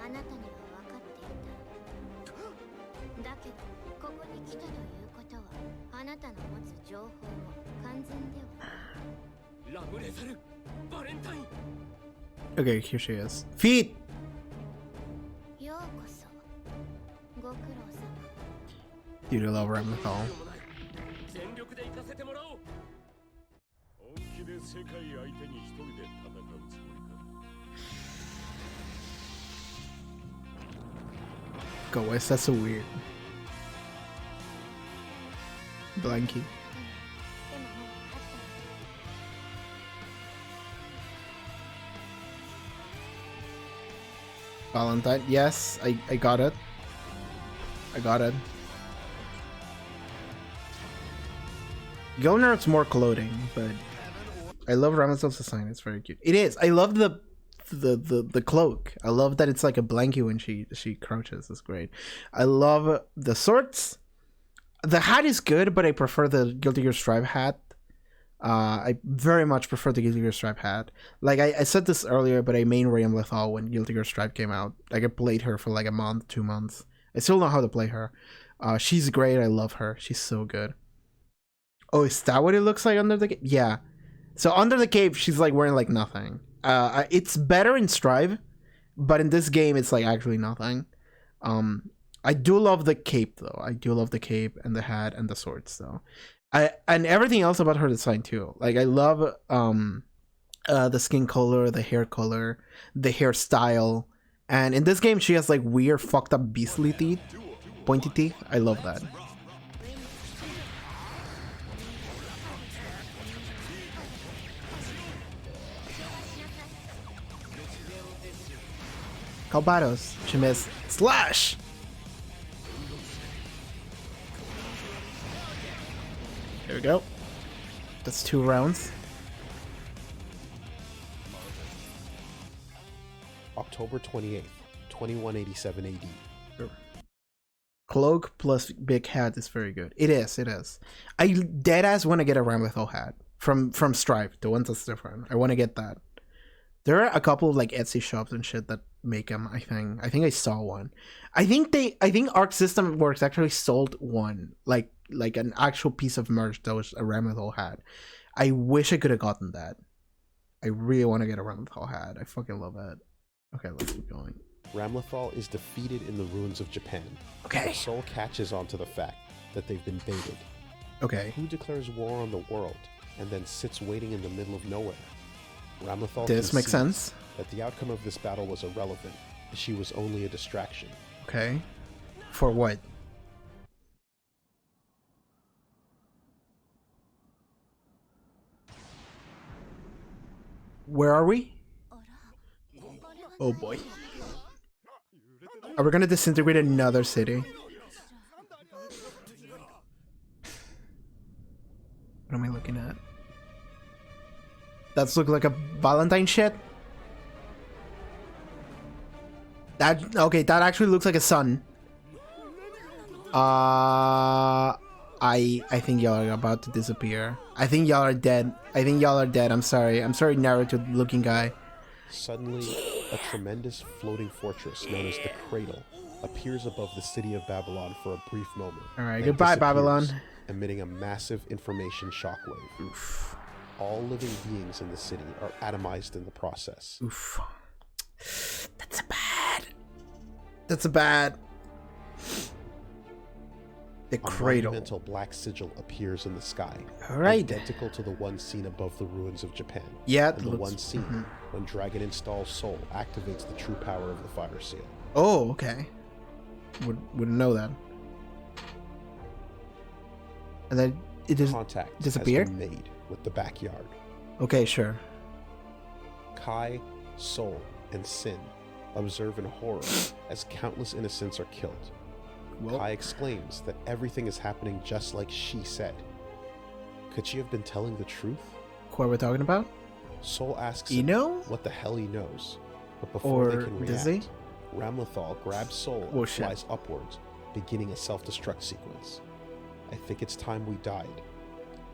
Speaker 6: あなたには分かっていただけどここに来たということはあなたの持つ情報も完全ではないラムレザルバレンタイン
Speaker 1: Okay, here she is. Feet!
Speaker 6: ようこそご苦労様
Speaker 1: Dude, I love Ramlethal.
Speaker 3: 全力で行かせてもらおう本気で世界相手に一人で戦うつもりか
Speaker 1: Go, why is that so weird? Blanky.
Speaker 6: でももう勝ったわ
Speaker 1: Valentine. Yes, I got it. I got it. Gilner's more clothing, but I love Ramazov's design. It's very cute. It is. I love the cloak. I love that it's like a blanket when she crouches. It's great. I love the swords. The hat is good, but I prefer the Guilty Gear Stripe hat. I very much prefer the Guilty Gear Stripe hat. Like I said this earlier, but I main Ramlethal when Guilty Gear Stripe came out. Like I played her for like a month, 2 months. I still know how to play her. She's great. I love her. She's so good. Oh, is that what it looks like under the cape? Yeah. So under the cape, she's like wearing like nothing. It's better in Strive, but in this game, it's like actually nothing. I do love the cape though. I do love the cape and the hat and the swords though. And everything else about her design too. Like I love the skin color, the hair color, the hairstyle, and in this game she has like weird fucked up beastly teeth, pointy teeth. I love that. Calvados, she missed. Slash! There we go. That's 2 rounds.
Speaker 2: October 28th, 2187 AD.
Speaker 1: Cloak plus big hat is very good. It is, it is. I deadass want to get a Ramlethal hat from Stripe, the one that's different. I want to get that. There are a couple of like Etsy shops and shit that make them. I think I saw one. I think Arc System Works actually sold one, like an actual piece of merch that was a Ramlethal hat. I wish I could have gotten that. I really want to get a Ramlethal hat. I fucking love it. Okay, let's keep going.
Speaker 2: Ramlethal is defeated in the ruins of Japan.
Speaker 1: Okay.
Speaker 2: Soul catches on to the fact that they've been baited.
Speaker 1: Okay.
Speaker 2: Who declares war on the world and then sits waiting in the middle of nowhere? Ramlethal
Speaker 1: This makes sense.
Speaker 2: That the outcome of this battle was irrelevant. She was only a distraction.
Speaker 1: Okay. For what? Where are we? Oh boy. Are we gonna disintegrate another city? What am I looking at? That's look like a Valentine shit. That okay, that actually looks like a sun. I think y'all are about to disappear. I think y'all are dead. I think y'all are dead. I'm sorry. I'm sorry, Naruto looking guy.
Speaker 2: Suddenly, a tremendous floating fortress known as the Cradle appears above the city of Babylon for a brief moment.
Speaker 1: Alright, goodbye Babylon.
Speaker 2: Emitting a massive information shockwave. Oof. All living beings in the city are atomized in the process.
Speaker 1: Oof. That's a bad. That's a bad. The Cradle.
Speaker 2: A monumental black sigil appears in the sky.
Speaker 1: Alright.
Speaker 2: Identical to the one seen above the ruins of Japan.
Speaker 1: Yeah,
Speaker 2: and the one seen when Dragon Install's soul activates the true power of the Fire Seal.
Speaker 1: Oh, okay. Wouldn't know that. And then it just disappeared?
Speaker 2: Has been made with the backyard.
Speaker 1: Okay, sure.
Speaker 2: Kai, Soul, and Sin observe in horror as countless innocents are killed.
Speaker 1: Well,
Speaker 2: Kai exclaims that everything is happening just like she said. Could she have been telling the truth?
Speaker 1: who are we talking about?
Speaker 2: Soul asks
Speaker 1: Eno?
Speaker 2: what the hell he knows, but before they can
Speaker 1: Dizzy?
Speaker 2: react, Ramlethal grabs Soul and flies upwards, beginning a self-destruct sequence. I think it's time we died.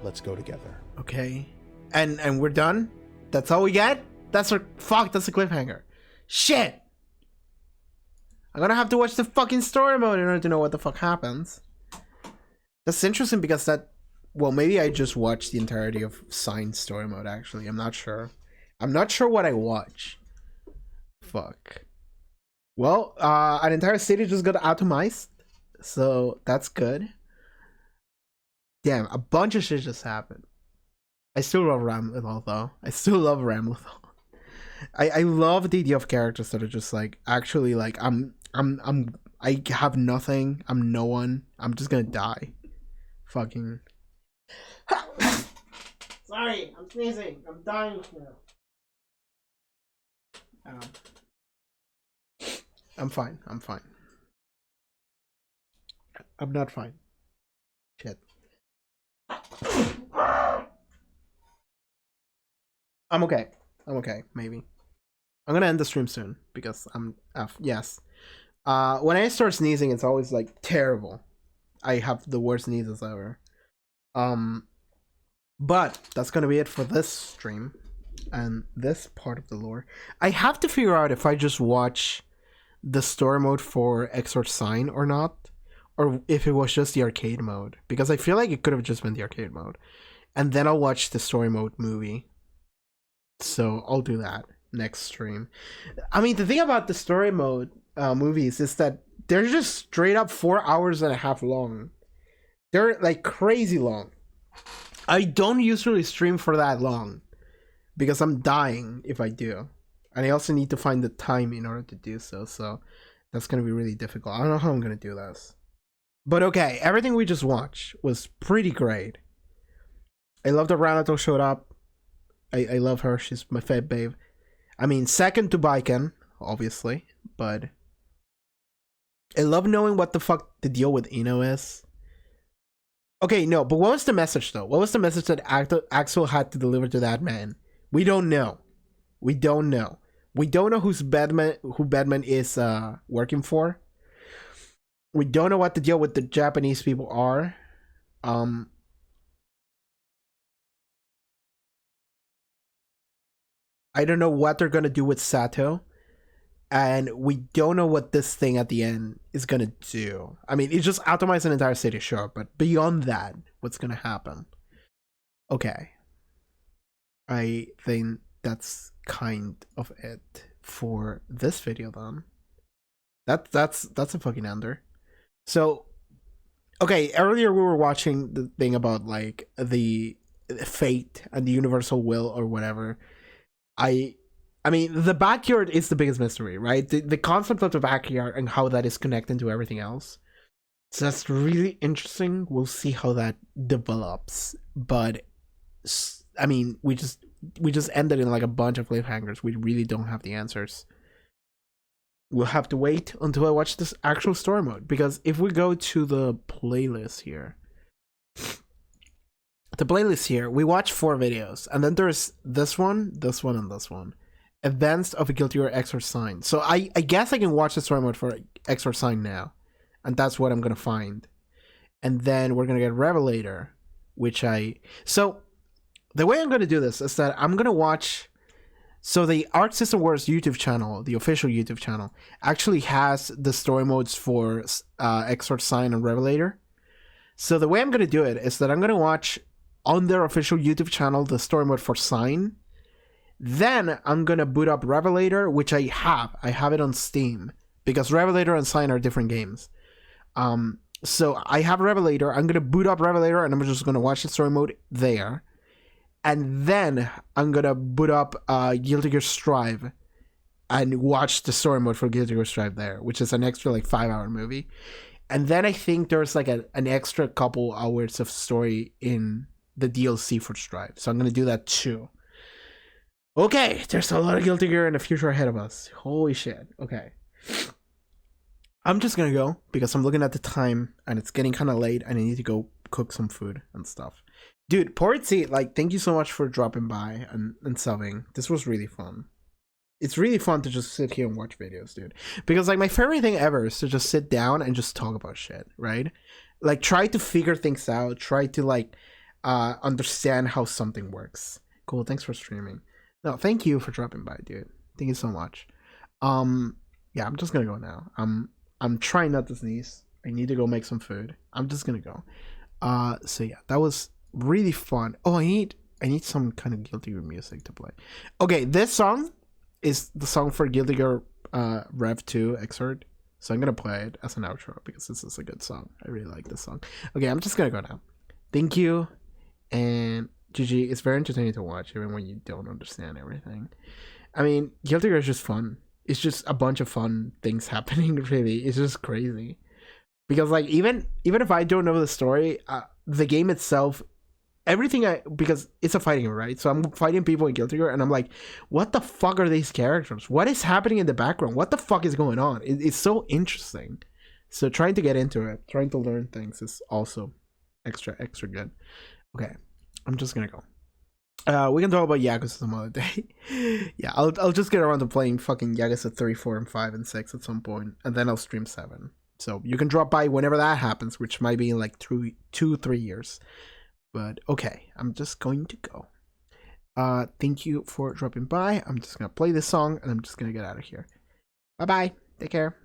Speaker 2: Let's go together.
Speaker 1: Okay. And we're done? That's all we get? That's a cliffhanger. Shit! I'm gonna have to watch the fucking story mode in order to know what the fuck happens. That's interesting because well, maybe I just watched the entirety of Signed story mode, actually. I'm not sure. I'm not sure what I watch. Fuck. Well, an entire city just got atomized. So, that's good. Damn, a bunch of shit just happened. I still love Ramlethal, though. I still love Ramlethal. I love the idea of characters that are just like, actually, like, I have nothing. I'm no one. I'm just gonna die. Fucking. Sorry, I'm sneezing. I'm dying now. I'm fine. I'm fine. I'm not fine. Shit. I'm okay. I'm okay. Maybe. I'm gonna end the stream soon because I'm. Yes. When I start sneezing, it's always like terrible. I have the worst sneezes ever. But that's gonna be it for this stream and this part of the lore. I have to figure out if I just watch the story mode for Exort Sign or not, or if it was just the arcade mode, because I feel like it could have just been the arcade mode, and then I'll watch the story mode movie. So I'll do that next stream. I mean, the thing about the story mode movies is that they're just straight up 4.5 hours long. They're like crazy long. I don't usually stream for that long because I'm dying if I do. And I also need to find the time in order to do so. So that's going to be really difficult. I don't know how I'm going to do this. But okay, everything we just watched was pretty great. I love that Ranato showed up. I love her. She's my fave babe. I mean, second to Baiken, obviously. But I love knowing what the fuck the deal with Ino is. Okay, no, but what was the message though? What was the message that Axel had to deliver to that man? We don't know. We don't know. We don't know who Batman is working for. We don't know what the deal with the Japanese people are. I don't know what they're gonna do with Sato. And we don't know what this thing at the end is gonna do. I mean, it just atomized an entire city, sure, but beyond that, what's gonna happen? Okay. I think that's kind of it for this video then. That's a fucking ender. So okay, earlier we were watching the thing about like the fate and the universal will or whatever. I mean, the backyard is the biggest mystery, right? The concept of the backyard and how that is connected to everything else. So that's really interesting. We'll see how that develops. But I mean, we just ended in like a bunch of cliffhangers. We really don't have the answers. We'll have to wait until I watch this actual story mode, because if we go to the playlist here, we watch 4 videos, and then there's this one, and this one. Events of a Guilty or Exort Sign. So I guess I can watch the story mode for Exort Sign now, and that's what I'm gonna find. And then we're gonna get Revelator, so the way I'm gonna do this is that I'm gonna watch. So the Arc System Wars YouTube channel, the official YouTube channel, actually has the story modes for Exort Sign and Revelator. So the way I'm gonna do it is that I'm gonna watch on their official YouTube channel the story mode for Sign. Then I'm gonna boot up Revelator, which I have it on Steam, because Revelator and Sign are different games. So I have Revelator. I'm gonna boot up Revelator, and I'm just gonna watch the story mode there, and then I'm gonna boot up Guilty Gear Strive and watch the story mode for Guilty Gear Strive there, which is an extra like 5-hour movie. And then I think there's like an extra couple hours of story in the DLC for Strive, so I'm gonna do that too. Okay, there's a lot of Guilty Gear in the future ahead of us. Holy shit. Okay. I'm just gonna go because I'm looking at the time and it's getting kind of late and I need to go cook some food and stuff. Dude, Portsy, like, thank you so much for dropping by and subbing. This was really fun. It's really fun to just sit here and watch videos, dude. Because, like, my favorite thing ever is to just sit down and just talk about shit, right? Like, try to figure things out. Try to, like, understand how something works. Cool, thanks for streaming. No, thank you for dropping by, dude. Thank you so much. Yeah, I'm just gonna go now. I'm trying not to sneeze. I need to go make some food. I'm just gonna go. So yeah, that was really fun. Oh, I need some kind of Guilty Gear music to play. Okay, this song is the song for Guilty Gear Rev 2 Excerpt. So I'm gonna play it as an outro because this is a good song. I really like this song. Okay, I'm just gonna go now. Thank you, and GG. It's very entertaining to watch, even when you don't understand everything. I mean, Guilty Gear is just fun. It's just a bunch of fun things happening, really. It's just crazy. Because, like, even if I don't know the story, the game itself everything because it's a fighting game, right? So I'm fighting people in Guilty Gear, and I'm like, what the fuck are these characters? What is happening in the background? What the fuck is going on? It's so interesting. So trying to get into it, trying to learn things is also extra good. Okay, I'm just gonna go. We can talk about Yakuza some other day. Yeah, I'll just get around to playing fucking Yakuza 3, 4, and 5 and 6 at some point, and then I'll stream 7. So you can drop by whenever that happens, which might be in like 3 years. But okay, I'm just going to go. Thank you for dropping by. I'm just gonna play this song and I'm just gonna get out of here. Bye bye. Take care.